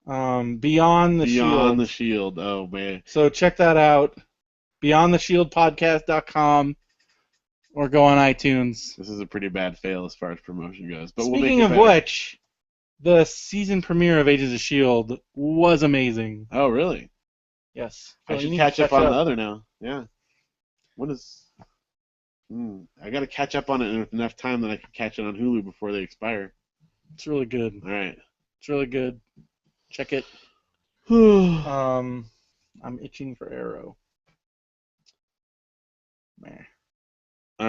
Beyond the S.H.I.E.L.D. Beyond the S.H.I.E.L.D. Oh, man. So check that out. BeyondTheShieldPodcast.com, or go on iTunes. This is a pretty bad fail as far as promotion goes, but we'll Speaking make it of better. which, the season premiere of Agents of S.H.I.E.L.D. was amazing. Oh, really? Yes. I So should you need catch to up on the other now. Yeah. What is... I got to catch up on it in enough time that I can catch it on Hulu before they expire. It's really good. All right. It's really good. Check it. All I'm itching for Arrow. Meh.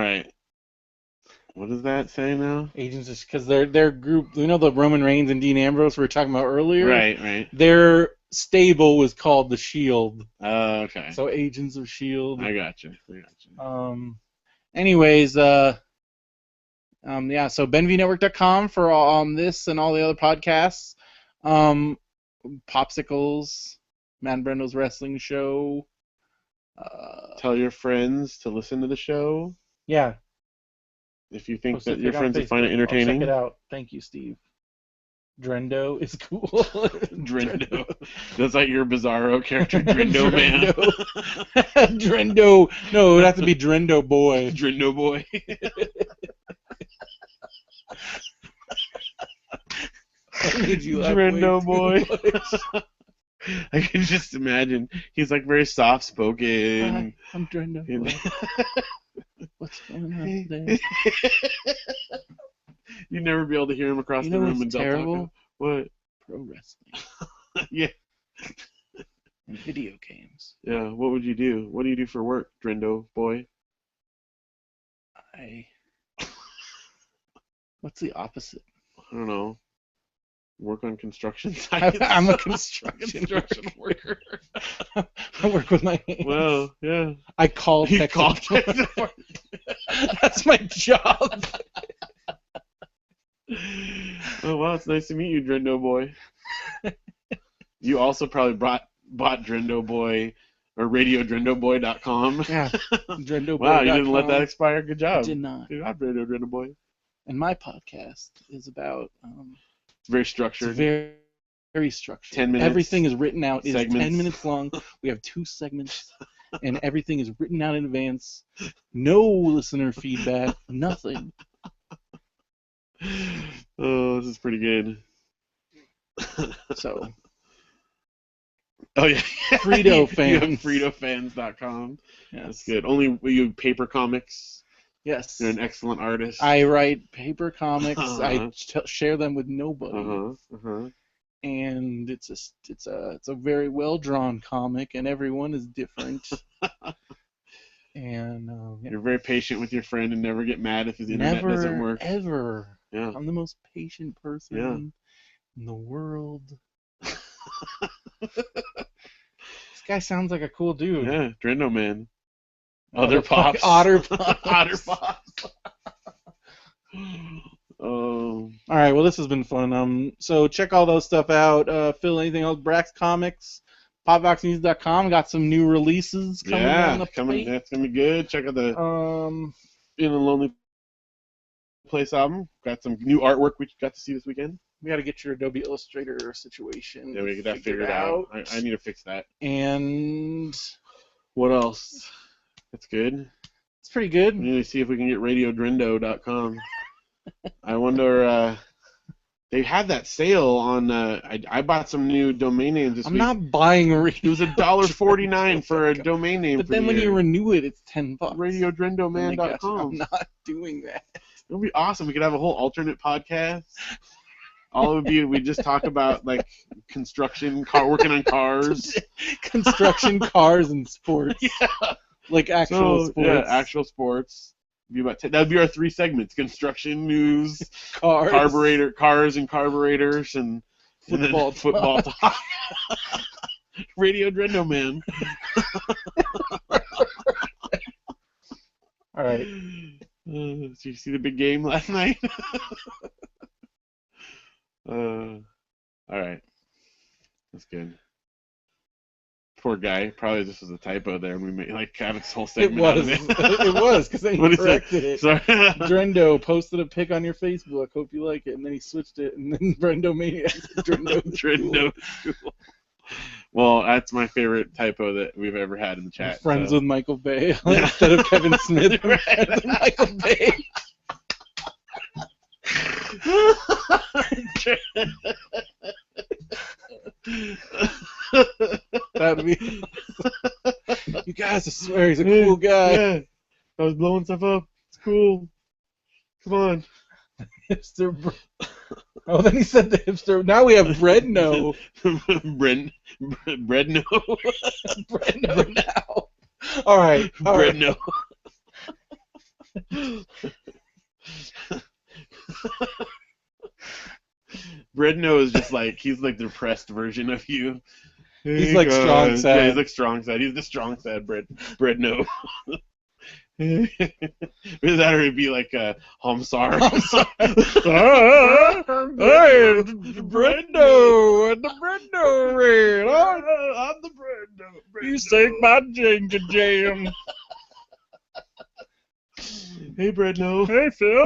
right. What does that say now? Agents, because their group, you know, the Roman Reigns and Dean Ambrose we were talking about earlier. Right. Their stable was called the Shield. Okay. So Agents of Shield. I got you. Anyways, yeah. So BenVNetwork.com for this and all the other podcasts. Popsicles, Man Brendo's Wrestling Show. Tell your friends to listen to the show. Yeah. If you think Post that a your pic on friends would find it Facebook. entertaining. I'll check it out. Thank you, Steve. Drendo is cool. Drendo. That's like your Bizarro character, Drendo Man. Drendo. No, it would have to be Drendo Boy. Drendo Boy. What made you laugh Drendo way too Boy. much? I can just imagine. He's like very soft spoken. Hi, I'm Drendo Boy. What's going on today? You'd never be able to hear him across You the know room what's and terrible? What? Pro wrestling Yeah. and video games. Yeah. What would you do? What do you do for work, Drendo Boy? What's the opposite? I don't know. Work on construction sites. I'm a construction worker. I work with my hands. Well, yeah. I call You tech call support. tech support. That's my job. Oh wow, it's nice to meet you, Drendo Boy. You also probably bought Drendo Boy or RadioDrendoBoy.com. Yeah, Drendo Boy. Wow, you didn't let that expire. Good job. Did not. Good job, Drendo Boy. And my podcast is about. It's very structured. It's very, very structured. 10 minutes. Everything is written out. It's Segments. 10 minutes long. We have 2 segments, and everything is written out in advance. No listener feedback. Nothing. Oh, this is pretty good. So. Oh yeah, Frito fans. You have FritoFans.com. Yes. That's good. Only you paper comics. Yes. You're an excellent artist. I write paper comics. I share them with nobody. And it's a very well drawn comic, and everyone is different. And you're very patient with your friend and never get mad if his internet doesn't work. Ever. Yeah. I'm the most patient person in the world. This guy sounds like a cool dude. Yeah, BrendoMan. Otter Pops. Otter Pops. Otter Pops. Oh. All right. Well, this has been fun. So check all those stuff out. Phil, anything else? Brax Comics, PopVoxNews.com got some new releases coming down the pipe. That's gonna be good. Check out the In a Lonely Place album. Got some new artwork we got to see this weekend. We got to get your Adobe Illustrator situation. Yeah, we get that figured out. I need to fix that. And what else? That's good. It's pretty good. We need to see if we can get RadioDrendo.com. I wonder. They had that sale on. I bought some new domain names this week. I'm not buying It was $1.49 for a domain name. But then when you renew it, it's $10. RadioDrendoMan.com. I'm not doing that. It would be awesome. We could have a whole alternate podcast. All it would be, we just talk about like construction, working on cars, construction, cars, and sports. Yeah, like actual sports. Yeah, actual sports. Be about that would be our 3 segments: construction, news, cars, cars and carburetors, and football talk. Radio BrendoMan. All right. Did you see the big game last night? All right. That's good. Poor guy. Probably this was a typo there, and we made got his whole segment out of it. It was, because then he corrected it. Sorry. Drendo posted a pic on your Facebook. Hope you like it. And then he switched it, and then BrendoManiac. Drendo. Drendo. Well, that's my favorite typo that we've ever had in the I'm chat. friends So. with Michael Bay instead of Kevin Smith. I'm friends with Michael Bay. That'd be. You guys, I swear he's a cool guy. Yeah, I was blowing stuff up. It's cool. Come on. Hipster. Oh, then he said the hipster. Now we have Bredno. Bredno. Bredno now. All right. Bredno. Bredno is just like, he's like the depressed version of you. He's like strong sad. Yeah, he's like strong sad. He's the strong sad Bredno. That or it'd be like Homsar. Hey, Brendo and the Brendo red. I'm the Brendo. You take my ginger jam. Hey, Bredno. Hey, Phil.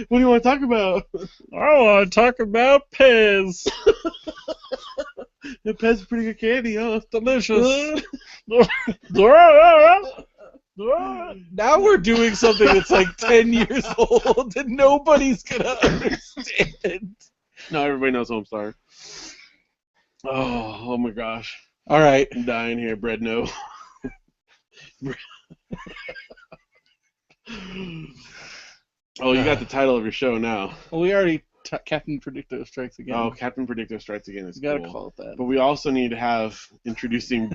What do you want to talk about? I want to talk about Pez. The Pez is pretty good candy, huh? Delicious. Now we're doing something that's like 10 years old and nobody's going to understand. No, everybody knows Homestar. Oh my gosh. All right. I'm dying here, Bredno. Oh, you got the title of your show now. Well, we already Captain Predicto Strikes Again. Oh, Captain Predicto Strikes Again is cool. You gotta call it that. But we also need to have introducing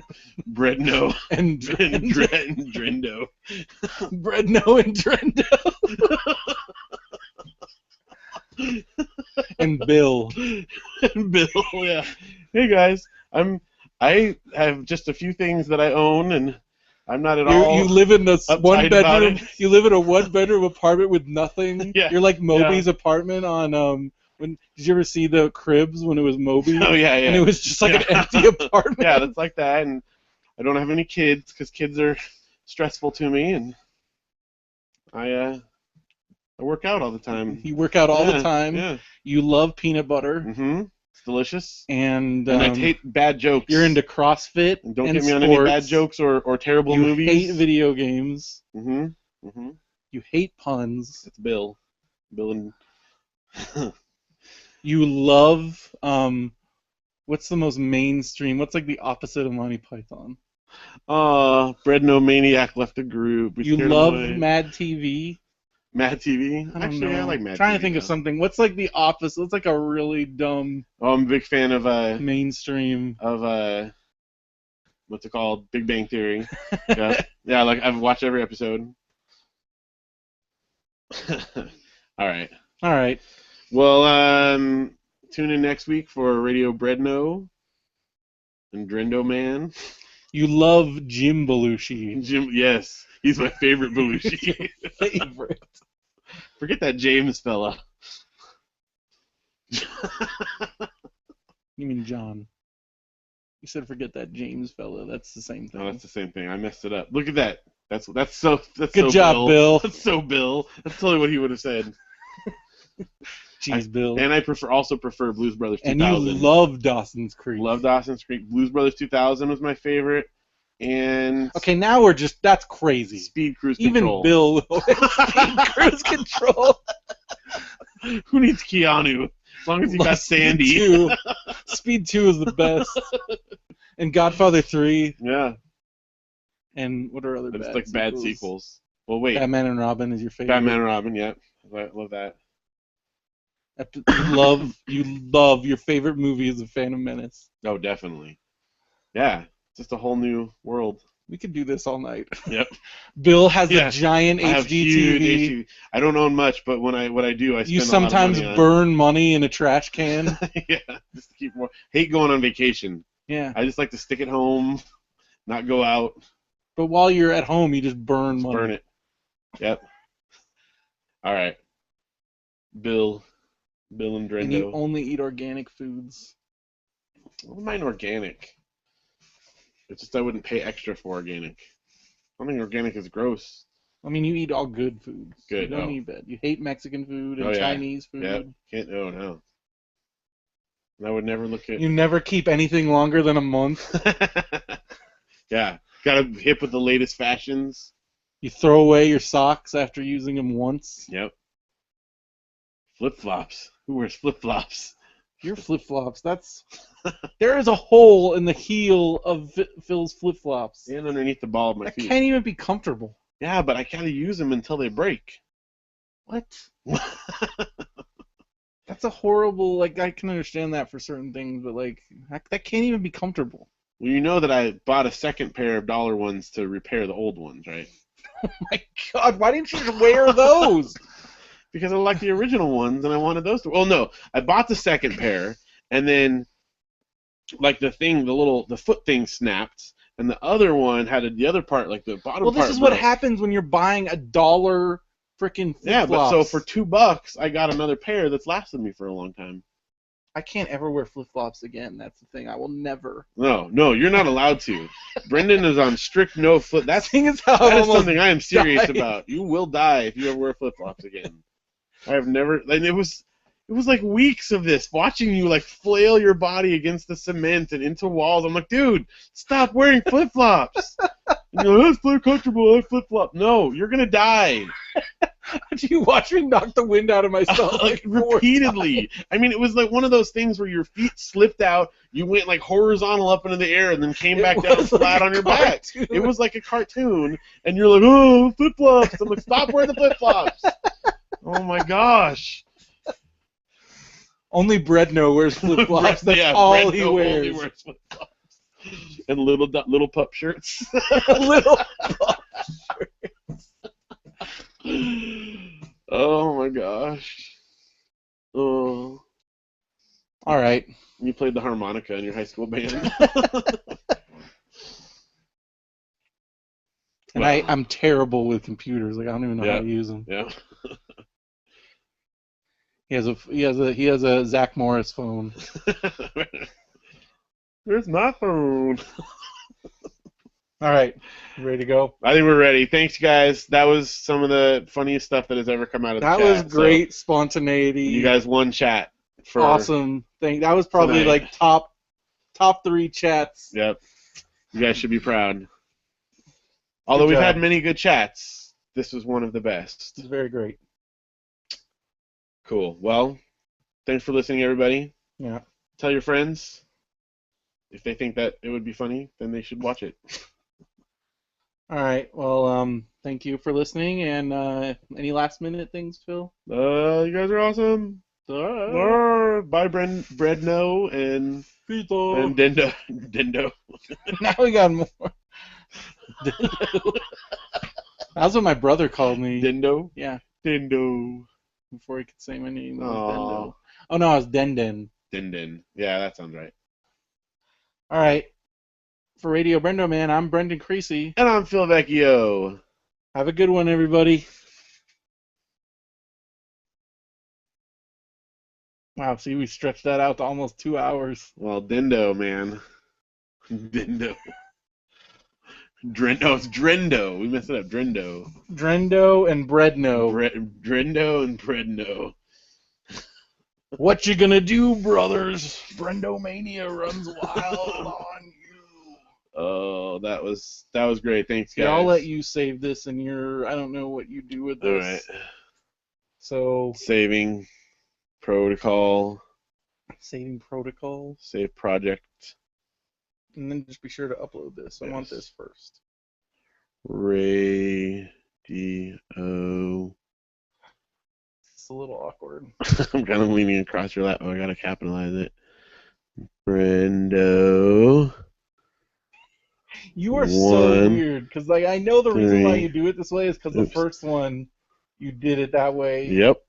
Bredno and Drendo. Bredno and Drendo. And Bill. And Bill, yeah. Hey guys, I have just a few things that I own, and I'm not at all. You live in a one bedroom. You live in a 1-bedroom apartment with nothing. Yeah. You're like Moby's apartment on When did you ever see the Cribs when it was Moby? Oh yeah, yeah. And it was just like an empty apartment. Yeah, that's like that, and I don't have any kids because kids are stressful to me, and I work out all the time. You work out all the time. Yeah. You love peanut butter. Mm-hmm. It's delicious. And I hate bad jokes. You're into CrossFit. And don't and get me sports. on any bad jokes or terrible movies. You hate video games. Mm-hmm. Mm-hmm. You hate puns. It's Bill. Bill and You love what's the most mainstream? What's like the opposite of Monty Python? Bredno Maniac left the group. You love Mad TV. Mad TV? Actually, I like Mad TV. I'm trying to think of something. What's like the opposite? What's like a really dumb Oh, I'm a big fan of mainstream of what's it called? Big Bang Theory. Yeah. Yeah, like I've watched every episode. All right. All right. Well, tune in next week for Radio Bredno and BrendoMan. You love Jim Belushi. Jim, yes, he's my favorite Belushi. Favorite. Forget that James fella. You mean John? You said forget that James fella. That's the same thing. Oh, that's the same thing. I messed it up. Look at that. That's Good so job, Bill. That's so Bill. That's totally what he would have said. Jeez, Bill. And I also prefer Blues Brothers 2000. And you love Dawson's Creek. Love Dawson's Creek. Blues Brothers 2000 was my favorite. And okay, now that's crazy. Speed Cruise Even Control. Bill Speed Cruise Control. Who needs Keanu? As long as he got Sandy. 2. Speed 2 is the best. And Godfather 3. Yeah. And what are other It's bad like sequels? bad sequels. Well, wait. Batman and Robin is your favorite. Batman and Robin, yeah. I love that. You love your favorite movie is The Phantom Menace. Oh, definitely. Yeah. Just a whole new world. We could do this all night. Yep. Bill has a giant I have HD huge TV. HD. I don't own much, but what I do, I spend You a lot sometimes of money on. burn money in a trash can. Yeah, just to keep more. Hate going on vacation. Yeah. I just like to stick at home, not go out. But while you're at home, you just burn money. Burn it. Yep. All right. Bill and Drendo. And you only eat organic foods. I don't mind organic. It's just I wouldn't pay extra for organic. I don't think organic is gross. I mean, you eat all good foods. Good. You don't eat bad. You hate Mexican food and Chinese food. Yeah. Can't. Oh no. I would never look at. You never keep anything longer than a month. Yeah, got hip with the latest fashions. You throw away your socks after using them once. Yep. Flip flops. Who wears flip flops? Your flip flops. There is a hole in the heel of Phil's flip flops. And underneath the ball of my That feet. can't even be comfortable. Yeah, but I gotta use them until they break. What? That's a horrible. Like, I can understand that for certain things, but like that can't even be comfortable. Well, you know that I bought a second pair of dollar ones to repair the old ones, right? Oh my God! Why didn't you just wear those? Because I like the original ones and I wanted those to. Well, no, I bought the second pair and then, like the foot thing snapped, and the other one had the other part, like the bottom part. Well, this is what happens when you're buying a dollar freaking flip-flops. Yeah, but so for $2, I got another pair that's lasted me for a long time. I can't ever wear flip-flops again. That's the thing. I will never. No, you're not allowed to. Brendan is on strict no flip. That is something I am serious about. You will die if you ever wear flip-flops again. I have never. Like, it was like weeks of this, watching you like flail your body against the cement and into walls. I'm like, dude, stop wearing flip-flops. You know, that's very comfortable. I flip-flop. No, you're gonna die. Do you watch me knock the wind out of myself like repeatedly? I mean, it was like one of those things where your feet slipped out, you went like horizontal up into the air, and then came back down flat on your back. It was like a cartoon, and you're like, oh, flip-flops. I'm like, stop wearing the flip-flops. Oh my gosh. Only Bredno wears flip-flops. That's all he wears. Only wears flip-flops. And little pup shirts. Little pup shirts. Oh my gosh. Oh. All right. You played the harmonica in your high school band. And I'm terrible with computers. Like, I don't even know how to use them. Yeah. He has a Zach Morris phone. Where's my phone? All right, you ready to go? I think we're ready. Thanks, guys. That was some of the funniest stuff that has ever come out of the chat. That was great spontaneity. You guys won chat. Awesome thing. That was probably tonight. like top 3 chats. Yep. You guys should be proud. Although we've had many good chats, this was one of the best. It's very great. Cool. Well, thanks for listening, everybody. Yeah. Tell your friends. If they think that it would be funny, then they should watch it. All right. Well, thank you for listening. And any last-minute things, Phil? You guys are awesome. Bye, Bredno and Pito. And Dendo. Now we got more. Dendo. That's what my brother called me. Dendo? Yeah. Dendo. Before he could say my name, it was Dendo. Oh, no, it was Denden. Denden. Yeah, that sounds right. All right. For Radio BrendoMan, I'm Brendan Creasy. And I'm Phil Vecchio. Have a good one, everybody. Wow, see, we stretched that out to almost 2 hours. Well, Dendo, man. Dendo. It's Drendo. We messed it up. Drendo. Drendo and Bredno. Drendo and Bredno. What you gonna do, brothers? Brendomania runs wild on you. Oh, that was great. Thanks, guys. Yeah, I'll let you save this in your. I don't know what you do with this. All right. So. Saving protocol. Saving protocol. Save project. And then just be sure to upload this. I want this first. Radio. It's a little awkward. I'm kind of leaning across your lap. Oh, I gotta capitalize it. Brendo. You are so weird because, like, I know the reason why you do it this way is because the first one you did it that way. Yep.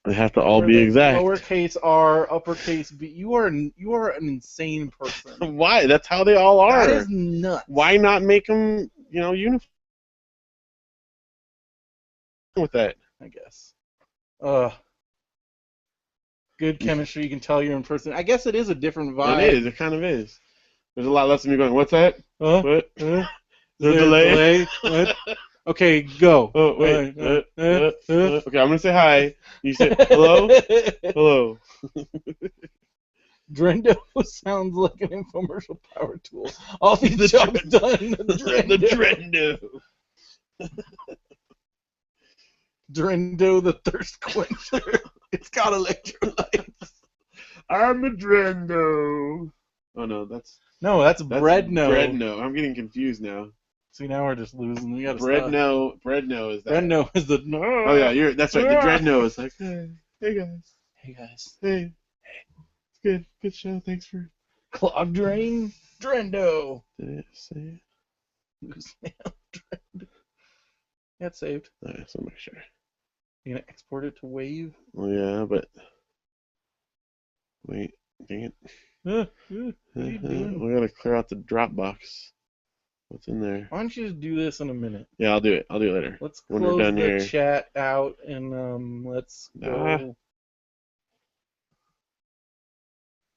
They have to all be exact. Lowercase r, uppercase b. You are an insane person. Why? That's how they all are. That is nuts. Why not make them, uniform with that? I guess. Good chemistry. You can tell you're in person. I guess it is a different vibe. It is. It kind of is. There's a lot less of me going, what's that? What? Is there a delay? What? Okay, go. Oh, wait. Okay, I'm going to say hi. You say, hello? Hello. Drendo sounds like an infomercial power tool. All these The jobs Dren- done. The Drendo. Drendo the thirst quencher. It's got electrolytes. I'm the Drendo. Oh no, that's That's bread no. Bredno. I'm getting confused now. See, now we're just losing. We gotta Bredno is that. Bread no is the. Oh yeah, that's right. The Dreadno is like, hey guys, Hey guys. hey, it's good show. Thanks for. Clog drain. Drendo. Did it say it? Yeah, it's saved. Alright, so make sure. You gonna export it to Wave? Well, yeah, but wait, dang it. What are you doing? We gotta clear out the Dropbox. What's in there? Why don't you just do this in a minute? Yeah, I'll do it. I'll do it later. Let's When we're close done the here. chat out and let's go.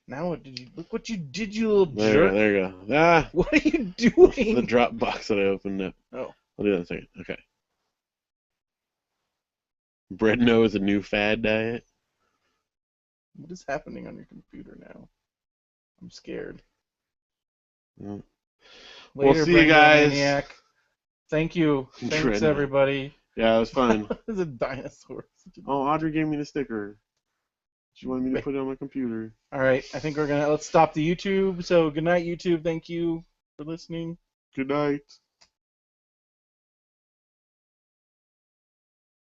Now what did you look what you did, you little jerk? There you go. What are you The doing? Dropbox that I opened up. Oh. I'll do that in a second. Okay. Bredno is a new fad diet. What is happening on your computer now? I'm scared. Well, Later, we'll see you guys. Maniac. Thank you. Thanks, Dreadno. everybody. Yeah, it was fun. It's a dinosaur. Oh, Audrey gave me the sticker. She wanted me to put it on my computer. All right, I think let's stop the YouTube. So good night, YouTube. Thank you for listening. Good night.